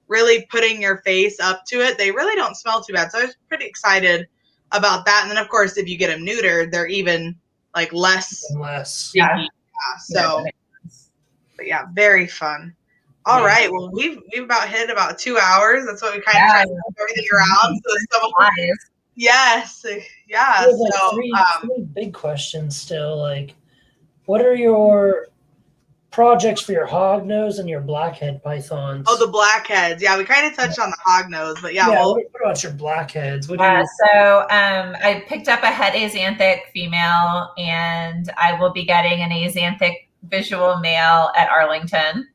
really putting your face up to it, they really don't smell too bad. So I was pretty excited about that. And then, of course, if you get them neutered, they're even like less. Yeah. So, but yeah, very fun. All right. Well, we've about hit about 2 hours. That's what we kind of try to move everything around. So yes. Yeah. Like three big questions still. Like, what are your projects for your hognose and your blackhead pythons? Oh, the blackheads. Yeah, we kind of touched on the hognose, but what about your blackheads? So I picked up a het axanthic female, and I will be getting an axanthic visual male at Arlington.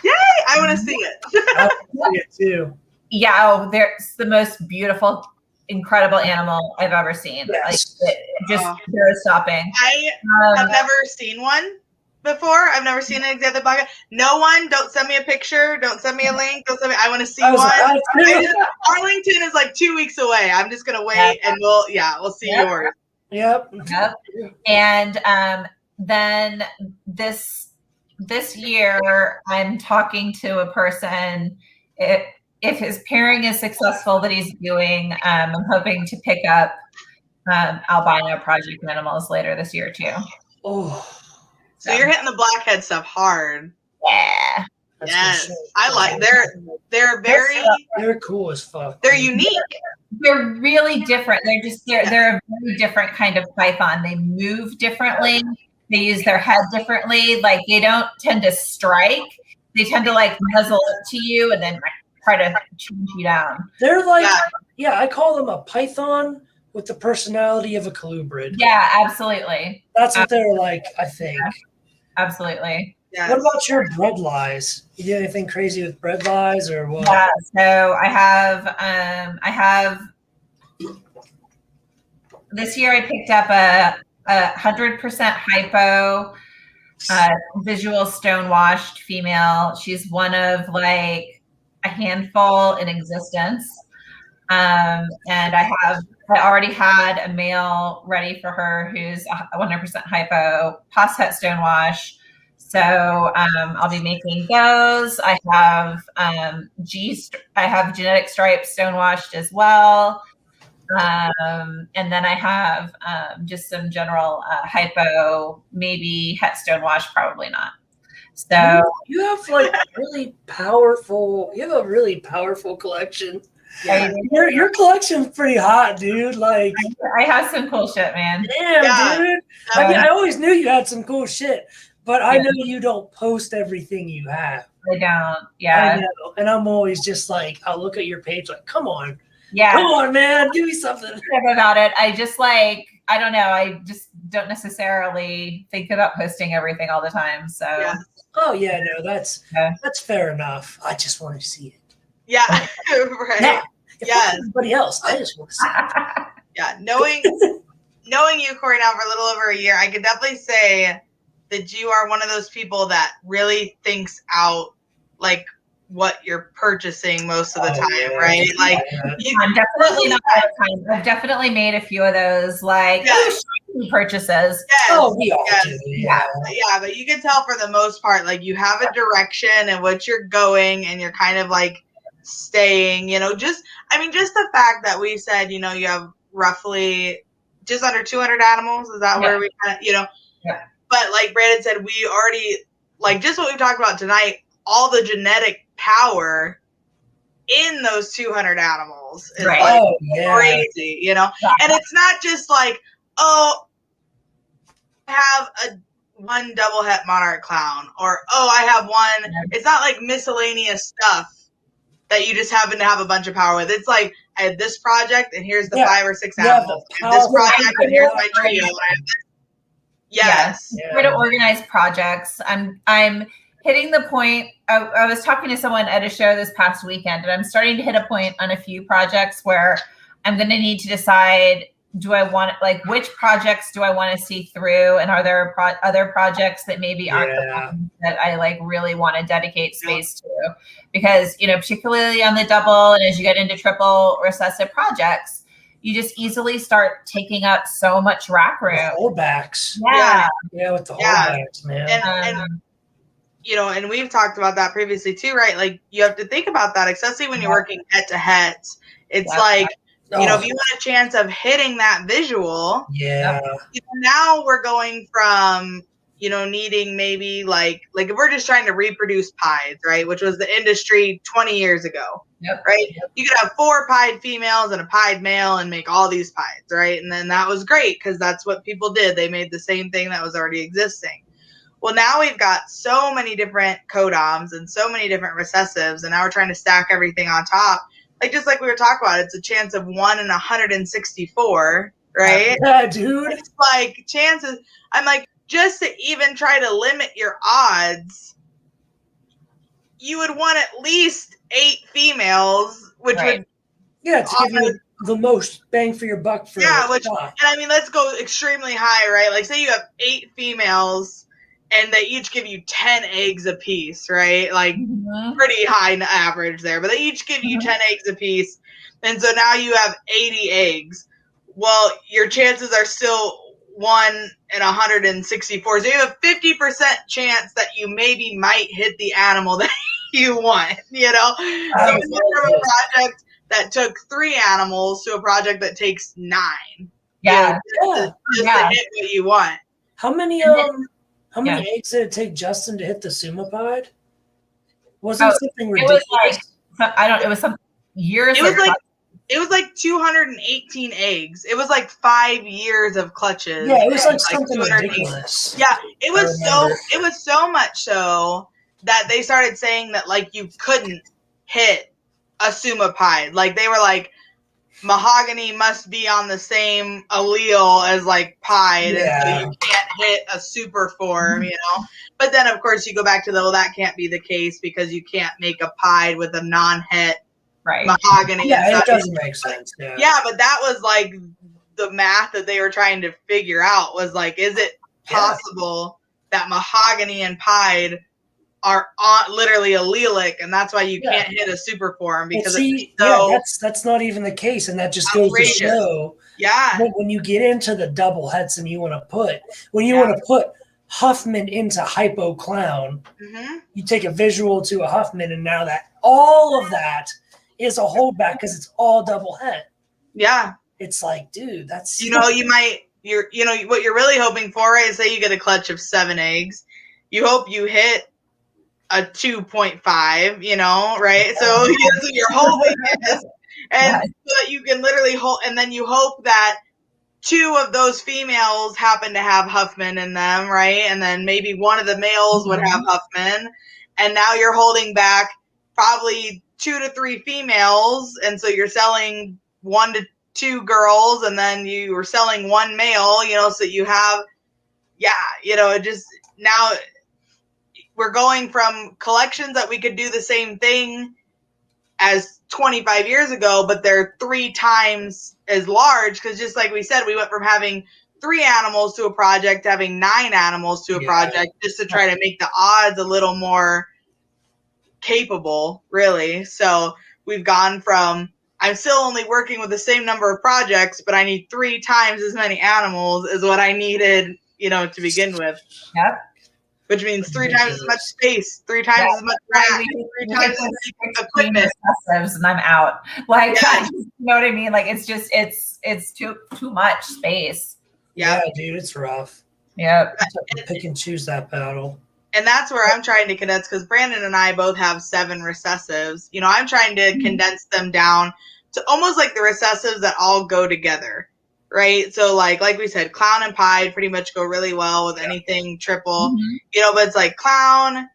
Yay! I want to see it. I want to see it too. Yeah, they're the most beautiful, incredible animal I've ever seen. Yes. Like just zero stopping. I have never seen one before. I've never seen an exhibit blackhead. No one, don't send me a picture. Don't send me a link. Don't send me. I want to see one. Arlington is like 2 weeks away. I'm just gonna wait, and we'll see yours. Yep. And then this year, I'm talking to a person. If his pairing is successful that he's doing, I'm hoping to pick up albino project animals later this year too. Oh, so you're hitting the blackhead stuff hard. Yeah. Yes, I like. They're they're cool as fuck. They're unique. They're really different. They're a very different kind of python. They move differently. They use their head differently. Like they don't tend to strike. They tend to like nuzzle up to you and then like try to change you down. They're like, I call them a python with the personality of a colubrid. Yeah, absolutely. That's what they're like, I think. Absolutely. Yes. What about your bread lies? You do anything crazy with bread lies or what? Yeah, so I have this year I picked up a 100% hypo visual stonewashed female. She's one of like a handful in existence. And I already had a male ready for her who's 100% hypo, posset stonewash. So I'll be making those. I have genetic stripes stonewashed as well. And then I have just some general hypo, maybe het stonewash, probably not. So you have like really powerful. You have a really powerful collection. Yeah. Your collection's pretty hot, dude. Like I have some cool shit, man. Damn, dude. I mean, I always knew you had some cool shit, but I know you don't post everything you have. I don't. Yeah. I know. And I'm always just like, I'll look at your page like, come on. Yeah. Come on, man. Give me something. About it. I just like, I don't know. I just don't necessarily think about posting everything all the time. So. Yeah. Oh yeah, no, that's fair enough. I just want to see it. Yeah. Right. Now, everybody else, I just want to see it. Yeah. Knowing you, Kori, now for a little over a year, I could definitely say that you are one of those people that really thinks out like what you're purchasing most of the time, right? Like I'm definitely not all the time. I've definitely made a few of those like purchases. Yes. Oh, we all do. Yeah, but you can tell for the most part, like you have a direction and what you're going, and you're kind of like staying. You know, just the fact that we said, you know, you have roughly just under 200 animals. Is that where we kind of, you know? Yeah. But like Brandon said, we already like just what we talked about tonight. All the genetic power in those 200 animals is like crazy, you know? Yeah. And it's not just like, oh, I have one double het monarch clown, or I have one. It's not like miscellaneous stuff that you just happen to have a bunch of power with. It's like, I have this project and here's the 5 or 6 animals. This project and here's my trio. Yes. Try to organize projects. I'm hitting the point. I was talking to someone at a show this past weekend, and I'm starting to hit a point on a few projects where I'm going to need to decide, do I want, like, which projects do I want to see through? And are there other projects that maybe aren't the ones that I like really want to dedicate space to? Because, you know, particularly on the double and as you get into triple recessive projects, you just easily start taking up so much rack room. The holdbacks. Yeah, with the holdbacks, man. And you know, and we've talked about that previously too, right? Like, you have to think about that, especially when you're working head to heads. It's like, you know, if you want a chance of hitting that visual, you know, now we're going from, you know, needing maybe like if we're just trying to reproduce pies, right? Which was the industry 20 years ago, right? You could have 4 pied females and a pied male and make all these pies, right? And then that was great because that's what people did. They made the same thing that was already existing. Well, now we've got so many different codoms and so many different recessives, and now we're trying to stack everything on top. Like, just like we were talking about, it's a chance of 1 in 164, right? Yeah, dude. It's like chances. I'm like, just to even try to limit your odds, you would want at least 8 females, which would to give you the most bang for your buck. For and I mean, let's go extremely high, right? Like, say you have 8 females. And they each give you 10 eggs apiece, right? Like, pretty high average there. But they each give you 10 eggs apiece. And so now you have 80 eggs. Well, your chances are still 1 in 164. So you have a 50% chance that you maybe might hit the animal that you want, you know? So we went from a project that took 3 animals to a project that takes 9. Yeah. Just to hit what you want. How many eggs did it take Justin to hit the sumapide? Wasn't something ridiculous? It was it was some years. It was like 218 eggs. It was like 5 years of clutches. Yeah, it was like something ridiculous. Yeah, it was so much so that they started saying that, like, you couldn't hit a sumapide. Like, they were like, mahogany must be on the same allele as like pied, and so you can't hit a super form, you know. But then of course you go back to that can't be the case because you can't make a pied with a non-het mahogany. Yeah, it doesn't make sense. Yeah, but that was like the math that they were trying to figure out was like, is it possible that mahogany and pied are literally allelic, and that's why you can't hit a super form because that's not even the case, and that just goes to show. When you get into the double hets and you want to put Huffman into hypo clown, you take a visual to a Huffman, and now that all of that is a holdback because it's all double head. Yeah, it's like, dude, that's what you're really hoping for, right? Say you get a clutch of 7 eggs, you hope you hit a 2.5, you know, right? So you're hoping this, and so that you can literally hold, and then you hope that 2 of those females happen to have Huffman in them, right? And then maybe 1 of the males would have Huffman, and now you're holding back probably 2 to 3 females, and so you're selling 1 to 2 girls, and then you were selling 1 male, you know, so you have, it just now. We're going from collections that we could do the same thing as 25 years ago, but they're 3 times as large because just like we said, we went from having 3 animals to a project to having 9 animals to a project just to try to make the odds a little more capable, really. So we've gone from, I'm still only working with the same number of projects, but I need 3 times as many animals as what I needed, you know, to begin with. Yep. Which means 3 times as much space, 3 times as much rack, 3 times as much equipment. And I'm out. Like, you know what I mean? Like, it's just, it's too much space. Yeah, dude, it's rough. Yeah. Pick and choose that battle. And that's where I'm trying to condense, because Brandon and I both have 7 recessives. You know, I'm trying to condense them down to almost like the recessives that all go together. Right. So like we said, clown and pied pretty much go really well with anything triple, you know, but it's like clown,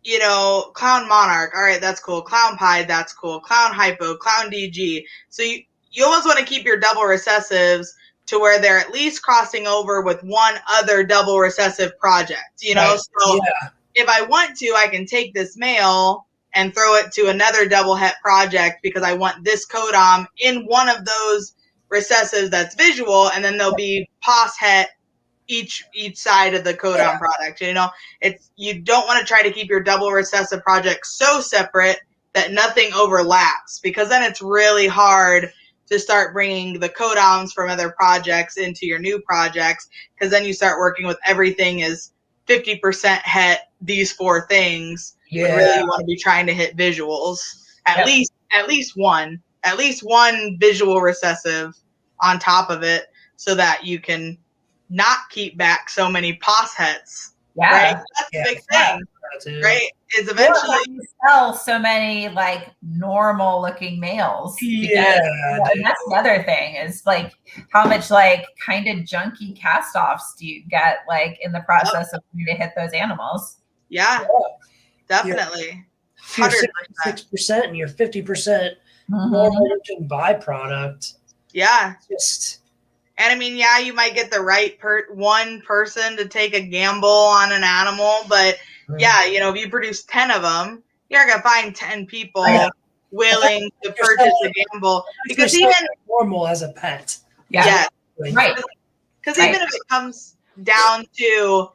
you know, clown monarch. All right. That's cool. Clown pied. That's cool. Clown hypo, clown DG. So you almost want to keep your double recessives to where they're at least crossing over with one other double recessive project, you know? So if I want to, I can take this male and throw it to another double het project because I want this codom in one of those recessives that's visual, and then there'll be pos het each side of the codon product. You know, you don't want to try to keep your double recessive project so separate that nothing overlaps, because then it's really hard to start bringing the codoms from other projects into your new projects, because then you start working with everything as 50% het these 4 things. Yeah. Really, you want to be trying to hit visuals at least one visual recessive on top of it, so that you can not keep back so many pos hets. Yeah. Right? That's the big thing. Right? Is eventually you sell so many like normal looking males. Yeah. And that's the other thing, is like how much like kind of junky cast offs do you get like in the process of trying to hit those animals? Yeah. Definitely. If you're 66% and you're 50% normal looking byproduct. Yeah. Just, and I mean, yeah, you might get the right one person to take a gamble on an animal, but yeah, you know, if you produce 10 of them, you're going to find 10 people willing to purchase a gamble, because even normal as a pet. Yeah. Right. Because even if it comes down to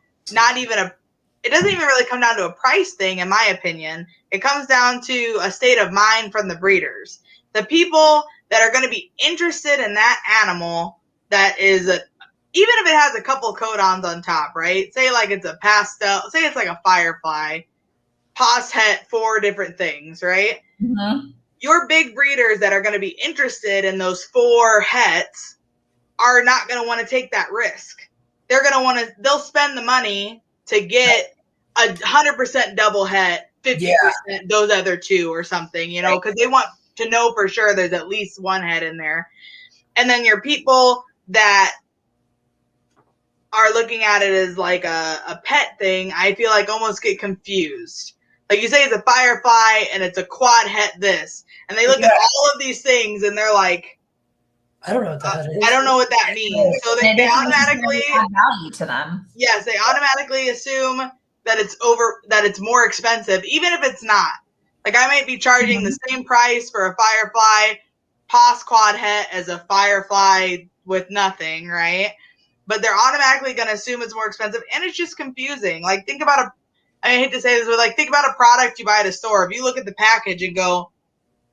it doesn't even really come down to a price thing, in my opinion. It comes down to a state of mind from the breeders. The people that are going to be interested in that animal, that is even if it has a couple codons on top, right? Say like it's a pastel, say it's like a firefly, pos het 4 different things, right? Mm-hmm. Your big breeders that are going to be interested in those 4 hets are not going to want to take that risk. They're going to they'll spend the money to get 100% double het, 50% those other 2 or something, you know, because they want to know for sure there's at least 1 head in there. And then your people that are looking at it as like a pet thing, I feel like almost get confused. Like you say it's a firefly and it's a quad het this, and they look at all of these things and they're like, I don't know what that is. I don't know what that means. So they automatically add value to them. Yes, they automatically assume that it's more expensive, even if it's not. Like I might be charging the same price for a firefly pos quad het as a firefly with nothing, right? But they're automatically going to assume it's more expensive, and it's just confusing. Like think about I hate to say this, but like think about a product you buy at a store. If you look at the package and go,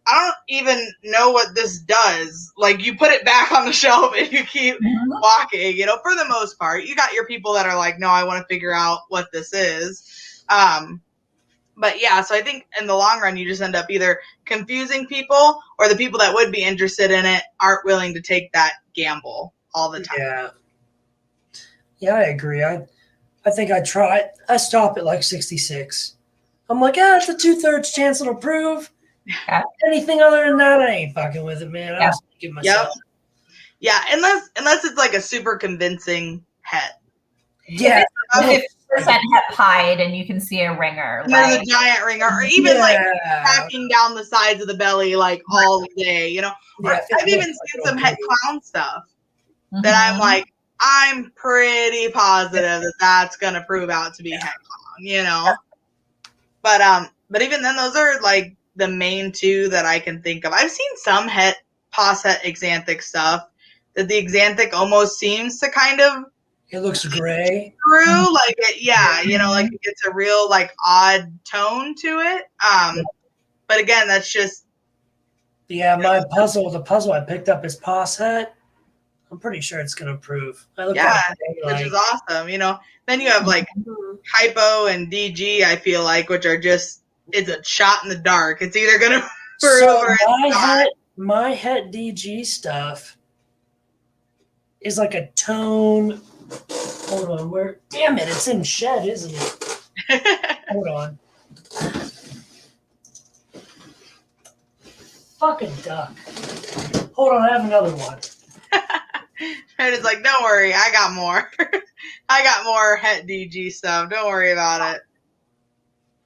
I don't even know what this does. Like you put it back on the shelf and you keep walking, you know, for the most part. You got your people that are like, no, I want to figure out what this is. But yeah, so I think in the long run, you just end up either confusing people, or the people that would be interested in it aren't willing to take that gamble all the time. Yeah, I agree. I think I stop at like 66. I'm like, it's a 2/3 chance it'll prove. Yeah. Anything other than that, I ain't fucking with it, man. I'm thinking myself. Yeah, unless it's like a super convincing het. Yeah. 50% het pied and you can see a ringer. And there's a giant ringer, or even like cracking down the sides of the belly like all day, you know. Yeah, I've even seen some het clown stuff that I'm like, I'm pretty positive that that's gonna prove out to be het clown, you know. But even then, those are like the main 2 that I can think of. I've seen some pos het exanthic stuff that the exanthic almost seems to kind of, it looks gray through, like it, you know, like it gets a real like odd tone to it. But again, that's just the puzzle I picked up is pos het. I'm pretty sure it's gonna prove. Which is awesome. You know, then you have like hypo and DG. I feel like, which are just, it's a shot in the dark. It's either gonna prove or it's not. My het DG stuff is like a tone. Hold on, damn it, it's in shed, isn't it? Hold on. Fucking duck. Hold on, I have another one. And it's like, don't worry, I got more. I got more het DG stuff. Don't worry about it.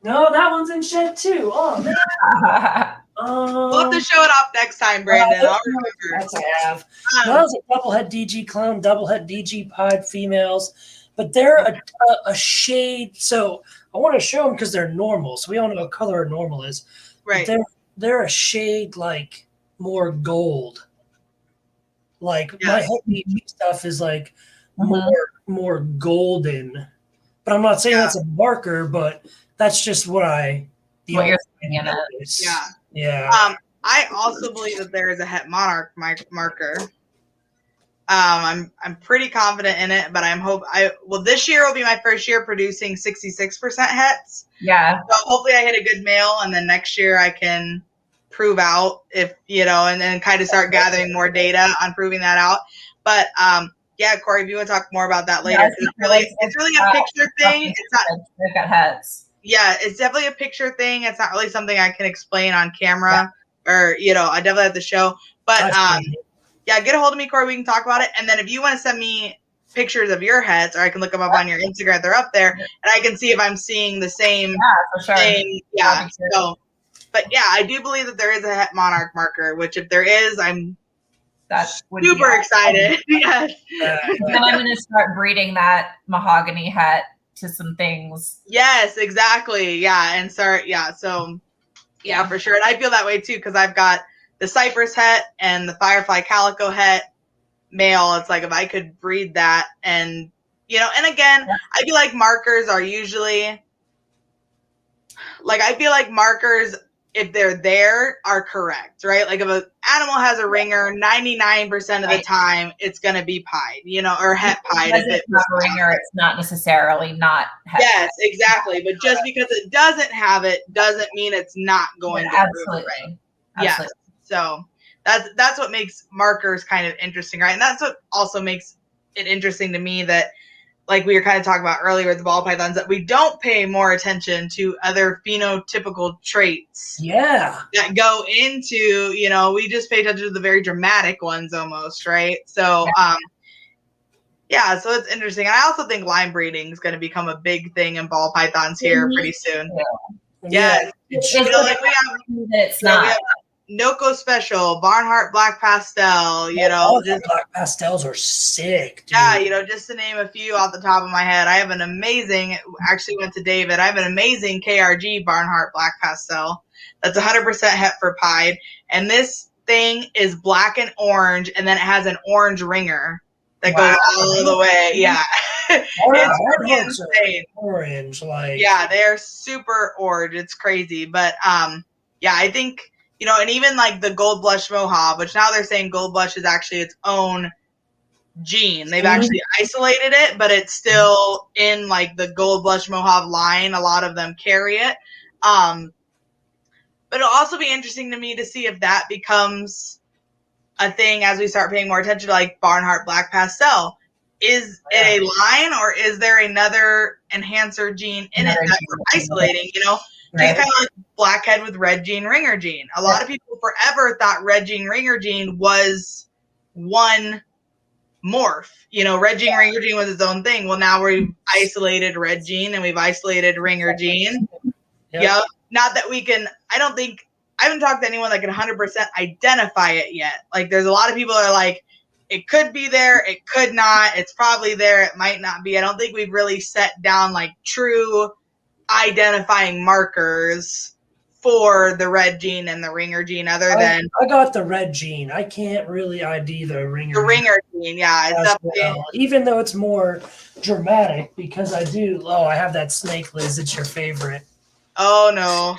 No, that one's in shed too. Oh man. We'll have to show it off next time, Brandon. I'll remember. I have. That was a double het DG clone, double het DG pied females. but they're a shade. So I want to show them because they're normal. So we all know what color a normal is. Right. They're a shade like more gold. Like my heavy stuff is like more golden. But I'm not saying that's a marker, but that's just what you're seeing in it. Yeah. I also believe that there is a Het Monarch marker. I'm pretty confident in it, but this year will be my first year producing 66% hets. Yeah. So hopefully I hit a good male, and then next year I can prove out if, and then kind of start gathering more data on proving that out. But yeah, Kori, if you want to talk more about that later, it's really a picture thing. It's not. They've got hets. Yeah, it's definitely a picture thing. It's not really something I can explain on camera, or I definitely have to show. But yeah, get a hold of me, Kori. We can talk about it. And then if you want to send me pictures of your hets, or I can look them up on your Instagram. They're up there, and I can see if I'm seeing the same thing. Yeah. So, but yeah, I do believe that there is a Het Monarch marker. Which, if there is, I'm super excited. Yes. And I'm going to start breeding that mahogany het to some things. Yes, exactly. Yeah, and start. Yeah. So, yeah, for sure. And I feel that way too because I've got the Cypress het and the Firefly Calico het male. It's like if I could breed that, and and again, I feel like markers are usually if they're there are correct, right? Like if an animal has a ringer, 99% of the time it's going to be pied, or het pied. If it's not a ringer, it's not necessarily not het. Yes, exactly. But just because it doesn't have it doesn't mean it's not going to absolutely. Right? Yes. So that's what makes markers kind of interesting, right? And that's what also makes it interesting to me that, like we were kind of talking about earlier with the ball pythons, that we don't pay more attention to other phenotypical traits. Yeah. That go into, we just pay attention to the very dramatic ones almost, right? So, yeah, so it's interesting. And I also think line breeding is going to become a big thing in ball pythons here pretty soon. Yeah. It's we have Noco Special, Barnhart Black Pastel, black pastels are sick, dude. Yeah, just to name a few off the top of my head. I have an amazing, actually went to David, I have an amazing KRG Barnhart Black Pastel. That's 100% het for pied. And this thing is black and orange, and then it has an orange ringer that goes all the way. Yeah. It's pretty insane. Orange, yeah, they're super orange. It's crazy. But yeah, I think and even like the Gold Blush Mohave, which now they're saying Gold Blush is actually its own gene. They've actually isolated it, but it's still in like the Gold Blush Mohave line. A lot of them carry it. But it'll also be interesting to me to see if that becomes a thing as we start paying more attention to like Barnhart Black Pastel. Is it a line, or is there another enhancer gene in it that we're isolating, Just kind of like blackhead with red gene, ringer gene. A lot of people forever thought red gene, ringer gene was one morph. Red gene, ringer gene was its own thing. Well, now we've isolated red gene and we've isolated ringer gene. Yep. Not that we can, I haven't talked to anyone that can 100% identify it yet. Like there's a lot of people that are like, it could be there, it could not, it's probably there, it might not be. I don't think we've really set down like true identifying markers for the red gene and the ringer gene than I got the red gene. I can't really ID the ringer. The ringer gene, yeah. It's definitely, even though it's more dramatic because I have that snake, Liz. It's your favorite. Oh no.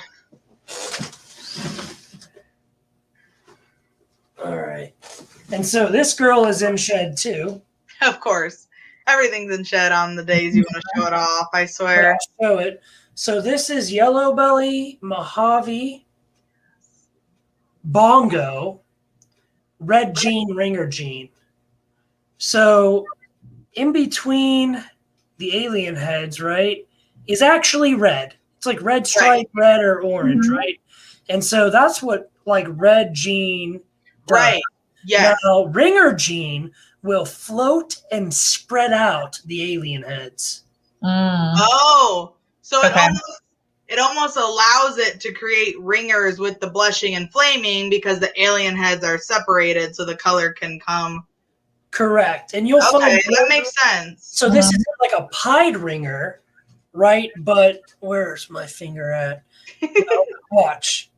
All right. And so this girl is in shed too. Of course. Everything's in shed on the days you want to show it off, I swear. I'll show it. So this is Yellow Belly, Mojave, Bongo, Red Gene, Ringer Gene. So in between the alien heads, right, is actually red. It's like red stripe, red or orange, right? And so that's what like Red Gene does. Right. Yes. Now, Ringer Gene will float and spread out the alien heads. Oh, so it almost allows it to create ringers with the blushing and flaming because the alien heads are separated, so the color can come Correct. And you'll find that makes sense. So this isn't like a pied ringer, right? But where's my finger at? Well, watch.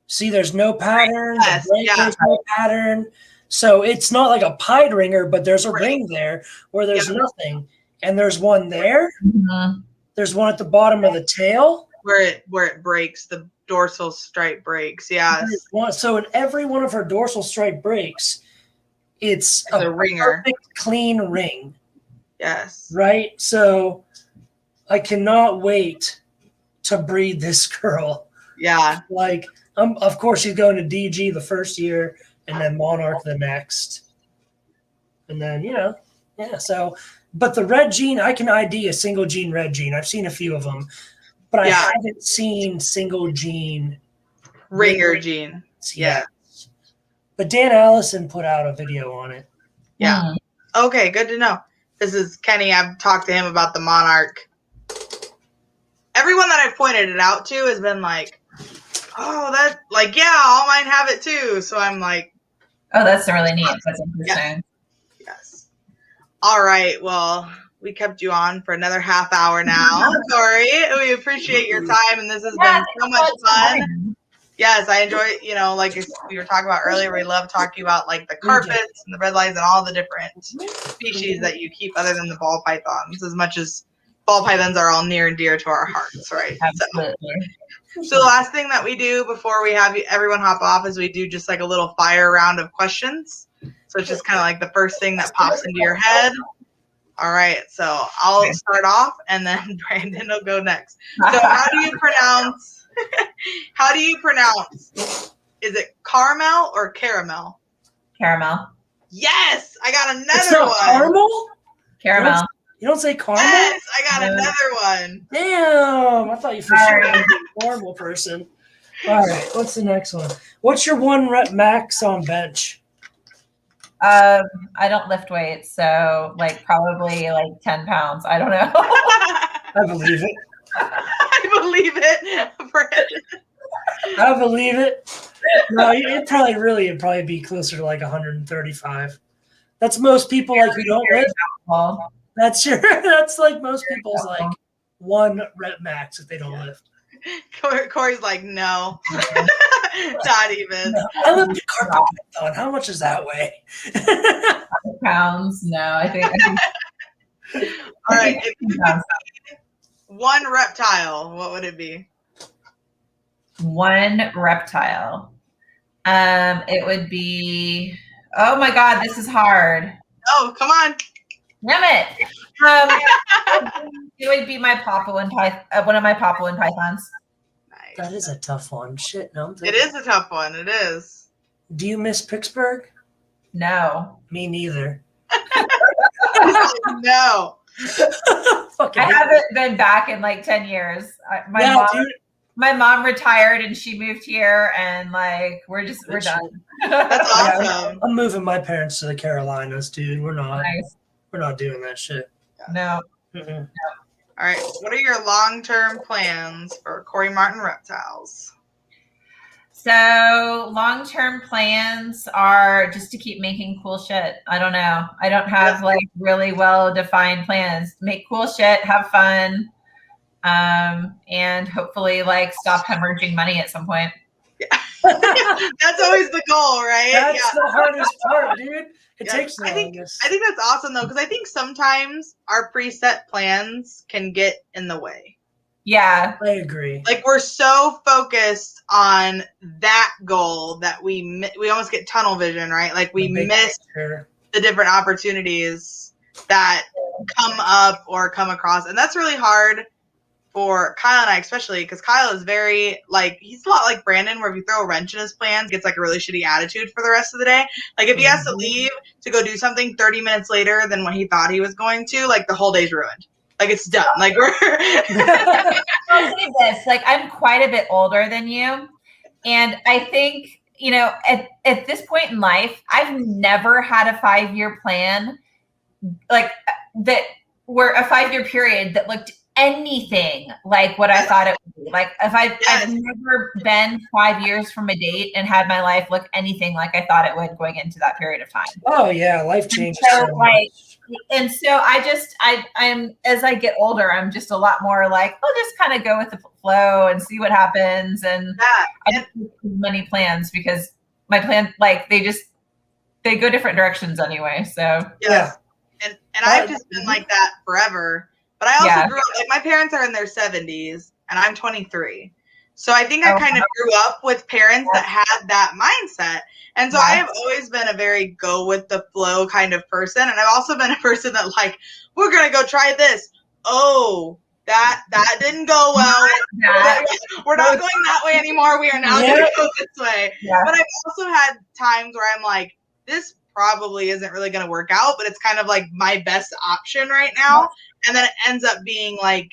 See, there's no pattern. Yes, There's no pattern. So it's not like a pied ringer, but there's a ring there where there's nothing. And there's one there. Mm-hmm. There's one at the bottom of the tail. Where it breaks, the dorsal stripe breaks. Yes. So in every one of her dorsal stripe breaks, it's a ringer. Perfect, clean ring. Yes. Right? So I cannot wait to breed this girl. Yeah. Like, of course, she's going to DG the first year and then Monarch the next. And then, so, but the red gene, I can ID a single gene red gene. I've seen a few of them, but I haven't seen single gene ringer gene. Yeah. But Dan Allison put out a video on it. Yeah. Okay, good to know. This is Kenny. I've talked to him about the Monarch. Everyone that I've pointed it out to has been like, oh, that, like, yeah, all mine have it too. So I'm like, oh, that's really neat. That's interesting. Yes. All right. Well, we kept you on for another half hour now, Kori. We appreciate your time, and this has been so much fun. Yes, I enjoy, like we were talking about earlier, we love talking about like the carpets and the red lights and all the different species that you keep other than the ball pythons, as much as ball pythons are all near and dear to our hearts, right? Absolutely. So the last thing that we do before we have everyone hop off is we do just like a little fire round of questions. So it's just kind of like the first thing that pops into your head. All right, so I'll start off, and then Brandon will go next. So how do you pronounce? Is it caramel or caramel? Caramel. Yes, I got another it's not one. Caramel? Caramel. You don't say caramel? Yes, I got another one. Damn, I thought you for sure were a caramel person. All right, what's the next one? What's your 1 rep max on bench? I don't lift weights, so like probably like 10 pounds. I don't know. I believe it. I believe it, Brandon. I believe it. No, it'd probably be closer to like 135. That's most people like who don't lift. That's like most people's like 1 rep max if they don't lift. Kori's like, no, not even. No, I lift a carpet python. How much does that weigh? Pounds? No, I think. All right. If you could feed 1 reptile, what would it be? 1 reptile. It would be. Oh my God, this is hard. Oh, come on. Damn it. It would be my Papuan python, one of my Papuan pythons. Nice. That is a tough one. Shit, no. It is a tough one. It is. Do you miss Pittsburgh? No. Me neither. No. I haven't been back in like 10 years. My mom retired and she moved here, and like we're done. That's awesome. I'm moving my parents to the Carolinas, dude. We're not doing that shit. No. Mm-mm. All right. What are your long-term plans for Kori Martin Reptiles? So long-term plans are just to keep making cool shit. I don't know. I don't have like really well-defined plans. Make cool shit, have fun, and hopefully like stop hemorrhaging money at some point. Yeah. That's always the goal, right? That's the hardest part, dude. It takes the longest. I think that's awesome though, because I think sometimes our preset plans can get in the way. Yeah, I agree. Like we're so focused on that goal that we almost get tunnel vision, right? Like we miss the different opportunities that come up or come across, and that's really hard for Kyle and I, especially because Kyle is very like, he's a lot like Brandon, where if you throw a wrench in his plans, gets like a really shitty attitude for the rest of the day. Like if he has to leave to go do something 30 minutes later than when he thought he was going to, like the whole day's ruined. Like it's done. Like we're I'll say this, like I'm quite a bit older than you. And I think, at this point in life, I've never had a 5-year plan like that, where a 5-year period that looked anything like what I thought it would be. Like if I've never been 5 years from a date and had my life look anything like I thought it would going into that period of time. Oh yeah, life changes. So and so I'm as I get older, I'm just a lot more like, I'll just kind of go with the flow and see what happens. And I don't have many plans because my plan, like they go different directions anyway. So yeah. And I've just been like that forever. But I also grew up, like my parents are in their 70s and I'm 23. So I think I kind of grew up with parents that had that mindset. And so I have always been a very go with the flow kind of person. And I've also been a person that like, we're going to go try this. Oh, that didn't go well. We're not going that way anymore. We are now going to go this way. Yeah. But I've also had times where I'm like, this probably isn't really going to work out, but it's kind of like my best option right now. And then it ends up being like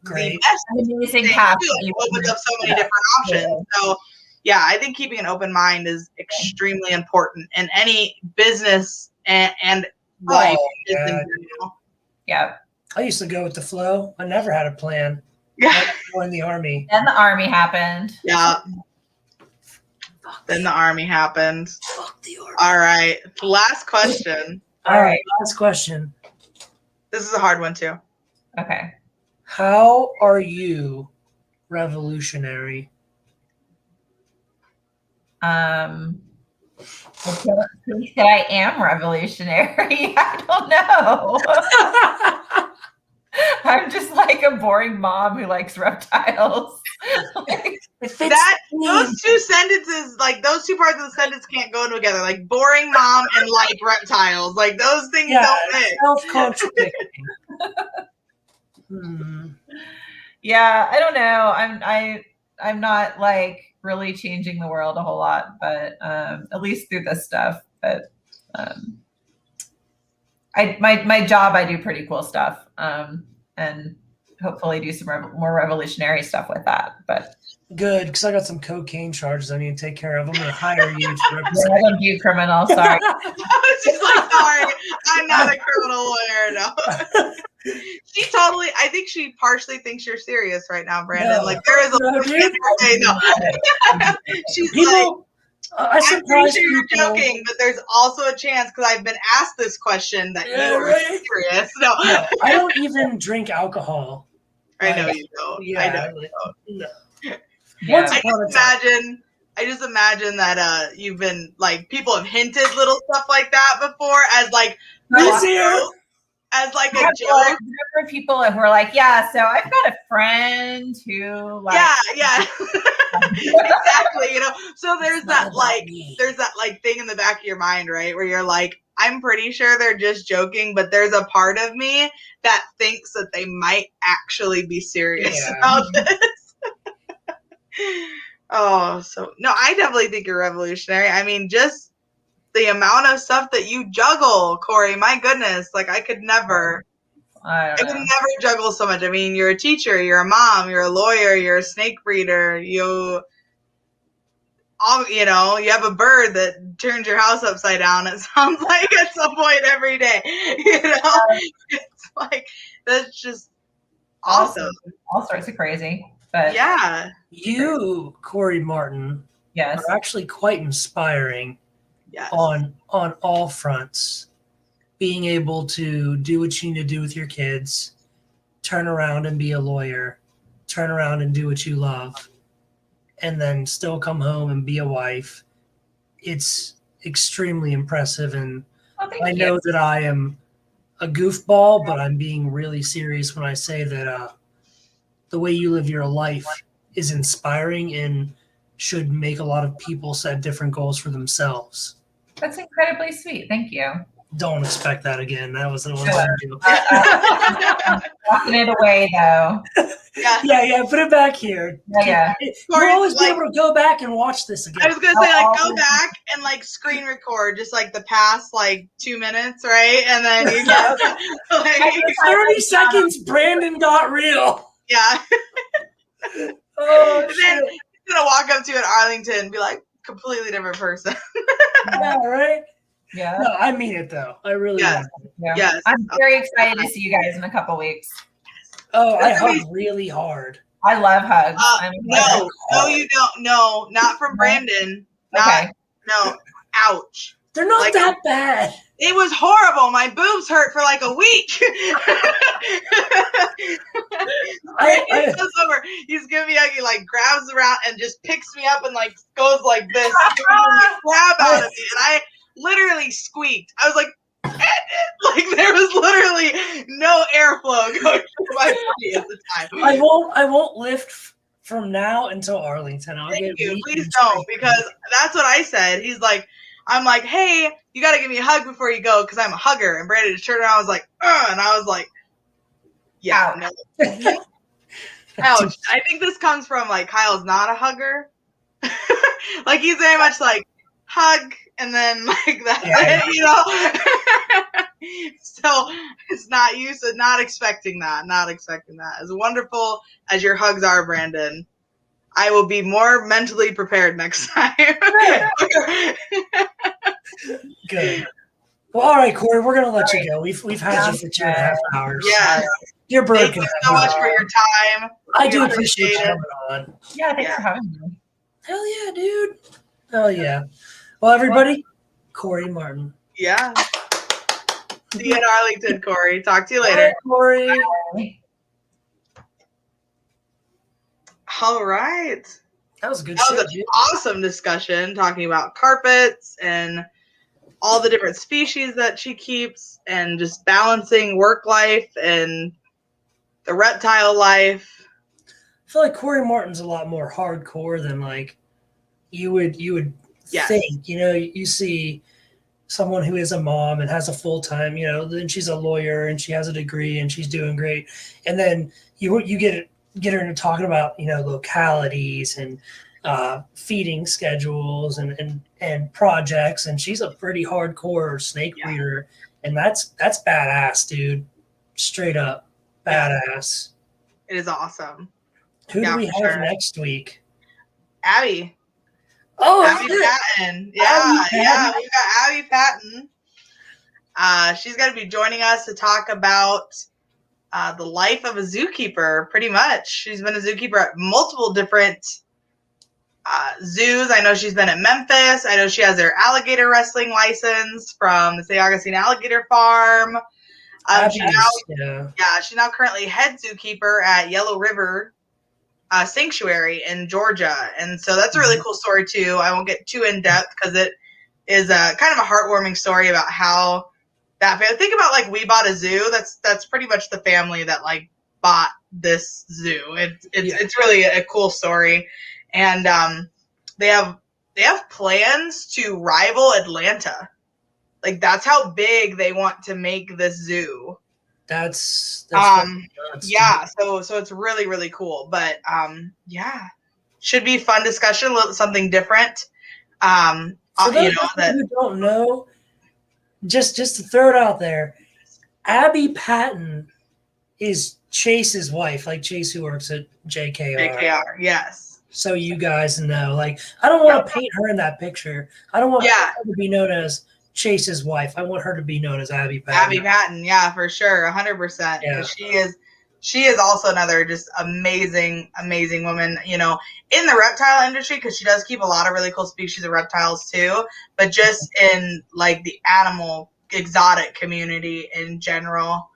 great. Amazing path. It opens up so many different options. So yeah, I think keeping an open mind is extremely important in any business and life. Yeah. I used to go with the flow. I never had a plan. Yeah. Or in the army. Then the army happened. Yeah. Then the army happened. Fuck the army. All right. Last question. All right. Last question. This is a hard one too. Okay. How are you revolutionary? I don't think that I am revolutionary. I don't know. I'm just like a boring mom who likes reptiles. Those two sentences, like those two parts of the sentence can't go together. Like boring mom and like reptiles. Like those things don't mix. Self-contradicting. Yeah, I don't know. I'm not like really changing the world a whole lot, but at least through this stuff. But my job, I do pretty cool stuff, and hopefully do some more revolutionary stuff with that. But good, because I got some cocaine charges I need to take care of. I'm going to hire you to represent. I don't do criminal. Sorry. I was just like, sorry, I'm not a criminal lawyer. No. I think she partially thinks you're serious right now, Brandon. No, like there is no. She's people, like, I'm pretty sure you're joking, but there's also a chance because I've been asked this question that you are serious. No, I don't even drink alcohol. I know you don't. Yeah, I know you don't. No. Yeah. I just imagine that you've been like people have hinted little stuff like that before as like as like a joke. There are people who are like, yeah, so I've got a friend who like yeah. Exactly, you know. So there's that thing in the back of your mind, right? Where you're like, I'm pretty sure they're just joking, but there's a part of me that thinks that they might actually be serious about this. Oh, so no, I definitely think you're revolutionary. I mean, just the amount of stuff that you juggle, Kori, my goodness, like I could never juggle so much. I mean, you're a teacher, you're a mom, you're a lawyer, you're a snake breeder, you have a bird that turns your house upside down. It sounds like at some point every day, it's like, that's just awesome. All sorts of crazy. But yeah, you, Kori Martin, are actually quite inspiring. Yes. On all fronts, being able to do what you need to do with your kids, turn around and be a lawyer, turn around and do what you love, and then still come home and be a wife. It's extremely impressive, and I know that I am a goofball, but I'm being really serious when I say that the way you live your life is inspiring and should make a lot of people set different goals for themselves. That's incredibly sweet. Thank you. Don't expect that again. That wasn't what I was walking it away, though. Yeah. Put it back here. Yeah. You'll always be able to go back and watch this again. I was gonna say, like, go back and like screen record just like the past like 2 minutes, right? And then you get like 30 seconds. Brandon got real. Yeah. Oh, and then he's gonna walk up to you in Arlington and be like, completely different person. Yeah, right? Yeah. No, I mean it though. I really do. Yeah. Yes. I'm very excited to see you guys in a couple weeks. Oh, I hug really hard. I love hugs. No, you don't. No, not from Brandon. Okay. No, ouch. They're not that bad. It was horrible. My boobs hurt for like a week. Brandon goes over. He's giving me a hug. He like grabs around and just picks me up and like goes like this. Grab out of me, and I literally squeaked. I was like, like there was literally no airflow going through my body at the time. I won't lift from now until Arlington. Thank you. Please don't, because that's what I said. He's like, I'm like, hey, you got to give me a hug before you go because I'm a hugger. And Brandon just turned around. I was like, and I was like, yeah, no. Ouch. I think this comes from like Kyle's not a hugger. Like he's very much like hug and then like that, you know. So it's not used to not expecting that. As wonderful as your hugs are, Brandon, I will be more mentally prepared next time. Good. Well, all right, Kori, we're gonna let you go. We've had you for 2.5 hours. Yes. You're broken. Thank you so much for your time. I do appreciate you coming on. Yeah, thanks for having me. Hell yeah, dude. Hell yeah. Well, everybody, Kori Martin. Yeah. See you in Arlington, Kori. Talk to you later. Bye, Kori. Bye. All right. That was a good That was an awesome discussion talking about carpets and all the different species that she keeps and just balancing work life and the reptile life. I feel like Kori Martin's a lot more hardcore than like you would think. You know, you see someone who is a mom and has a full-time, you know, then she's a lawyer and she has a degree and she's doing great. And then you get her into talking about, you know, localities and feeding schedules and projects, and she's a pretty hardcore snake breeder, and that's badass, dude. Straight up badass. It is awesome. Who do we have next week? Abby. Oh, Abby Patton. Yeah, we got Abby Patton. She's going to be joining us to talk about the life of a zookeeper, pretty much. She's been a zookeeper at multiple different zoos. I know she's been at Memphis. I know she has her alligator wrestling license from the St. Augustine Alligator Farm. She's now currently head zookeeper at Yellow River Sanctuary in Georgia. And so that's a really cool story too. I won't get too in depth because it is kind of a heartwarming story about how that family. Think about like we bought a zoo. That's pretty much the family that like bought this zoo. It's really a cool story. And they have plans to rival Atlanta. Like that's how big they want to make this zoo. That's yeah. So it's really, really cool. But yeah, should be fun discussion. Something different. For those who don't know, just to throw it out there, Abby Patton is Chase's wife, like Chase who works at JKR. JKR, yes. So you guys know, like, I don't want to paint her in that picture. I don't want her to be known as Chase's wife. I want her to be known as Abby Patton. Abby Patton, yeah, for sure, 100%. Yeah. She is also another just amazing, amazing woman, you know, in the reptile industry, because she does keep a lot of really cool species of reptiles too, but just in like the animal exotic community in general.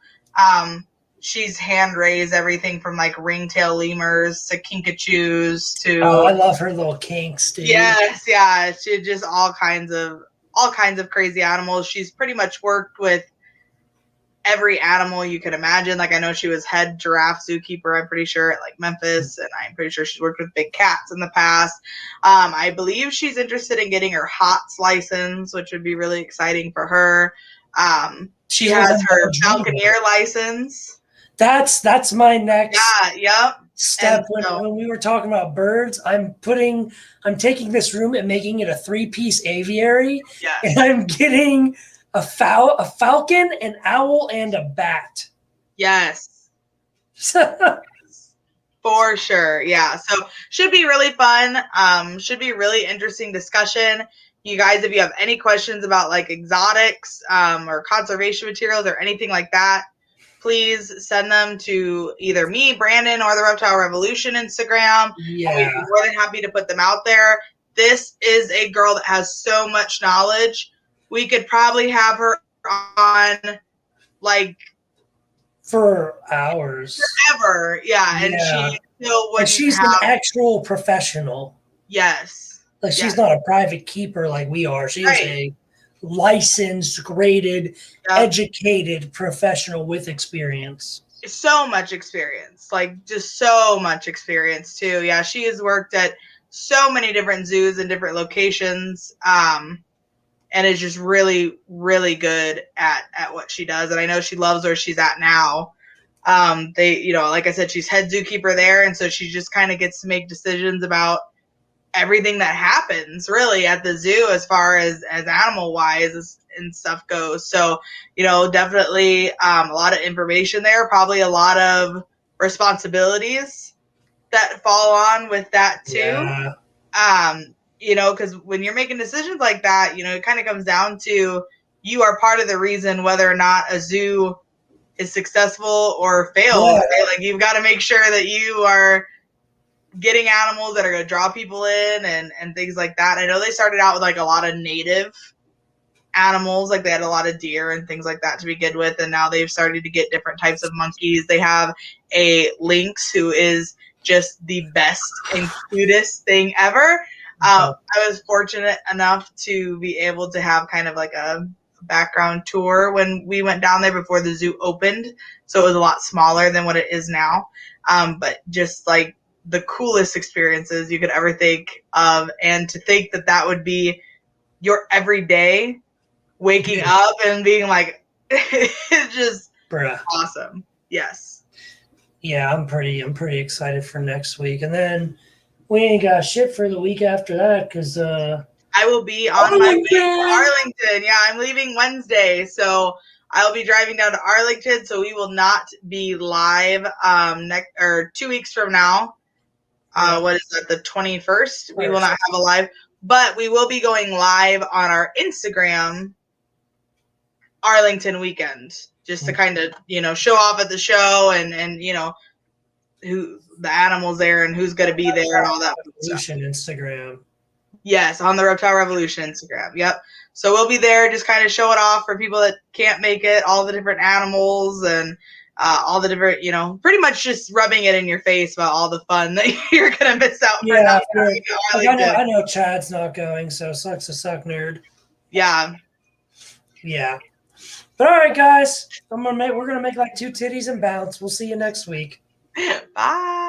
She's hand raised everything from like ringtail lemurs to kinkajous to. Oh, I love her little kinks, dude. Yes, yeah. She just all kinds of crazy animals. She's pretty much worked with every animal you could imagine. Like I know she was head giraffe zookeeper, I'm pretty sure, at like Memphis, and I'm pretty sure she's worked with big cats in the past. I believe she's interested in getting her HOTS license, which would be really exciting for her. She has her Falconeer license. That's my next step. When we were talking about birds, I'm taking this room and making it a 3-piece aviary. Yes. And I'm getting a falcon, an owl, and a bat. Yes. For sure. Yeah. So should be really fun. Should be really interesting discussion. You guys, if you have any questions about like exotics or conservation materials or anything like that, please send them to either me, Brandon, or the Reptile Revolution Instagram. Yeah. And we'd be more than happy to put them out there. This is a girl that has so much knowledge. We could probably have her on like for hours. Forever. Yeah. And she still wouldn't she's an actual professional. Yes. Like she's not a private keeper like we are. She's a licensed, graded, educated professional with experience. So much experience. Like just so much experience too. Yeah, she has worked at so many different zoos and different locations. And is just really, really good at what she does. And I know she loves where she's at now. They, you know, like I said, she's head zookeeper there. And so she just kind of gets to make decisions about everything that happens really at the zoo as far as animal wise and stuff goes. So, you know, definitely a lot of information there, probably a lot of responsibilities that fall on with that too. Yeah. You know, because when you're making decisions like that, you know, it kind of comes down to you are part of the reason whether or not a zoo is successful or fails. Yeah. Right? Like you've got to make sure that you are getting animals that are going to draw people in and things like that. I know they started out with like a lot of native animals, like they had a lot of deer and things like that to begin with, and now they've started to get different types of monkeys. They have a lynx who is just the best and cutest thing ever. I was fortunate enough to be able to have kind of like a background tour when we went down there before the zoo opened. So it was a lot smaller than what it is now. But just like the coolest experiences you could ever think of. And to think that that would be your everyday waking up and being like, it's just awesome. Yes. Yeah, I'm pretty excited for next week. And then we ain't got shit for the week after that because I will be on my way to Arlington. Yeah, I'm leaving Wednesday, so I'll be driving down to Arlington. So we will not be live 2 weeks from now. What is that? The 21st. We will not have a live, but we will be going live on our Instagram Arlington weekend, just to kind of, you know, show off at the show and you know who the animals there and who's going to be there and all that Revolution Instagram. Yes, on the Reptile Revolution Instagram. Yep. So we'll be there, just kind of show it off for people that can't make it, all the different animals and all the different, you know, pretty much just rubbing it in your face about all the fun that you're going to miss out. Yeah, I know Chad's not going, so sucks to suck, nerd. Yeah. Yeah. But all right, guys, we're gonna make like 2 titties and bounce. We'll see you next week. Bye.